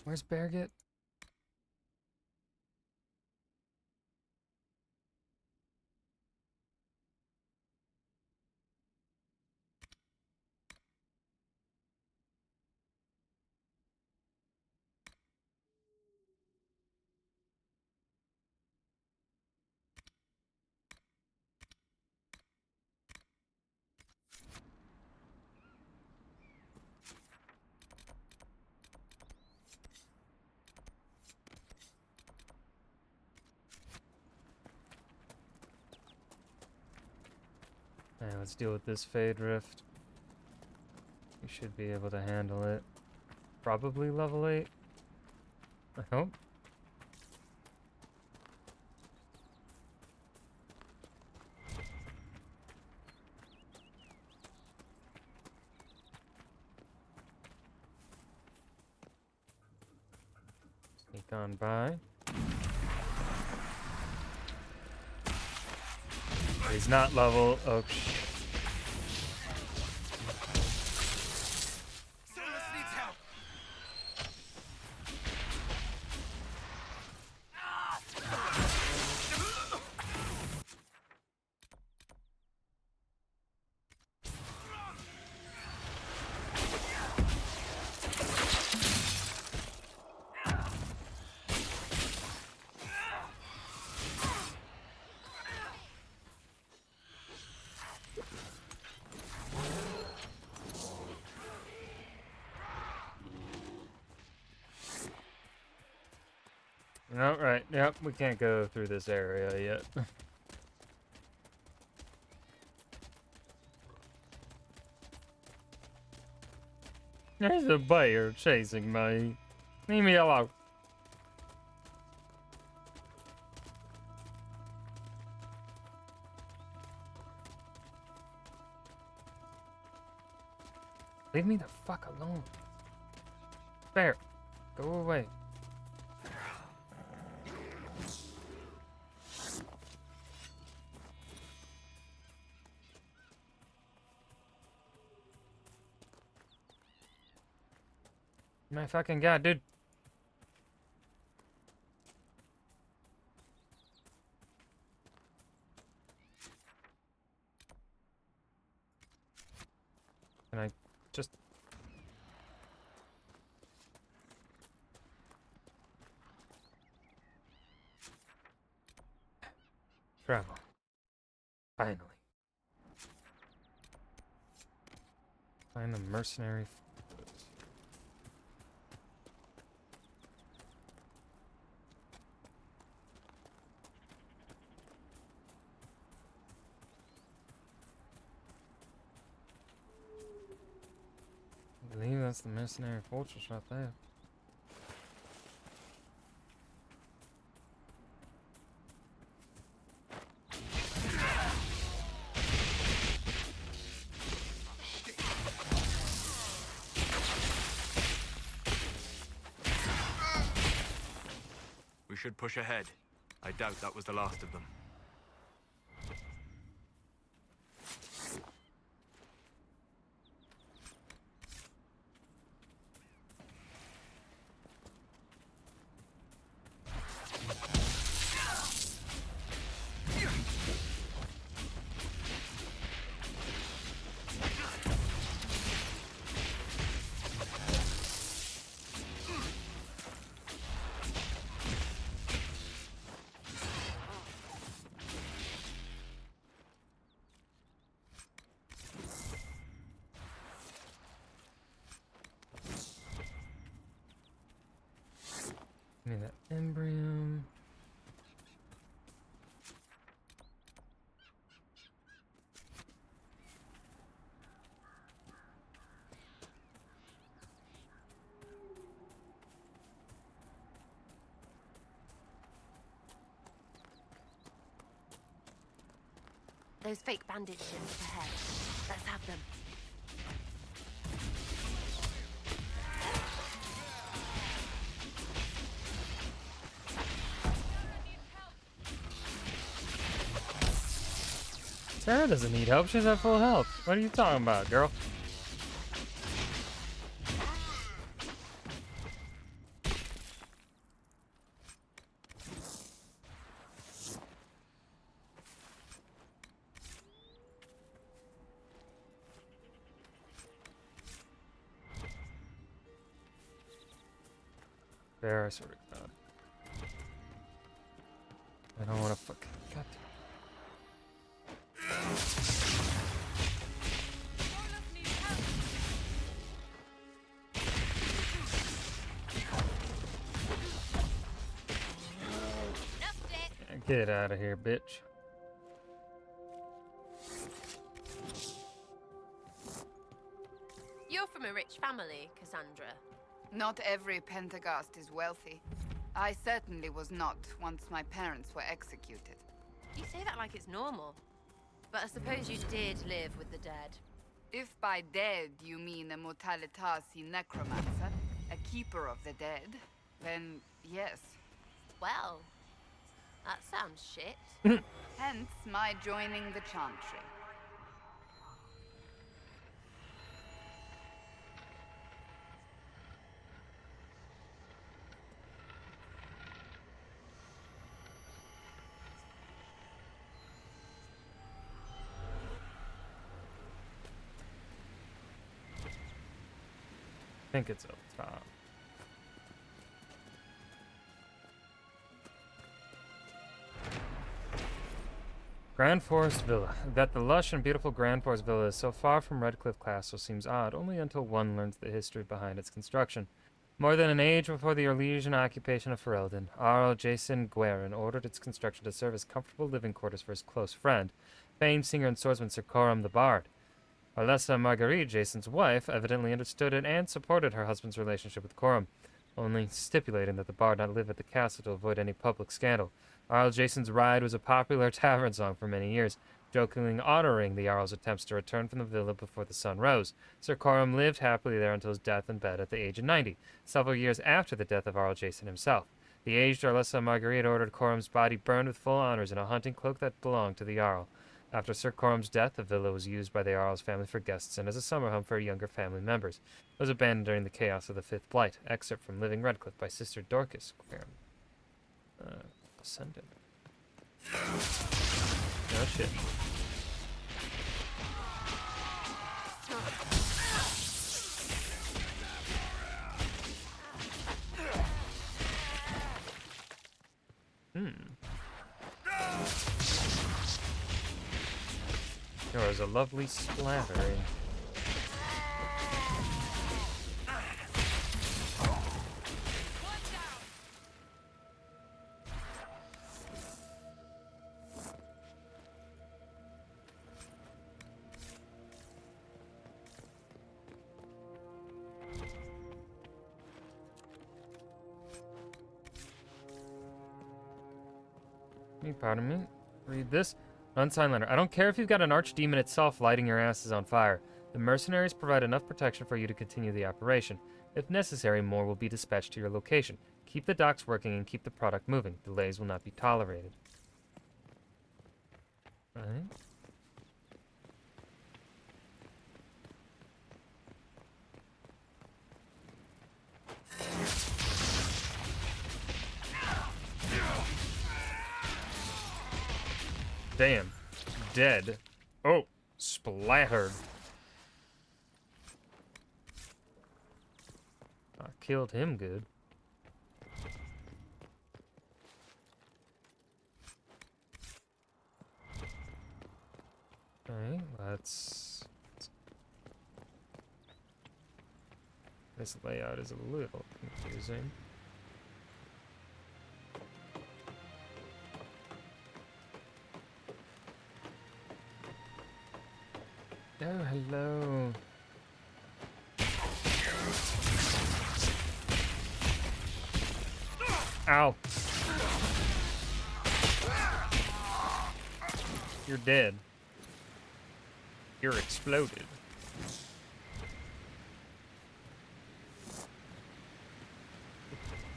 Where's Barricade? Alright, let's deal with this Fade Rift. You should be able to handle it. Probably level 8. I hope. Sneak on by. He's not level. Oh, shit. Solus needs help. Alright, yep, we can't go through this area yet. There's a bear chasing me. Leave me alone. Leave me the fuck alone. Bear, go away. My fucking god, dude. Can I just... travel. Finally. Find the mercenary. I believe that's the mercenary fortress right there. We should push ahead. I doubt that was the last of them. Need that embryo. Those fake bandit ships ahead. Let's have them. Sarah doesn't need help. She's at full health. What are you talking about, girl? There, I sort of got it. I don't want to fucking cut. Get out of here, bitch. You're from a rich family, Cassandra. Not every Pentagast is wealthy. I certainly was not once my parents were executed. You say that like it's normal. But I suppose you did live with the dead. If by dead you mean a Mortalitasi necromancer, a keeper of the dead, then yes. Well, that sounds shit. Hence my joining the Chantry. I think it's up top. Grand Forest Villa. That the lush and beautiful Grand Forest Villa is so far from Redcliffe Castle seems odd, only until one learns the history behind its construction. More than an age before the Orlesian occupation of Ferelden, Arl Jason Guerin ordered its construction to serve as comfortable living quarters for his close friend, famed singer and swordsman Sir Coram the Bard. Alessa Marguerite, Jason's wife, evidently understood it and supported her husband's relationship with Coram, only stipulating that the bard not live at the castle to avoid any public scandal. Arl Jason's Ride was a popular tavern song for many years, jokingly honoring the Jarl's attempts to return from the villa before the sun rose. Sir Coram lived happily there until his death in bed at the age of 90, several years after the death of Arl Jason himself. The aged Arlessa Marguerite ordered Coram's body burned with full honors in a hunting cloak that belonged to the Jarl. After Sir Coram's death, the villa was used by the Jarl's family for guests and as a summer home for younger family members. It was abandoned during the chaos of the Fifth Blight. Excerpt from Living Redcliffe by Sister Dorcas Guerin. Ascendant. No shit. There was a lovely splattering. Pardon me? Read this. Unsigned letter. I don't care if you've got an archdemon itself lighting your asses on fire. The mercenaries provide enough protection for you to continue the operation. If necessary, more will be dispatched to your location. Keep the docks working and keep the product moving. Delays will not be tolerated. Right. Damn. Dead. Oh, splattered. I killed him good. Okay, let's... This layout is a little confusing. Oh, hello. Ow. You're dead. You're exploded.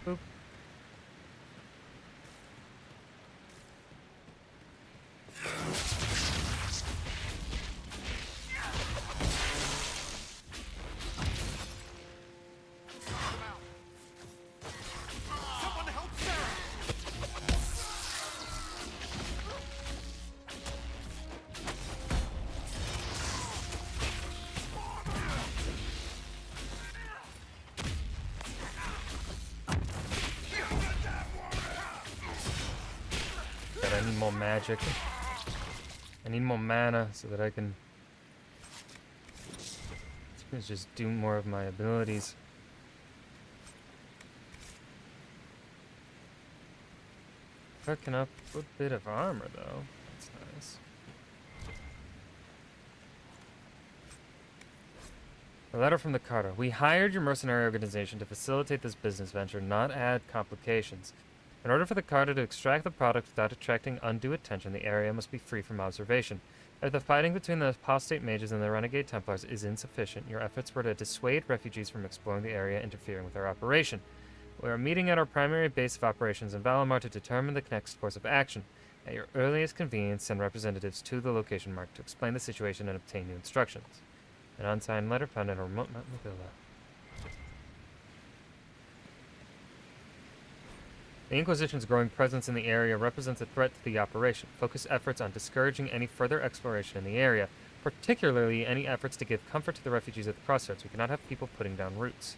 Boop. I need more magic. I need more mana so that I can just do more of my abilities. Picking up a good bit of armor though. That's nice. A letter from the Carter. We hired your mercenary organization to facilitate this business venture, not add complications. In order for the Carter to extract the product without attracting undue attention, the area must be free from observation. If the fighting between the apostate mages and the renegade Templars is insufficient, your efforts were to dissuade refugees from exploring the area, interfering with our operation. We are meeting at our primary base of operations in Valimar to determine the next course of action. At your earliest convenience, send representatives to the location marked to explain the situation and obtain new instructions. An unsigned letter found in a remote mountain villa. The Inquisition's growing presence in the area represents a threat to the operation. Focus efforts on discouraging any further exploration in the area, particularly any efforts to give comfort to the refugees at the crossroads. We cannot have people putting down roots.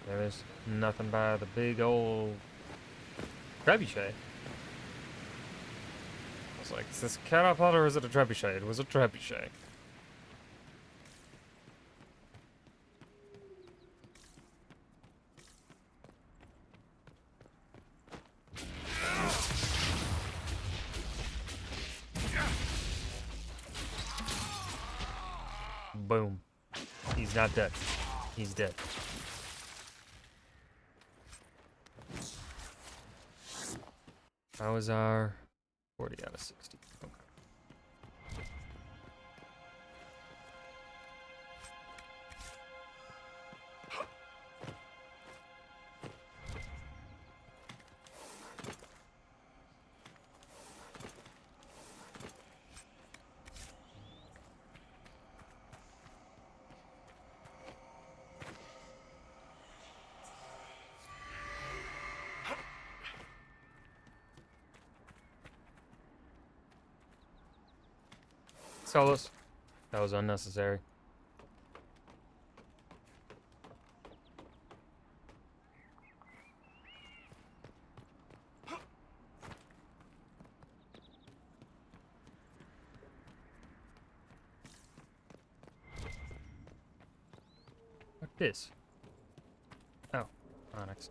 There's nothing by the big old trebuchet. I was like, is this a catapult or is it a trebuchet? It was a trebuchet. Boom. He's not dead. He's dead. How is our 40 out of 60? Okay. Solos. That was unnecessary. What this? Oh, Onyx.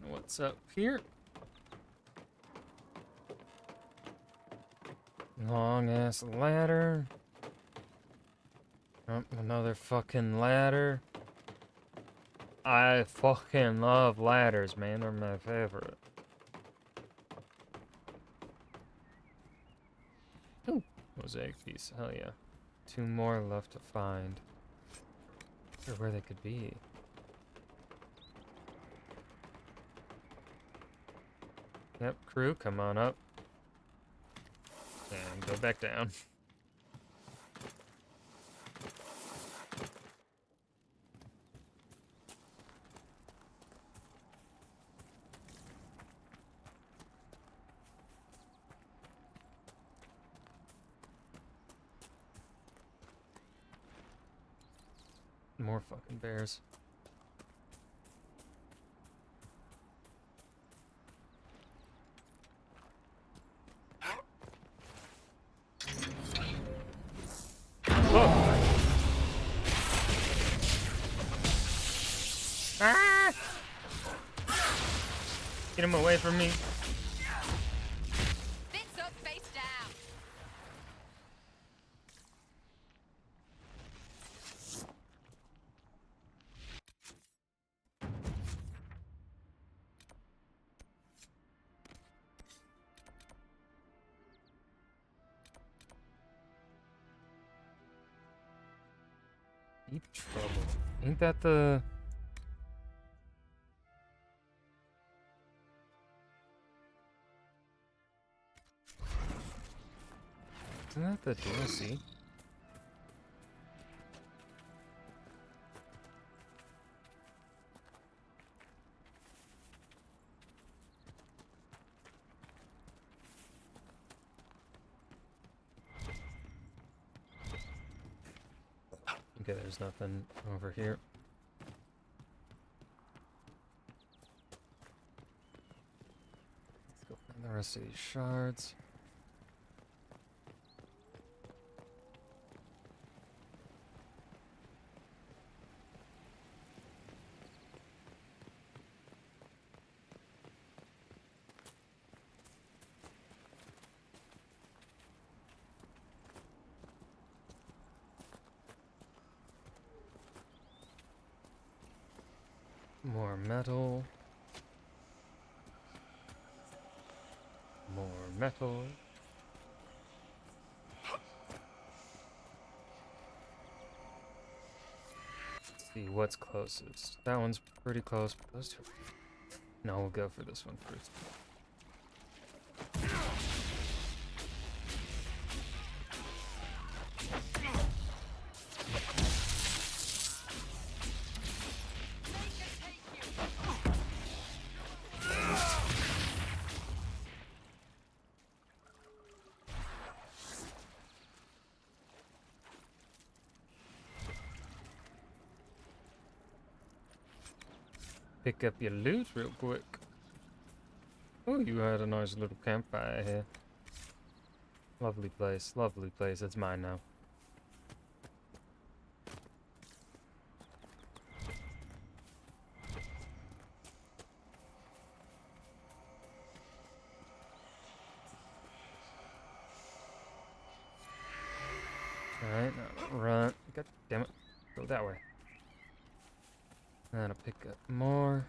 What's up here? Long ass ladder. Oh, another fucking ladder. I fucking love ladders, man. They're my favorite. Ooh, mosaic piece. Hell yeah. 2 more left to find. I wonder where they could be. Yep, crew, come on up. And go back down. More fucking bears. Ah! Get him away from me. Bits up, face down. Deep trouble. Ain't that the... Isn't that the DLC? Okay, there's nothing over here. Let's go find the rest of these shards. More metal. More metal. Let's see what's closest. That one's pretty close, but those two. No, we'll go for this one first. Pick up your loot real quick. Oh, you had a nice little campfire here. Lovely place, lovely place. It's mine now. Alright, now run. God damn it. Go that way. And I'll pick up more.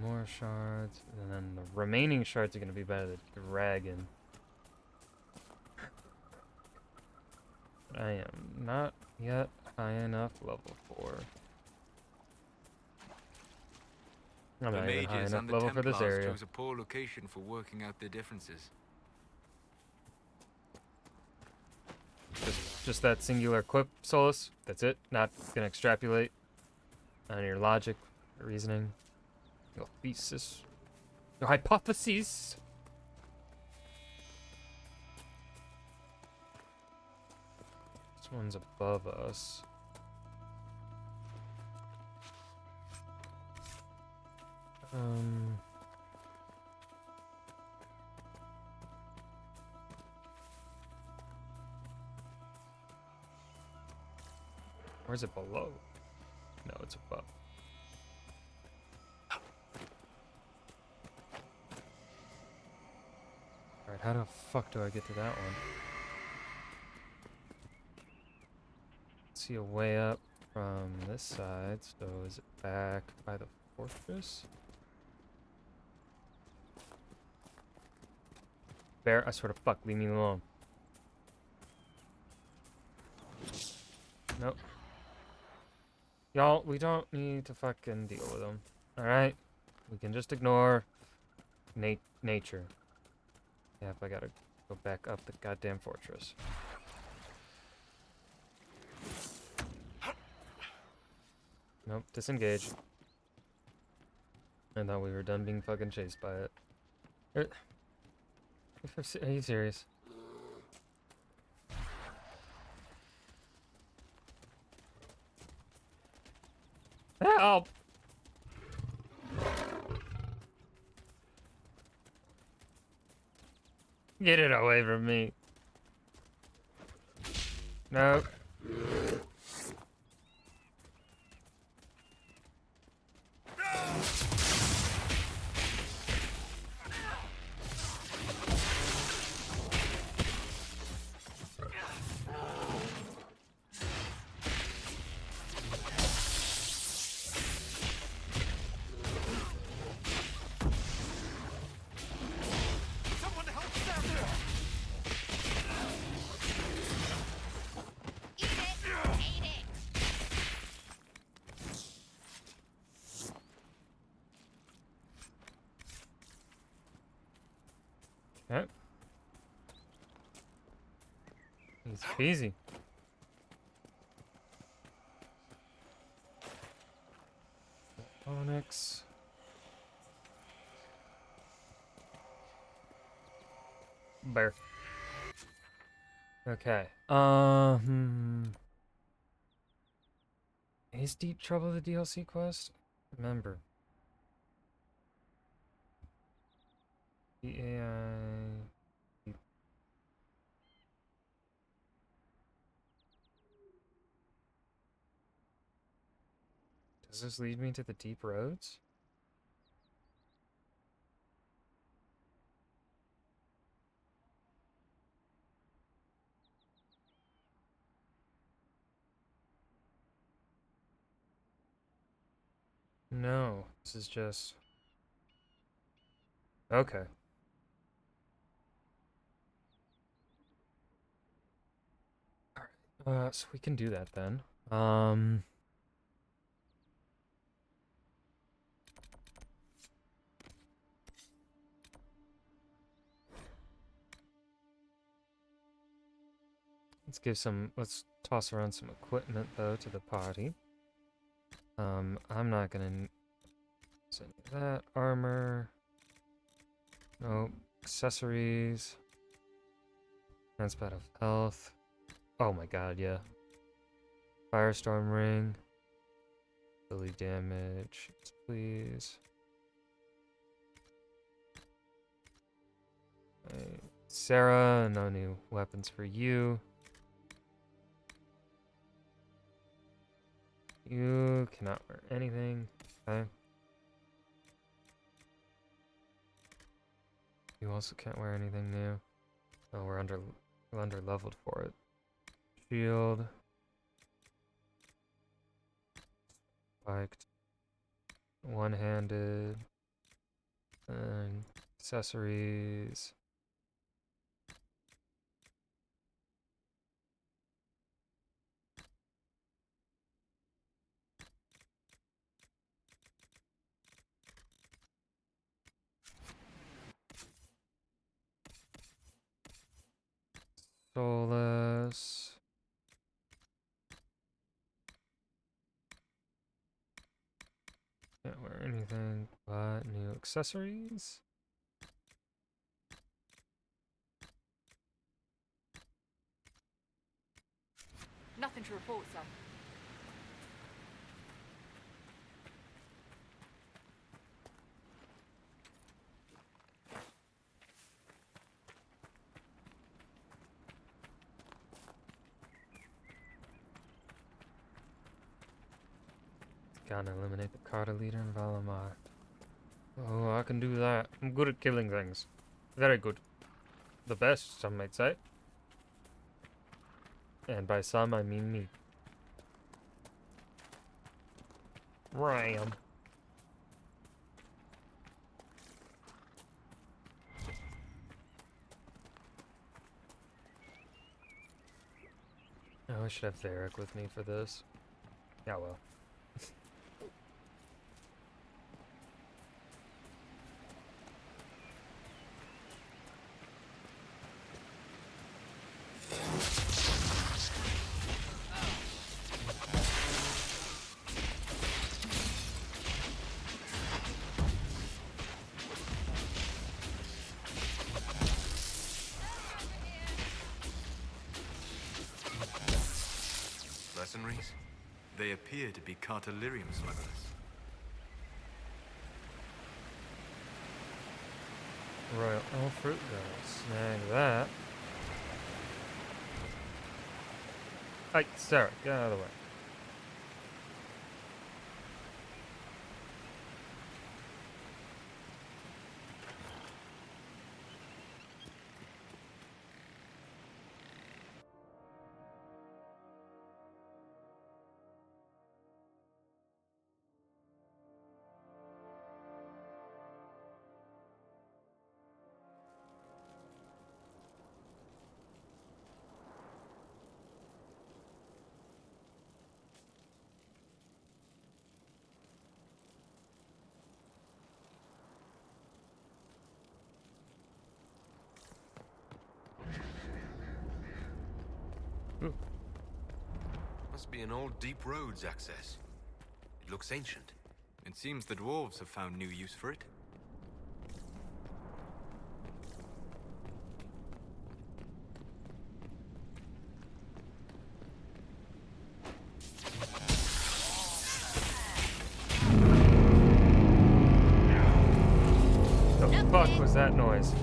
More shards. And then the remaining shards are going to be by the dragon. But I am not yet high enough level 4. I'm The not even high mages enough and the level for this Templars area. chose a poor location for working out their differences. Just that singular quip, Solus. That's it. Not gonna extrapolate on your logic, or reasoning, your thesis, your hypotheses. This one's above us. Where's it below? No, it's above. Alright, how the fuck do I get to that one? See a way up from this side, so is it back by the fortress? Bear, I swear to fuck, leave me alone. Nope. Y'all, we don't need to fucking deal with them. Alright? We can just ignore nature. Yeah, if I gotta go back up the goddamn fortress. Nope, disengage. I thought we were done being fucking chased by it. Are you serious? Help! Get it away from me. Nope. Yep. It's easy. Onyx. Bear. Okay. Is Deep Trouble the DLC quest? Remember. The AI. Does this lead me to the deep roads? No, this is just... Okay. Alright, so we can do that then. Let's toss around some equipment, though, to the party. I'm not gonna use any of that. Armor. Nope. Accessories. Transport of health. Oh my god, yeah. Firestorm ring. Billy damage, please. Right. Sarah, no new weapons for you. You cannot wear anything. Okay. You also can't wear anything new. Oh, we're under leveled for it. Shield. Spiked. One-handed. And accessories. Soulless. Can't wear anything but new accessories. Nothing to report, sir. Gotta eliminate the Carter leader in Valamar. Oh, I can do that. I'm good at killing things. Very good. The best, some might say. And by some, I mean me. Ram. Oh, I should have Varric with me for this. Yeah, well. Mercenaries? They appear to be Cartelirium smugglers. Royal Elf Fruit Girl. Snag that. Hey, Sarah, get out of the way. Must be an old Deep Roads access. It looks ancient. It seems the dwarves have found new use for it. The fuck was that noise?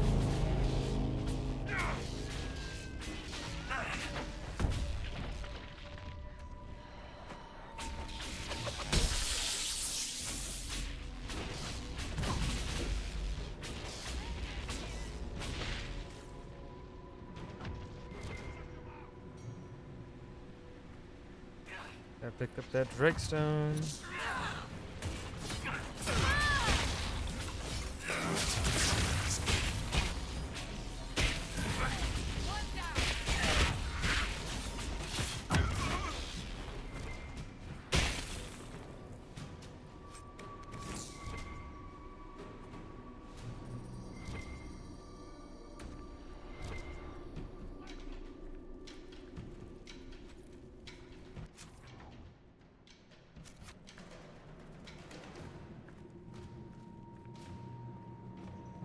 I picked up that Drake stone.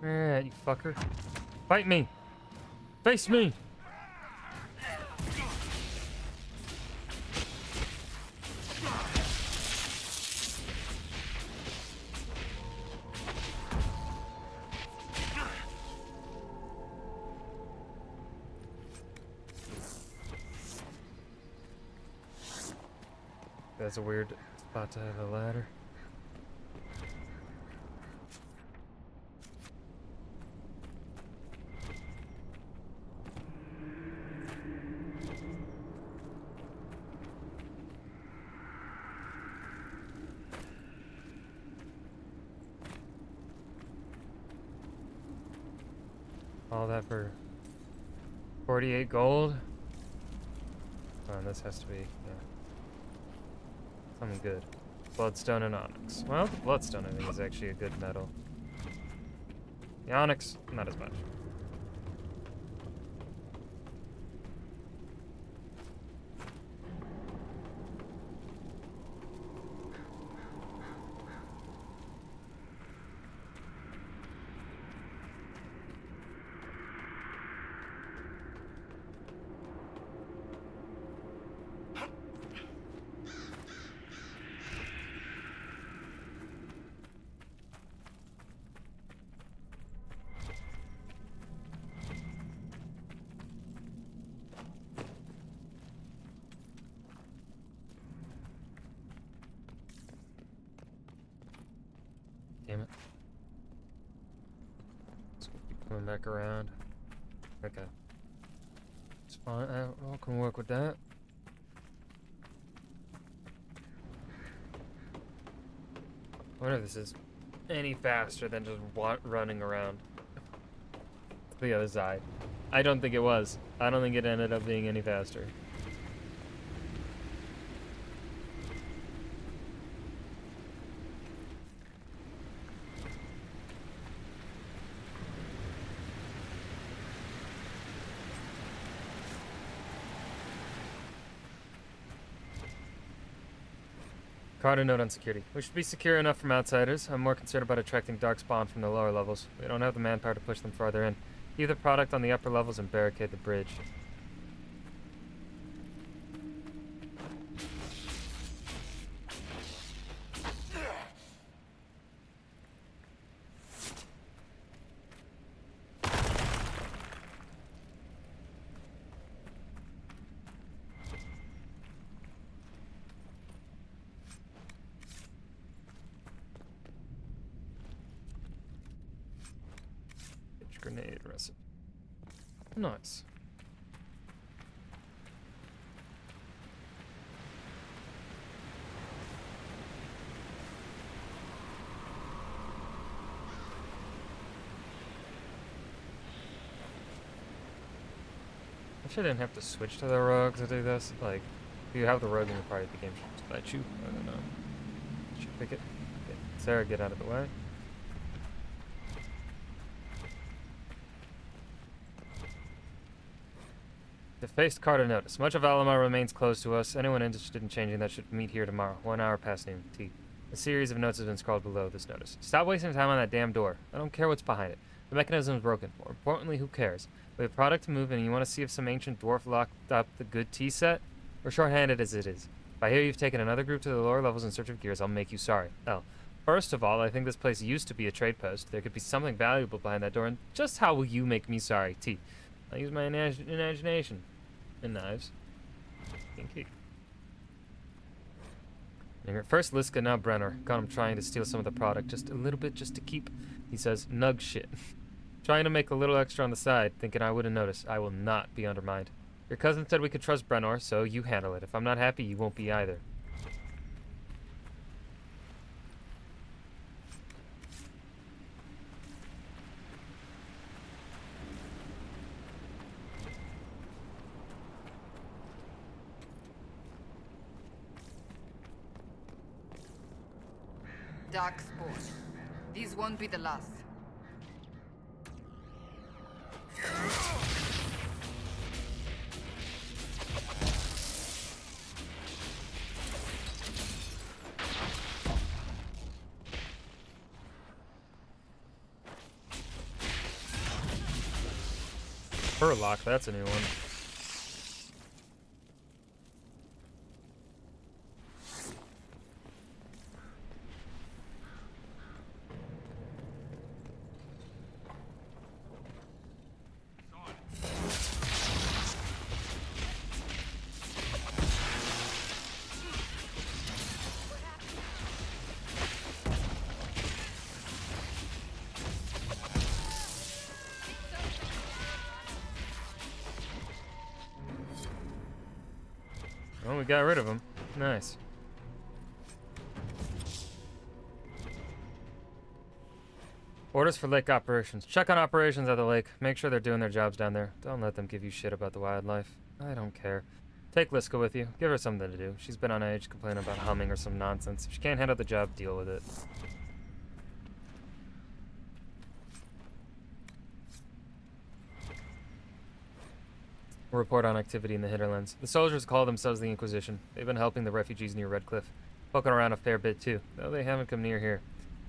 Alright, you fucker. Fight me! Face me! That's a weird spot to have a ladder. All that for 48 gold? Oh, and this has to be, yeah. Something good. Bloodstone and onyx. Well, the bloodstone I think is actually a good metal. The onyx, not as much. Damn it. Let's keep coming back around. Okay. It's fine. I can work with that. I wonder if this is any faster than just running around the other side. I don't think it was. I don't think it ended up being any faster. Caught a note on security. We should be secure enough from outsiders. I'm more concerned about attracting darkspawn from the lower levels. We don't have the manpower to push them farther in. Keep the product on the upper levels and barricade the bridge. Grenade recipe. Nice. I didn't have to switch to the rogue to do this. Like, if you have the rogue in your party, the game should just let you. I don't know. Should pick it. Okay. Sarah, get out of the way. Defaced Carter notice. Much of Alamar remains closed to us. Anyone interested in changing that should meet here tomorrow. 1 hour past noon. T. A series of notes has been scrawled below this notice. Stop wasting time on that damn door. I don't care what's behind it. The mechanism is broken. More importantly, who cares? We have product to move in and you want to see if some ancient dwarf locked up the good tea set? We're short-handed as it is. If I hear you've taken another group to the lower levels in search of gears, I'll make you sorry. L. First of all, I think this place used to be a trade post. There could be something valuable behind that door, and just how will you make me sorry? T. I'll use my imagination. And knives. Kinky. First Liska, now Brenner. Got him trying to steal some of the product. Just a little bit, just to keep, he says, nug shit. Trying to make a little extra on the side, thinking I wouldn't notice. I will not be undermined. Your cousin said we could trust Brenner, so you handle it. If I'm not happy, you won't be either. Dark spores. These won't be the last. Furlock, that's a new one. Oh, we got rid of him. Nice. Orders for lake operations. Check on operations at the lake. Make sure they're doing their jobs down there. Don't let them give you shit about the wildlife. I don't care. Take Liska with you. Give her something to do. She's been on edge, complaining about humming or some nonsense. If she can't handle the job, deal with it. Report on activity in the hinterlands. The soldiers call themselves the Inquisition. They've been helping the refugees near Redcliffe. Poking around a fair bit too, though they haven't come near here.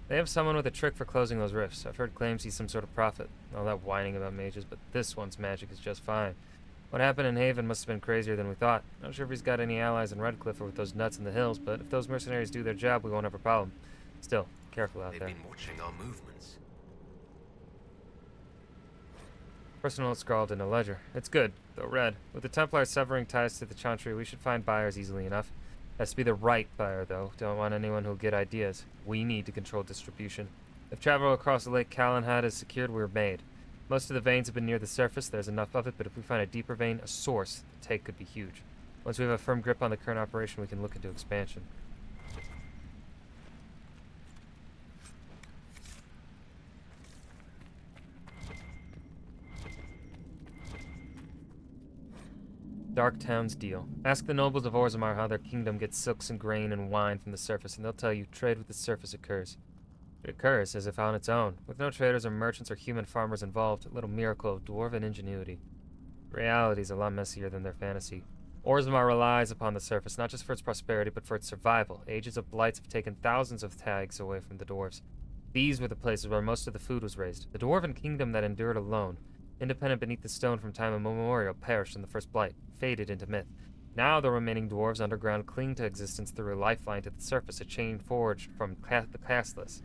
They have someone with a trick for closing those rifts. I've heard claims he's some sort of prophet. All that whining about mages, but this one's magic is just fine. What happened in Haven must have been crazier than we thought. Not sure if he's got any allies in Redcliffe or with those nuts in the hills, but if those mercenaries do their job, we won't have a problem. Still, careful out there. They've been watching our movements. Personal note scrawled in a ledger. It's good, though red. With the Templars severing ties to the Chantry, we should find buyers easily enough. Has to be the right buyer, though. Don't want anyone who'll get ideas. We need to control distribution. If travel across the Lake Calenhad is secured, we're made. Most of the veins have been near the surface. There's enough of it, but if we find a deeper vein, a source, the take could be huge. Once we have a firm grip on the current operation, we can look into expansion. Dark Town's deal. Ask the nobles of Orzammar how their kingdom gets silks and grain and wine from the surface, and they'll tell you trade with the surface occurs. It occurs as if on its own, with no traders or merchants or human farmers involved, a little miracle of dwarven ingenuity. Reality's a lot messier than their fantasy. Orzammar relies upon the surface, not just for its prosperity, but for its survival. Ages of blights have taken thousands of tags away from the dwarves. These were the places where most of the food was raised. The dwarven kingdom that endured alone, independent beneath the stone from time immemorial, perished in the first blight, faded into myth. Now the remaining dwarves underground cling to existence through a lifeline to the surface, a chain forged from the casteless.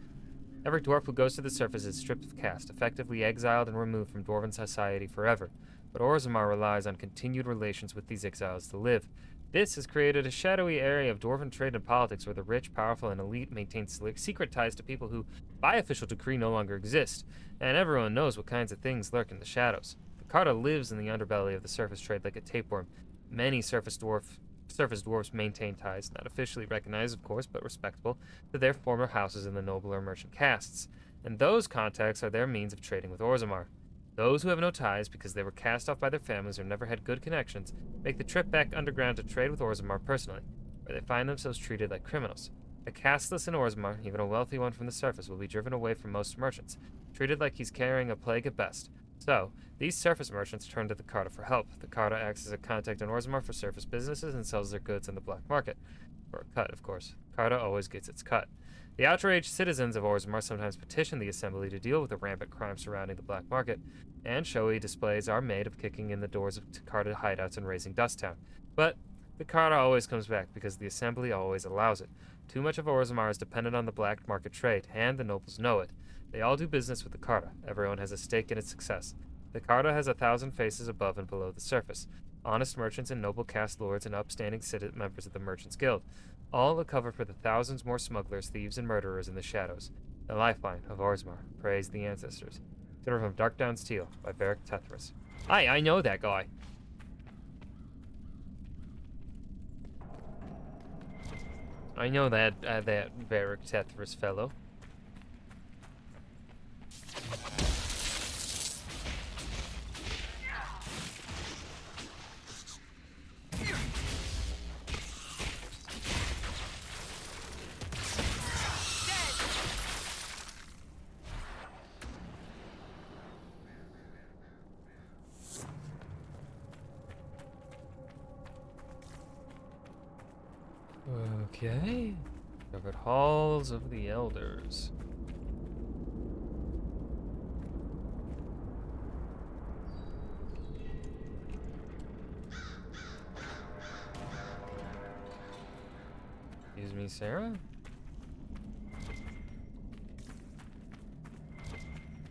Every dwarf who goes to the surface is stripped of caste, effectively exiled and removed from dwarven society forever. But Orzammar relies on continued relations with these exiles to live. This has created a shadowy area of dwarven trade and politics where the rich, powerful, and elite maintain secret ties to people who, by official decree, no longer exist, and everyone knows what kinds of things lurk in the shadows. The Carta lives in the underbelly of the surface trade like a tapeworm. Many surface dwarves maintain ties, not officially recognized, of course, but respectable, to their former houses in the nobler merchant castes, and those contacts are their means of trading with Orzammar. Those who have no ties because they were cast off by their families or never had good connections make the trip back underground to trade with Orzammar personally, where they find themselves treated like criminals. A casteless in Orzammar, even a wealthy one from the surface, will be driven away from most merchants, treated like he's carrying a plague at best. So, these surface merchants turn to the Carta for help. The Carta acts as a contact in Orzammar for surface businesses and sells their goods in the black market. For a cut, of course. Carta always gets its cut. The outraged citizens of Orzammar sometimes petition the Assembly to deal with the rampant crime surrounding the black market, and showy displays are made of kicking in the doors of Carta hideouts and raising dust town. But the Carta always comes back because the Assembly always allows it. Too much of Orzammar is dependent on the black market trade, and the nobles know it. They all do business with the Carta. Everyone has a stake in its success. The Carta has 1,000 faces above and below the surface. Honest merchants and noble caste lords and upstanding members of the Merchants Guild. All a cover for the thousands more smugglers, thieves, and murderers in the shadows. The lifeline of Orzammar. Praise the ancestors. Consider from Dark Down Steel by Beric Tethras. Hi, I know that guy. I know that Beric Tethras fellow. Okay. Covered halls of the elders. Sarah?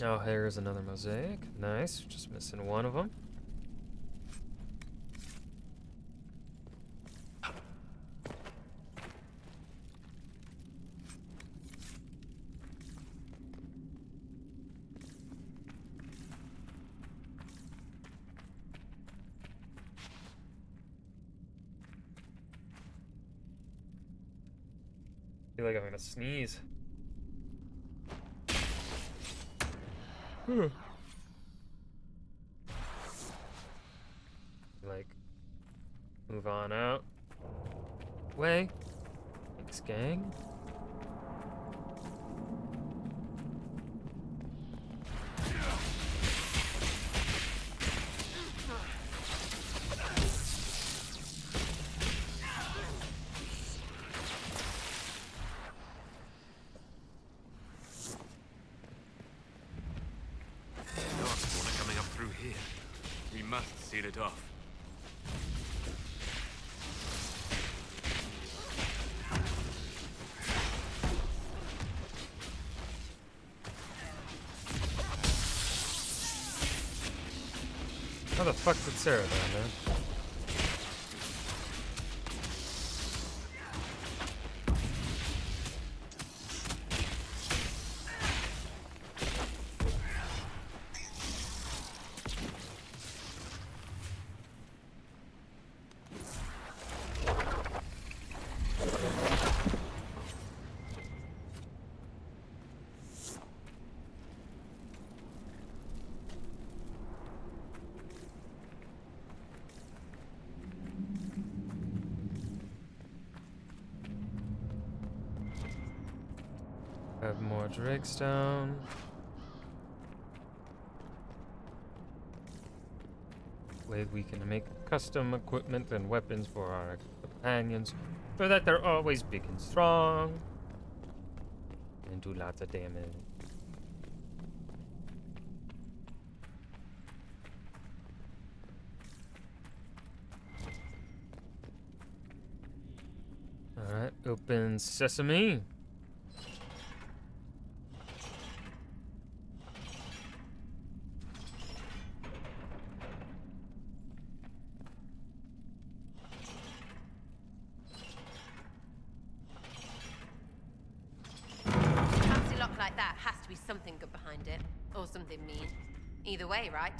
Oh, here's another mosaic. Nice. Just missing one of them. I feel like I'm gonna sneeze. Like, move on out. Way. Thanks, gang. Coming up through here. We must seal it off. How the fuck did Sarah die, man? Have more Drakestone. Way we can make custom equipment and weapons for our companions, so that they're always big and strong and do lots of damage. Alright, open sesame. Like that has to be something good behind it, or something mean. Either way, right?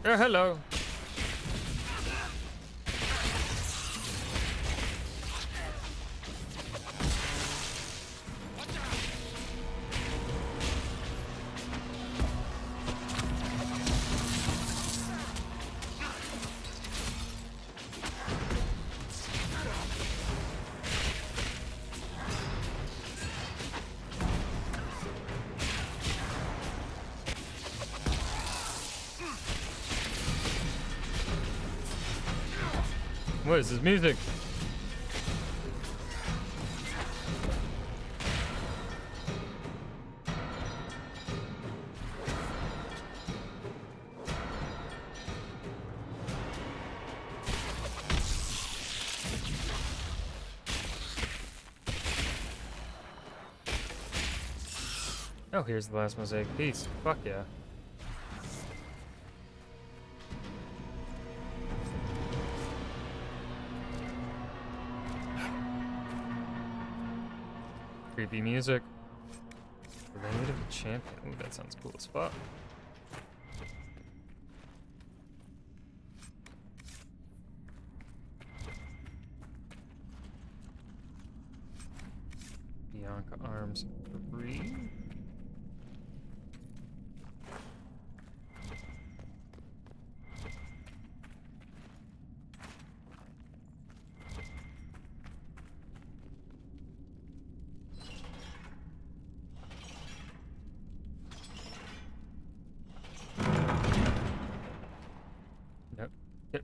Oh, hello. What is this music? Oh, here's the last mosaic piece. Fuck yeah. Creepy music. Blade of the Champion. Ooh, that sounds cool as fuck. Bianca Arms 3.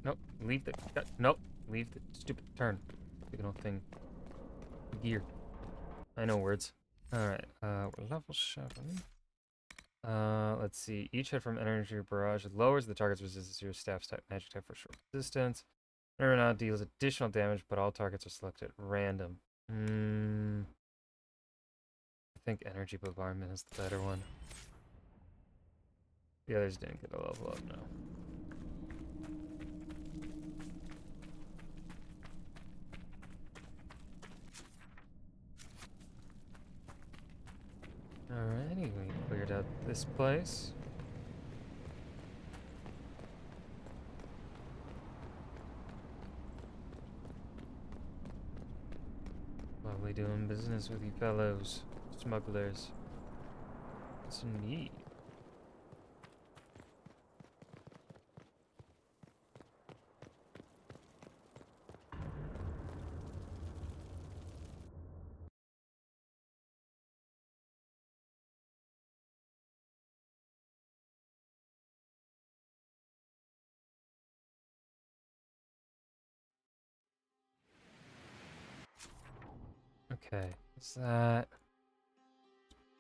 Nope. Leave the. Nope. Leave the stupid turn. Big old thing. Gear. I know words. Alright. We're level 7. Let's see. Each hit from energy barrage lowers the target's resistance to your staff's type magic type for short resistance. Whenever now deals additional damage, but all targets are selected at random. I think energy bombardment is the better one. The others didn't get a level up, no. Alrighty, we cleared out this place. Lovely doing business with you fellows, smugglers. What's neat? Okay, is that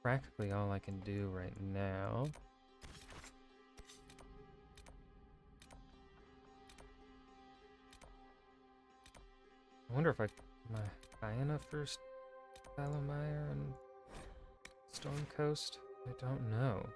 practically all I can do right now? I wonder if am I high enough for Salamaire and Storm Coast? I don't know.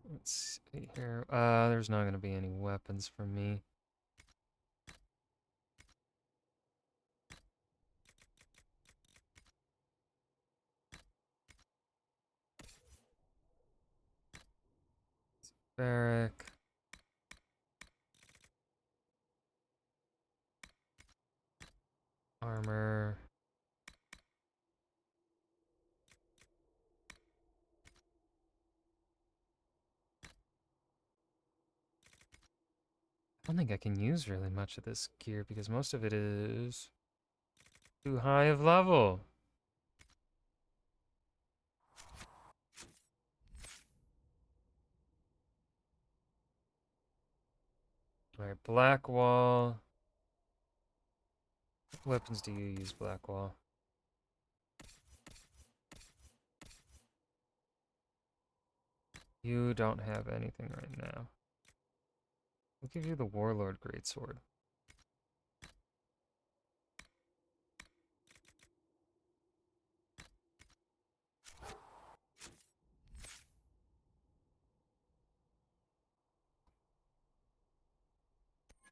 Let's see here. There's not gonna be any weapons for me. Barrack. Armor. I don't think I can use really much of this gear because most of it is too high of level. Alright, Blackwall. What weapons do you use, Blackwall? You don't have anything right now. We'll give you the Warlord Greatsword.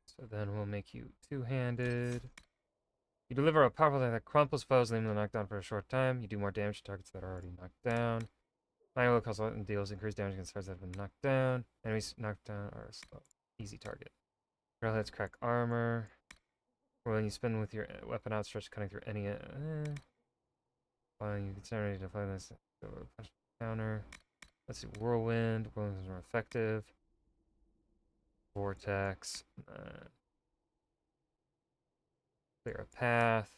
So then we'll make you two-handed. You deliver a powerful attack that crumples foes, leaving them knocked down for a short time. You do more damage to targets that are already knocked down. Manual costs and deals increased damage against targets that have been knocked down. Enemies knocked down are a slow, easy target. Railheads crack armor. Or when you spin with your weapon outstretched, cutting through any. While you consider ready to apply this counter. Let's see, Whirlwind. Whirlwind is more effective. Vortex. Clear a path.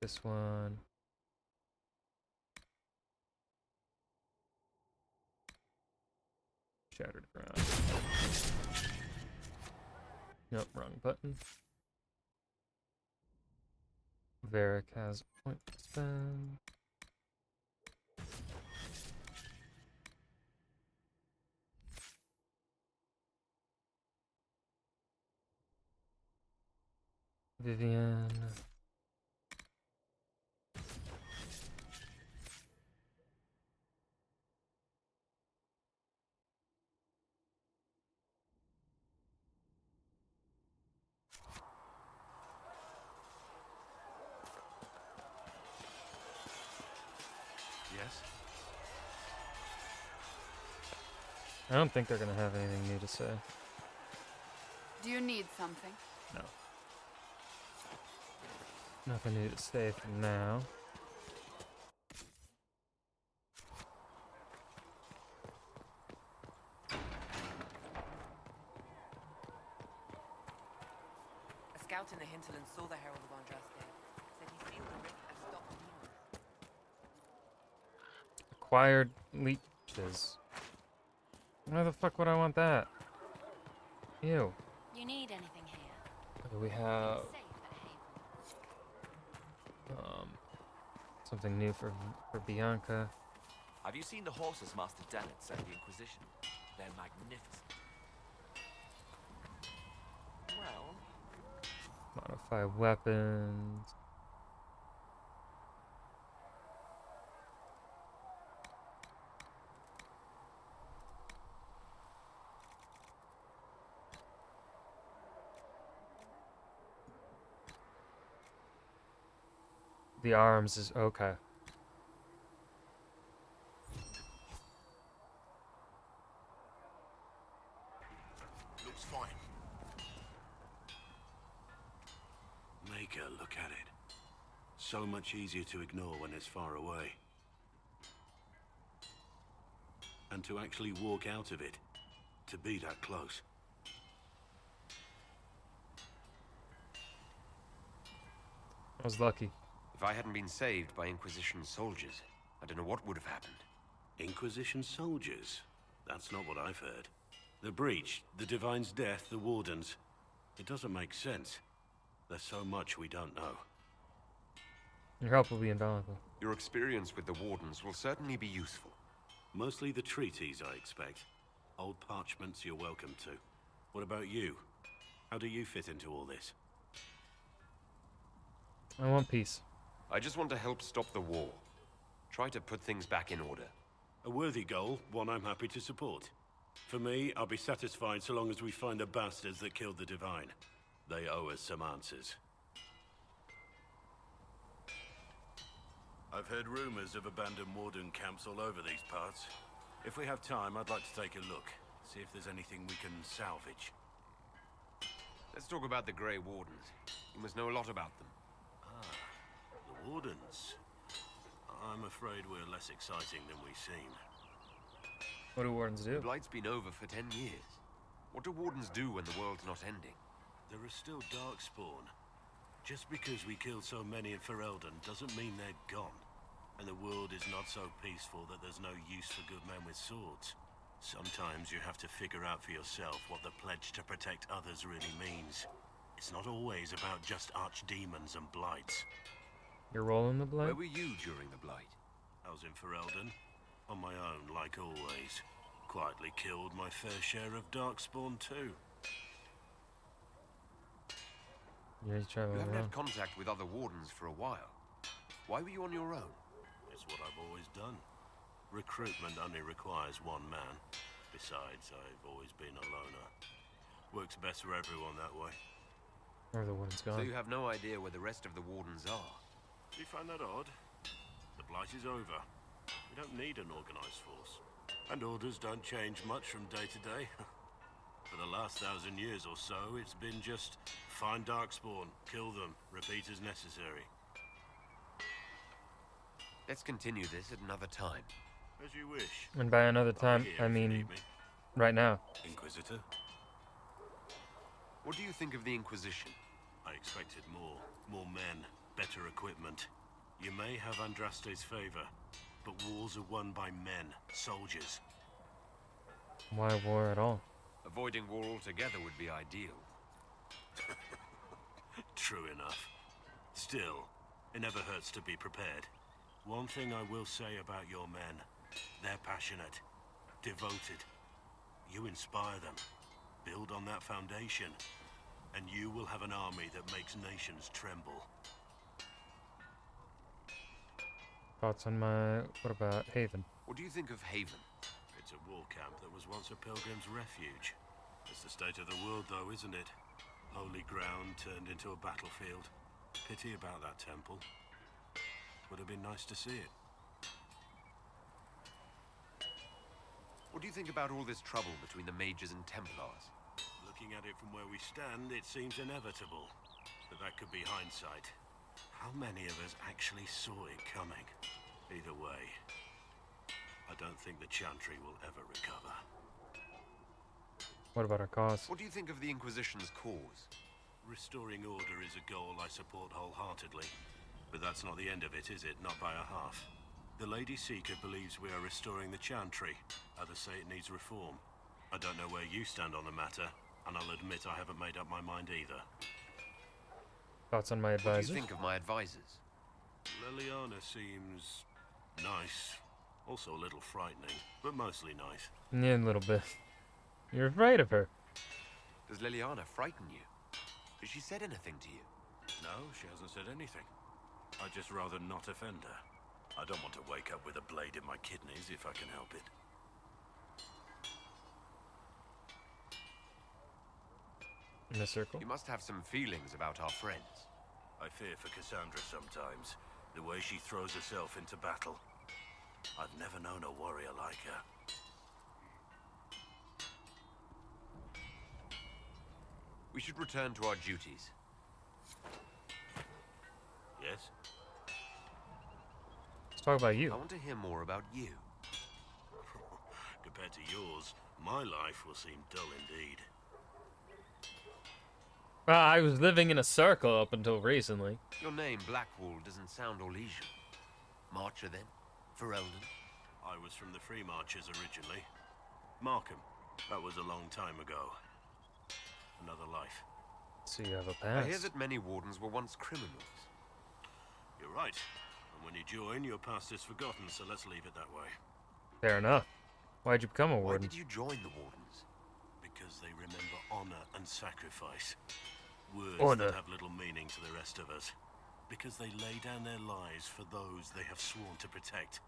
This one. Shattered ground. Nope, wrong button. Varric has a point to spend. Vivian. Yes? I don't think they're gonna have anything new to say. Do you need something? No. Nothing new to say for now. A scout in the hinterlands saw the Herald of Andraste. Said he sealed the rift and stopped demons. Acquired leeches. Why the fuck would I want that? Ew. You need anything here? We have something new for Bianca. Have you seen the horses Master Dennett sent the Inquisition? They're magnificent. Well, Modify weapons. The arms is okay. Looks fine. Maker, look at it. So much easier to ignore when it's far away. And to actually walk out of it, to be that close. I was lucky. If I hadn't been saved by Inquisition soldiers, I don't know what would have happened. Inquisition soldiers? That's not what I've heard. The breach, the Divine's death, the Wardens. It doesn't make sense. There's so much we don't know. Your help will be invaluable. Your experience with the Wardens will certainly be useful. Mostly the treaties, I expect. Old parchments you're welcome to. What about you? How do you fit into all this? I want peace. I just want to help stop the war. Try to put things back in order. A worthy goal, one I'm happy to support. For me, I'll be satisfied so long as we find the bastards that killed the Divine. They owe us some answers. I've heard rumors of abandoned Warden camps all over these parts. If we have time, I'd like to take a look. See if there's anything we can salvage. Let's talk about the Grey Wardens. You must know a lot about them. The Wardens? I'm afraid we're less exciting than we seem. What do Wardens do? The Blight's been over for 10 years. What do Wardens do when the world's not ending? There are still Darkspawn. Just because we killed so many in Ferelden doesn't mean they're gone. And the world is not so peaceful that there's no use for good men with swords. Sometimes you have to figure out for yourself what the pledge to protect others really means. It's not always about just archdemons and blights. You're rolling the blight? Where were you during the Blight? I was in Ferelden. On my own, like always. Quietly killed my fair share of Darkspawn too. You haven't had contact with other Wardens for a while. Why were you on your own? It's what I've always done. Recruitment only requires one man. Besides, I've always been a loner. Works best for everyone that way. Where the Warden's gone. So you have no idea where the rest of the Wardens are? Do you find that odd? The Blight is over. We don't need an organized force. And orders don't change much from day to day. For the last 1,000 years or so, it's been just find Darkspawn, kill them, repeat as necessary. Let's continue this at another time. As you wish. And by another time, I mean right now. Inquisitor? What do you think of the Inquisition? I expected more. More men, better equipment. You may have Andraste's favor, but wars are won by men, soldiers. Why war at all? Avoiding war altogether would be ideal. True enough. Still, it never hurts to be prepared. One thing I will say about your men, they're passionate, devoted. You inspire them. Build on that foundation, and you will have an army that makes nations tremble. Thoughts on my... what about Haven? What do you think of Haven? It's a war camp that was once a pilgrim's refuge. It's the state of the world, though, isn't it? Holy ground turned into a battlefield. Pity about that temple. Would have been nice to see it. What do you think about all this trouble between the Mages and Templars? Looking at it from where we stand, it seems inevitable. But that could be hindsight. How many of us actually saw it coming? Either way, I don't think the Chantry will ever recover. What about our cause? What do you think of the Inquisition's cause? Restoring order is a goal I support wholeheartedly. But that's not the end of it, is it? Not by a half. The Lady Seeker believes we are restoring the Chantry. Others say it needs reform. I don't know where you stand on the matter, and I'll admit I haven't made up my mind either. Thoughts on my What do advisors? you think of my advisors? Liliana seems nice. Also a little frightening, but mostly nice. Yeah, a little bit. You're afraid of her. Does Liliana frighten you? Has she said anything to you? No, she hasn't said anything. I'd just rather not offend her. I don't want to wake up with a blade in my kidneys if I can help it. In a circle? You must have some feelings about our friends. I fear for Cassandra sometimes. The way she throws herself into battle. I've never known a warrior like her. We should return to our duties. Yes? Let's talk about you. I want to hear more about you. Compared to yours, my life will seem dull indeed. I was living in a circle up until recently. Your name, Blackwall, doesn't sound Orlesian. Marcher, then? For Eldon? I was from the Free Marchers originally. Markham. That was a long time ago. Another life. So you have a I hear past. that many wardens were once criminals. You're right. And when you join, your past is forgotten, so let's leave it that way. Fair enough. Why'd you become a Why warden? did you join the wardens? Because they remember honor and sacrifice. Words Honor. that have little meaning to the rest of us. Because they lay down their lives for those they have sworn to protect.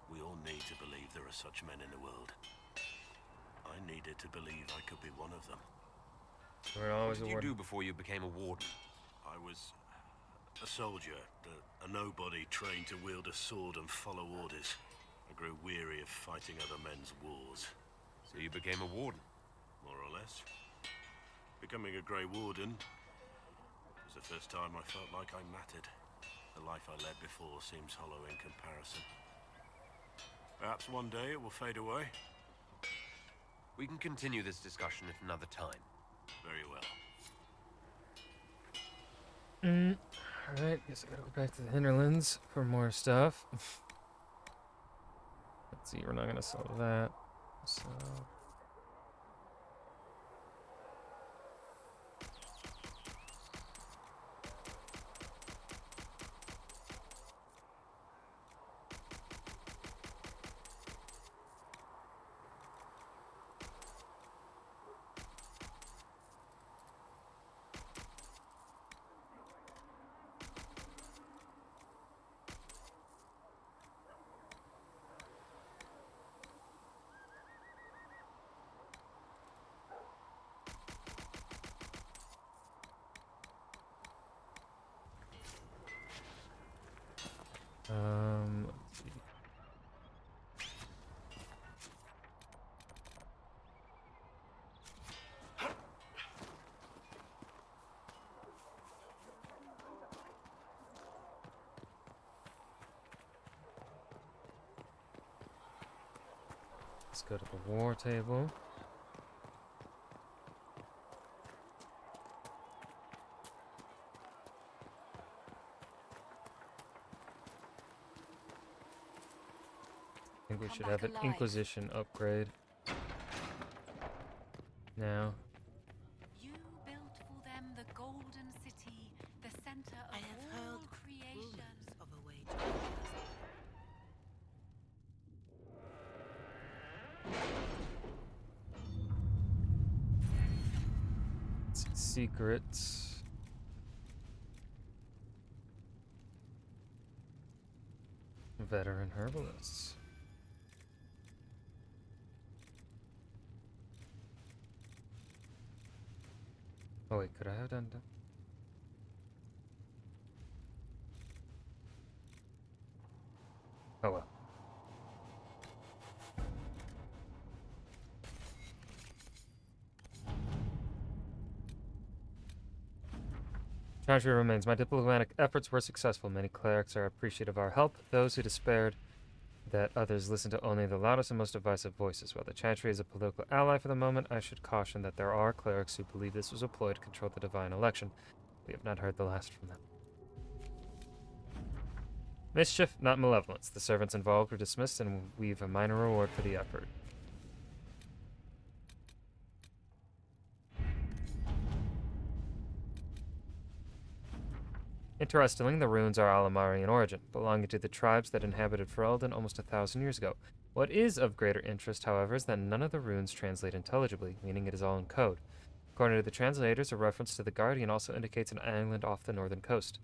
We all need to believe there are such men in the world. I needed to believe I could be one of them. We're always What did a you warden. do before you became a warden? I was a soldier, a nobody trained to wield a sword and follow orders. I grew weary of fighting other men's wars. So you became a warden? More or less. Becoming a Grey Warden was the first time I felt like I mattered. The life I led before seems hollow in comparison. Perhaps one day it will fade away. We can continue this discussion at another time. Very well. Alright, guess I gotta go back to the hinterlands for more stuff. Let's see, we're not gonna solve that. So. Let's see. Let's go to the war table. I think we should have an Inquisition upgrade. Now. You built for them the golden city, the center of all creation. Of a way to Let's see, secrets. Veteran herbalists. Oh wait, could I have done that? Oh well. Chantry remains. My diplomatic efforts were successful. Many clerics are appreciative of our help. Those who despaired that others listen to only the loudest and most divisive voices. While the Chantry is a political ally for the moment, I should caution that there are clerics who believe this was a ploy to control the divine election. We have not heard the last from them. Mischief, not malevolence. The servants involved were dismissed, and we've a minor reward for the effort. Interestingly, the runes are Alamari in origin, belonging to the tribes that inhabited Ferelden almost 1,000 years ago. What is of greater interest, however, is that none of the runes translate intelligibly, meaning it is all in code. According to the translators, a reference to the Guardian also indicates an island off the northern coast.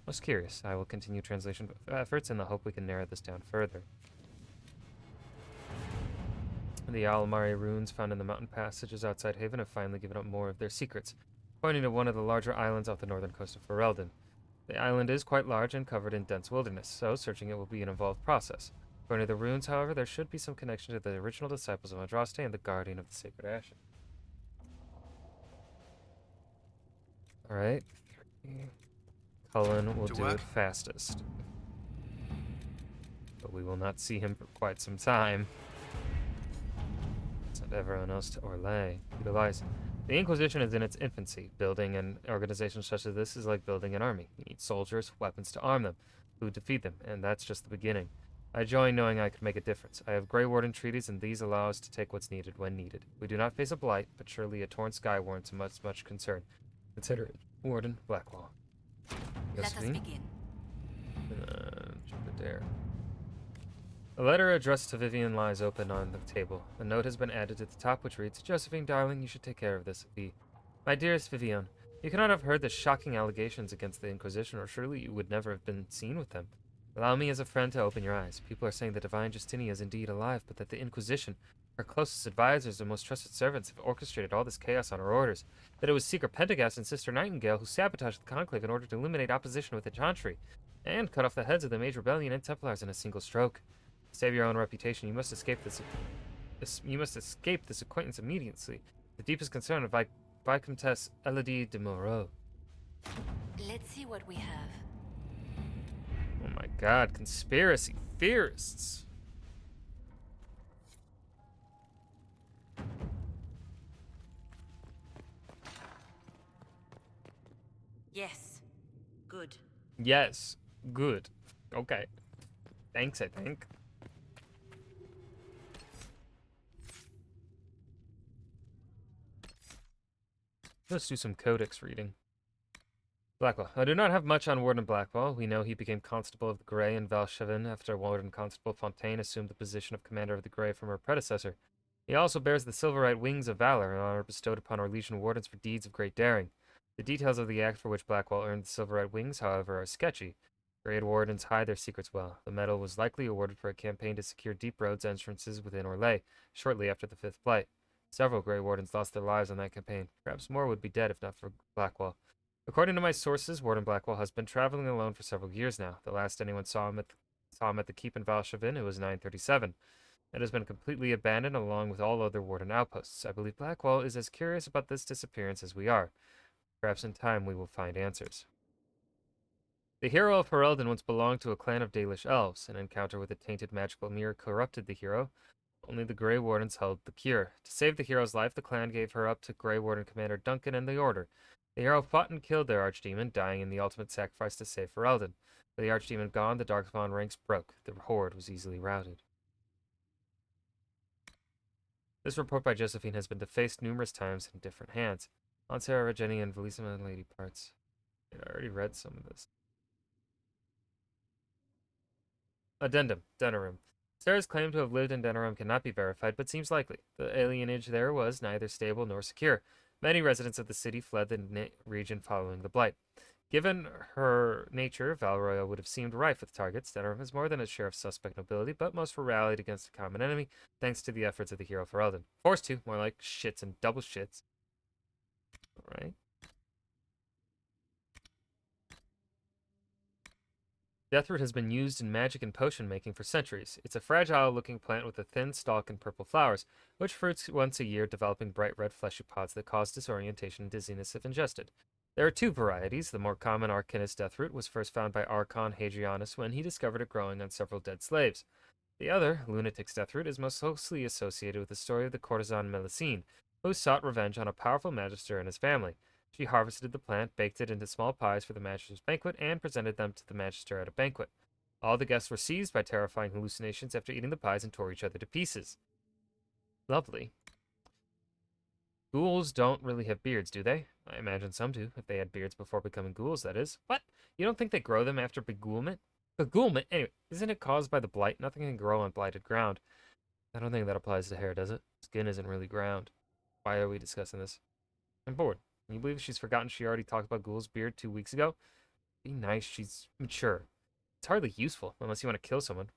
Most curious. I will continue translation efforts in the hope we can narrow this down further. The Alamari runes found in the mountain passages outside Haven have finally given up more of their secrets, pointing to one of the larger islands off the northern coast of Ferelden. The island is quite large and covered in dense wilderness, so searching it will be an involved process. According to the runes, however, there should be some connection to the original disciples of Andraste and the Guardian of the Sacred Ashes. Alright. Cullen will do it fastest. But we will not see him for quite some time. Send everyone else to Orlais. Utilize. The Inquisition is in its infancy. Building an organization such as this is like building an army. You need soldiers, weapons to arm them, food to feed them, and that's just the beginning. I joined knowing I could make a difference. I have Grey Warden treaties, and these allow us to take what's needed when needed. We do not face a blight, but surely a torn sky warrants much concern. Consider it. Warden Blackwall. Let us begin. Jupiter. A letter addressed to Vivian lies open on the table. A note has been added to the top which reads, Josephine, darling, you should take care of this. My dearest Vivian, you cannot have heard the shocking allegations against the Inquisition, or surely you would never have been seen with them. Allow me as a friend to open your eyes. People are saying the divine Justinia is indeed alive, but that the Inquisition, her closest advisors and most trusted servants, have orchestrated all this chaos on her orders. That it was Seeker Pendergast and Sister Nightingale who sabotaged the Conclave in order to eliminate opposition with the Chantry, and cut off the heads of the Mage Rebellion and Templars in a single stroke. To save your own reputation, you must escape this acquaintance immediately. The deepest concern of Viscountess Elodie de Moreau. Let's see what we have. Oh my god, conspiracy theorists. Yes. Good. Yes. Good. Okay. Thanks, I think. Let's do some codex reading. Blackwall. I do not have much on Warden Blackwall. We know he became Constable of the Grey in Valchevin after Warden Constable Fontaine assumed the position of Commander of the Grey from her predecessor. He also bears the Silverite Wings of Valor, an honor bestowed upon our Legion Wardens for deeds of great daring. The details of the act for which Blackwall earned the Silverite Wings, however, are sketchy. Grey Wardens hide their secrets well. The medal was likely awarded for a campaign to secure deep roads entrances within Orlais, shortly after the Fifth Blight. Several Grey Wardens lost their lives on that campaign. Perhaps more would be dead if not for Blackwall. According to my sources, Warden Blackwall has been traveling alone for several years now. The last anyone saw him at the keep in Valchevin, it was 937. It has been completely abandoned along with all other Warden outposts. I believe Blackwall is as curious about this disappearance as we are. Perhaps in time we will find answers. The hero of Ferelden once belonged to a clan of Dalish elves. An encounter with a tainted magical mirror corrupted the hero. Only the Grey Wardens held the cure. To save the hero's life, the clan gave her up to Grey Warden Commander Duncan and the Order. The hero fought and killed their archdemon, dying in the ultimate sacrifice to save Ferelden. With the archdemon gone, the Darkspawn ranks broke. The horde was easily routed. This report by Josephine has been defaced numerous times in different hands. On Sarah, Regeni, and Velissima and Lady Parts. I already read some of this. Addendum. Denerim. Sarah's claim to have lived in Denerim cannot be verified, but seems likely. The alienage there was neither stable nor secure. Many residents of the city fled the region following the Blight. Given her nature, Val Royal would have seemed rife with targets. Denerim has more than its share of suspect nobility, but most were rallied against a common enemy, thanks to the efforts of the hero Ferelden. Forced to, more like shits and double shits. Alright. Deathroot has been used in magic and potion making for centuries. It's a fragile-looking plant with a thin stalk and purple flowers, which fruits once a year, developing bright red fleshy pods that cause disorientation and dizziness if ingested. There are two varieties. The more common Arcanist Deathroot was first found by Archon Hadrianus when he discovered it growing on several dead slaves. The other, Lunatic's Deathroot, is most closely associated with the story of the courtesan Melusine, who sought revenge on a powerful magister and his family. She harvested the plant, baked it into small pies for the magister's banquet, and presented them to the magister at a banquet. All the guests were seized by terrifying hallucinations after eating the pies and tore each other to pieces. Lovely. Ghouls don't really have beards, do they? I imagine some do, if they had beards before becoming ghouls, that is. What? You don't think they grow them after beguilement? Beguilement? Anyway, isn't it caused by the blight? Nothing can grow on blighted ground. I don't think that applies to hair, does it? Skin isn't really ground. Why are we discussing this? I'm bored. Can you believe she's forgotten she already talked about Ghoul's beard 2 weeks ago? Be nice, she's mature. It's hardly useful, unless you want to kill someone,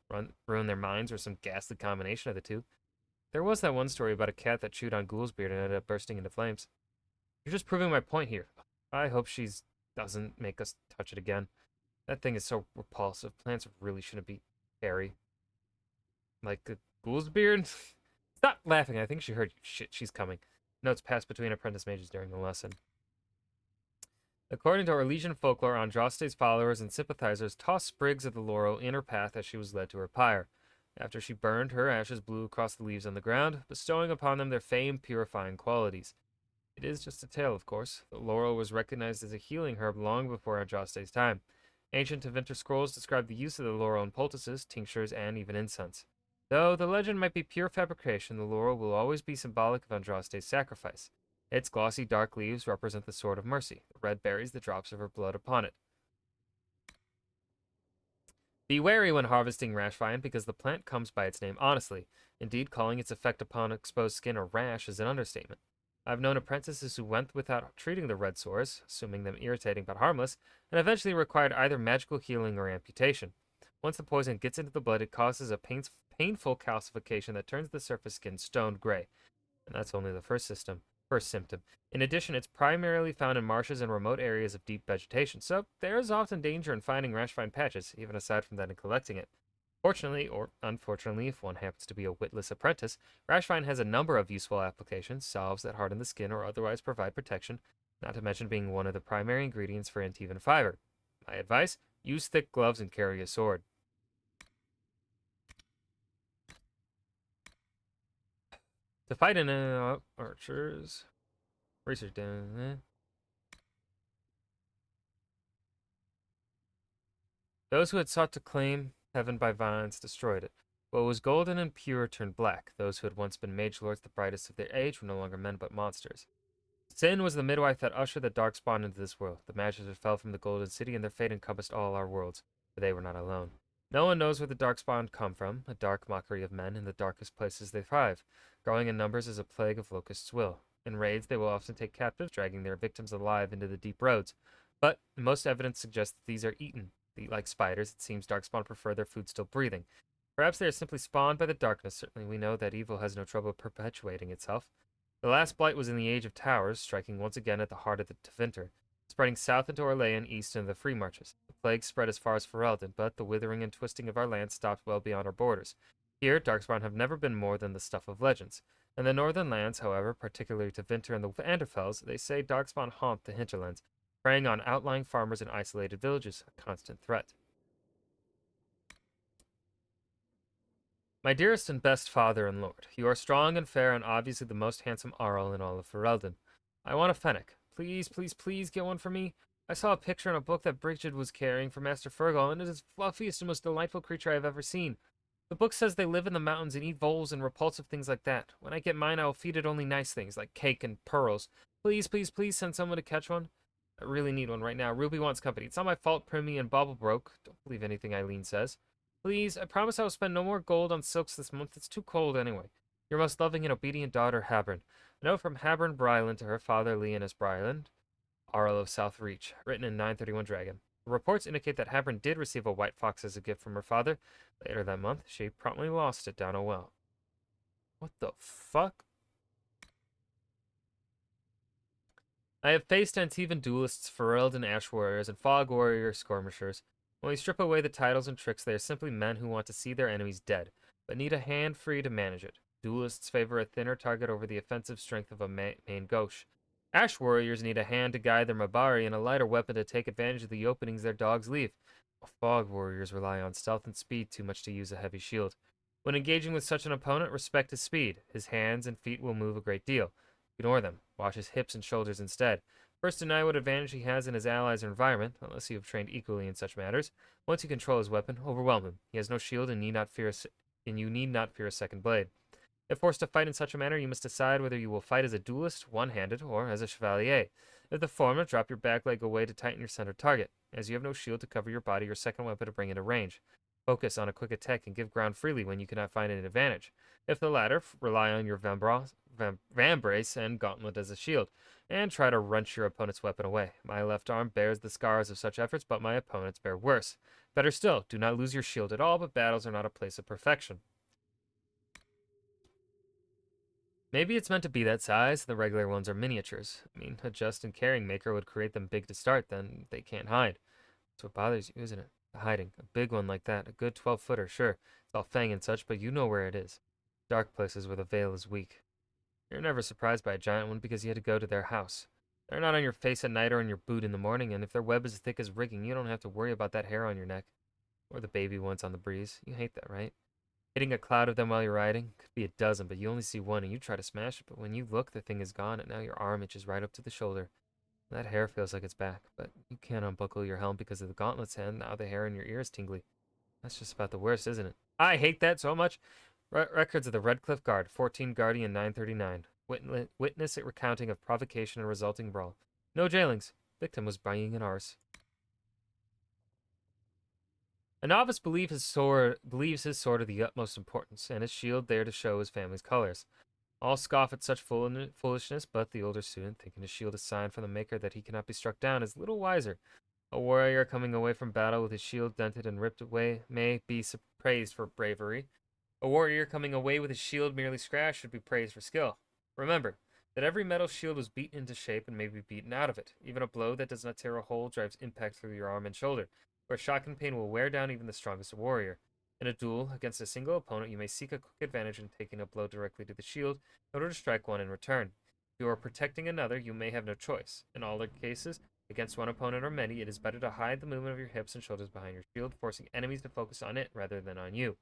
ruin their minds, or some ghastly combination of the two. There was that one story about a cat that chewed on Ghoul's beard and ended up bursting into flames. You're just proving my point here. I hope she doesn't make us touch it again. That thing is so repulsive. Plants really shouldn't be hairy. Like a Ghoul's beard? Stop laughing, I think she heard you. Shit, she's coming. Notes passed between apprentice mages during the lesson. According to Orlesian folklore, Andraste's followers and sympathizers tossed sprigs of the laurel in her path as she was led to her pyre. After she burned, her ashes blew across the leaves on the ground, bestowing upon them their famed purifying qualities. It is just a tale, of course. The laurel was recognized as a healing herb long before Andraste's time. Ancient Tevinter scrolls describe the use of the laurel in poultices, tinctures, and even incense. Though the legend might be pure fabrication, the laurel will always be symbolic of Andraste's sacrifice. Its glossy dark leaves represent the sword of mercy, the red berries the drops of her blood upon it. Be wary when harvesting rashvine, because the plant comes by its name honestly. Indeed, calling its effect upon exposed skin a rash is an understatement. I've known apprentices who went without treating the red sores, assuming them irritating but harmless, and eventually required either magical healing or amputation. Once the poison gets into the blood, it causes a painful calcification that turns the surface skin stone gray. And that's only the first symptom. In addition, it's primarily found in marshes and remote areas of deep vegetation, so there is often danger in finding rashvine patches, even aside from that in collecting it. Fortunately, or unfortunately, if one happens to be a witless apprentice, rashvine has a number of useful applications, salves that harden the skin or otherwise provide protection, not to mention being one of the primary ingredients for Antivan fiber. My advice? Use thick gloves and carry a sword. To fight in archers. Research down. Those who had sought to claim heaven by violence destroyed it. What was golden and pure turned black. Those who had once been mage lords, the brightest of their age, were no longer men but monsters. Sin was the midwife that ushered the darkspawn into this world. The mages that fell from the golden city, and their fate encompassed all our worlds. But they were not alone. No one knows where the darkspawn come from, a dark mockery of men in the darkest places they thrive. Growing in numbers is a plague of locusts' will. In raids, they will often take captives, dragging their victims alive into the deep roads. But most evidence suggests that these are eaten. Like spiders, it seems darkspawn prefer their food still breathing. Perhaps they are simply spawned by the darkness. Certainly we know that evil has no trouble perpetuating itself. The last blight was in the Age of Towers, striking once again at the heart of the Tevinter, spreading south into Orlea and east into the Free Marches. The plague spread as far as Ferelden, but the withering and twisting of our land stopped well beyond our borders. Here, darkspawn have never been more than the stuff of legends. In the northern lands, however, particularly Tevinter and the Anderfells, they say darkspawn haunt the hinterlands, preying on outlying farmers and isolated villages, a constant threat. My dearest and best father and lord, you are strong and fair and obviously the most handsome Arl in all of Ferelden. I want a fennec. Please, please, please get one for me. I saw a picture in a book that Brigid was carrying for Master Fergal, and it is the fluffiest and most delightful creature I have ever seen. The book says they live in the mountains and eat voles and repulsive things like that. When I get mine, I will feed it only nice things, like cake and pearls. Please, please, please send someone to catch one. I really need one right now. Ruby wants company. It's not my fault Primmy and Bauble broke. Don't believe anything Eileen says. Please, I promise I will spend no more gold on silks this month. It's too cold anyway. Your most loving and obedient daughter, Habern. A note from Habern Bryland to her father, Leonis Bryland, Arl of South Reach, written in 931 Dragon. The reports indicate that Habern did receive a white fox as a gift from her father. Later that month, she promptly lost it down a well. What the fuck? I have faced Antivan duelists, Ferelden Ash Warriors, and Fog Warrior skirmishers. When we strip away the titles and tricks, they are simply men who want to see their enemies dead, but need a hand free to manage it. Duelists favor a thinner target over the offensive strength of a main gauche. Ash Warriors need a hand to guide their Mabari and a lighter weapon to take advantage of the openings their dogs leave. Fog Warriors rely on stealth and speed too much to use a heavy shield. When engaging with such an opponent, respect his speed. His hands and feet will move a great deal. Ignore them. Watch his hips and shoulders instead. First, deny what advantage he has in his allies or environment, unless you have trained equally in such matters. Once you control his weapon, overwhelm him. He has no shield and you need not fear a second blade. If forced to fight in such a manner, you must decide whether you will fight as a duelist, one-handed, or as a chevalier. If the former, drop your back leg away to tighten your center target. As you have no shield to cover your body, your second weapon to bring into range. Focus on a quick attack and give ground freely when you cannot find an advantage. If the latter, rely on your vambrace and gauntlet as a shield, and try to wrench your opponent's weapon away. My left arm bears the scars of such efforts, but my opponents bear worse. Better still, do not lose your shield at all, but battles are not a place of perfection. Maybe it's meant to be that size, the regular ones are miniatures. I mean, a just and caring maker would create them big to start, then they can't hide. That's what bothers you, isn't it? The hiding. A big one like that, a good 12-footer, sure. It's all fang and such, but you know where it is. Dark places where the veil is weak. You're never surprised by a giant one because you had to go to their house. They're not on your face at night or in your boot in the morning, and if their web is as thick as rigging, you don't have to worry about that hair on your neck. Or the baby ones on the breeze. You hate that, right? Hitting a cloud of them while you're riding? Could be a dozen, but you only see one and you try to smash it, but when you look, the thing is gone, and now your arm itches right up to the shoulder. That hair feels like it's back, but you can't unbuckle your helm because of the gauntlets, and now the hair in your ear is tingly. That's just about the worst, isn't it? I hate that so much. Records of the Red Cliff Guard, 14 Guardian 939. Witness a recounting of provocation and resulting brawl. No jailings. Victim was buying an arse. A novice believes his sword of the utmost importance, and his shield there to show his family's colors. All scoff at such foolishness, but the older student, thinking his shield is sign from the maker that he cannot be struck down, is little wiser. A warrior coming away from battle with his shield dented and ripped away may be praised for bravery. A warrior coming away with his shield merely scratched should be praised for skill. Remember that every metal shield was beaten into shape and may be beaten out of it. Even a blow that does not tear a hole drives impact through your arm and shoulder, where shock and pain will wear down even the strongest warrior. In a duel against a single opponent, you may seek a quick advantage in taking a blow directly to the shield in order to strike one in return. If you are protecting another, you may have no choice. In all other cases, against one opponent or many, it is better to hide the movement of your hips and shoulders behind your shield, forcing enemies to focus on it rather than on you.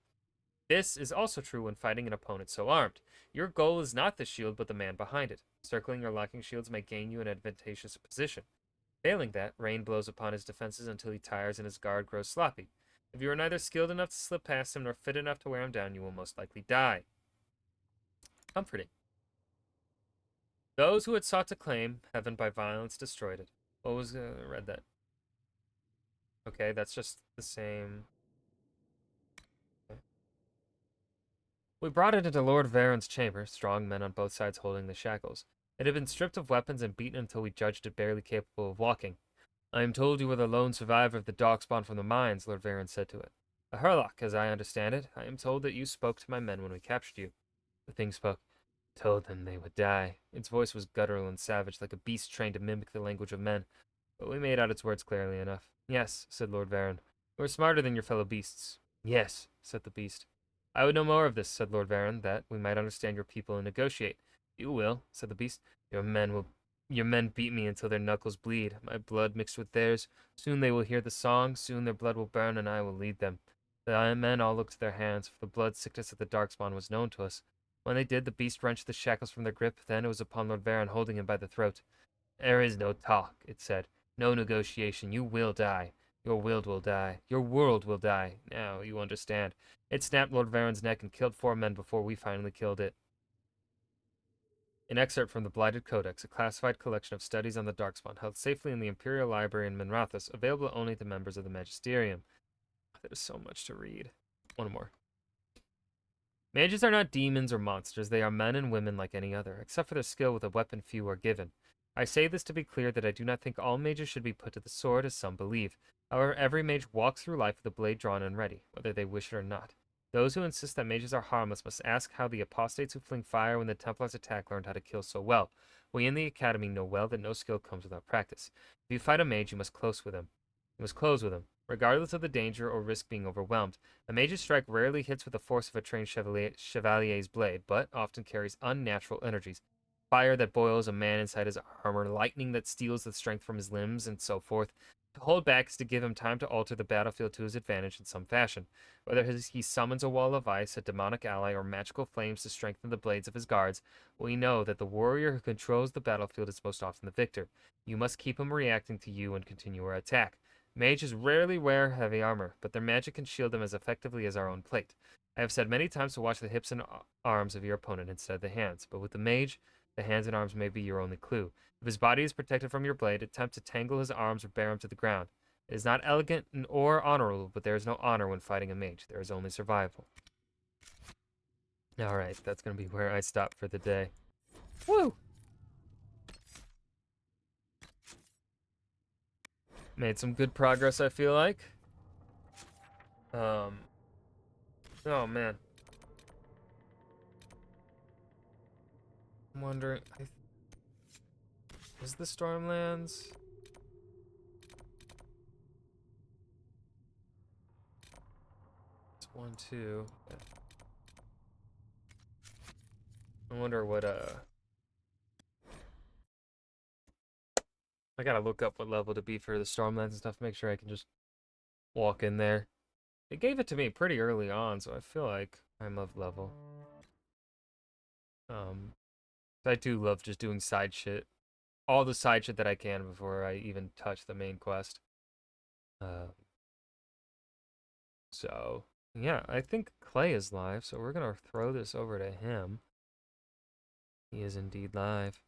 This is also true when fighting an opponent so armed. Your goal is not the shield, but the man behind it. Circling or locking shields may gain you an advantageous position. Failing that, rain blows upon his defenses until he tires and his guard grows sloppy. If you are neither skilled enough to slip past him nor fit enough to wear him down, you will most likely die. Comforting. Those who had sought to claim heaven by violence destroyed it. What was read that? Okay, that's just the same. Okay. We brought it into Lord Varen's chamber, strong men on both sides holding the shackles. It had been stripped of weapons and beaten until we judged it barely capable of walking. I am told you were the lone survivor of the darkspawn from the mines, Lord Varen said to it. A Herlock, as I understand it. I am told that you spoke to my men when we captured you. The thing spoke. Told them they would die. Its voice was guttural and savage, like a beast trained to mimic the language of men. But we made out its words clearly enough. Yes, said Lord Varen. We're smarter than your fellow beasts. Yes, said the beast. I would know more of this, said Lord Varen, that we might understand your people and negotiate. You will, said the beast. Your men beat me until their knuckles bleed, my blood mixed with theirs. Soon they will hear the song, soon their blood will burn, and I will lead them. The men all looked to their hands, for the blood sickness of the Darkspawn was known to us. When they did, the beast wrenched the shackles from their grip, then it was upon Lord Varen holding him by the throat. There is no talk, it said. No negotiation. You will die. Your world will die. Your world will die. Now you understand. It snapped Lord Varen's neck and killed 4 men before we finally killed it. An excerpt from the Blighted Codex, a classified collection of studies on the Darkspawn, held safely in the Imperial Library in Minrathous, available only to members of the Magisterium. There's so much to read. One more. Mages are not demons or monsters. They are men and women like any other, except for their skill with a weapon few are given. I say this to be clear that I do not think all mages should be put to the sword, as some believe. However, every mage walks through life with a blade drawn and ready, whether they wish it or not. Those who insist that mages are harmless must ask how the apostates who fling fire when the Templars attack learned how to kill so well. We in the Academy know well that no skill comes without practice. If you fight a mage, you must close with him. Regardless of the danger or risk being overwhelmed. A mage's strike rarely hits with the force of a trained chevalier's blade, but often carries unnatural energies. Fire that boils a man inside his armor, lightning that steals the strength from his limbs, and so forth. To hold back is to give him time to alter the battlefield to his advantage in some fashion. Whether he summons a wall of ice, a demonic ally, or magical flames to strengthen the blades of his guards, we know that the warrior who controls the battlefield is most often the victor. You must keep him reacting to you and continue our attack. Mages rarely wear heavy armor, but their magic can shield them as effectively as our own plate. I have said many times to watch the hips and arms of your opponent instead of the hands, but with the mage, the hands and arms may be your only clue. If his body is protected from your blade, attempt to tangle his arms or bear him to the ground. It is not elegant or honorable, but there is no honor when fighting a mage. There is only survival. Alright, that's going to be where I stop for the day. Woo! Made some good progress, I feel like. Oh, man. I'm wondering... Is the Stormlands... It's 1, 2... Yeah. I wonder what, I gotta look up what level to be for the Stormlands and stuff, make sure I can just walk in there. They gave it to me pretty early on, so I feel like I'm of level. I do love just doing side shit. All the side shit that I can before I even touch the main quest. So, yeah, I think Clay is live, so we're gonna throw this over to him. He is indeed live.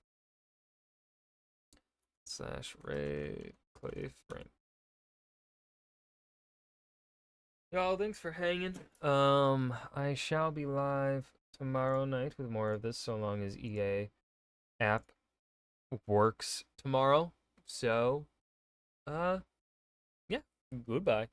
/Ray Clay Frank. Y'all, thanks for hanging. I shall be live tomorrow night with more of this, so long as EA app works tomorrow. So, yeah, goodbye.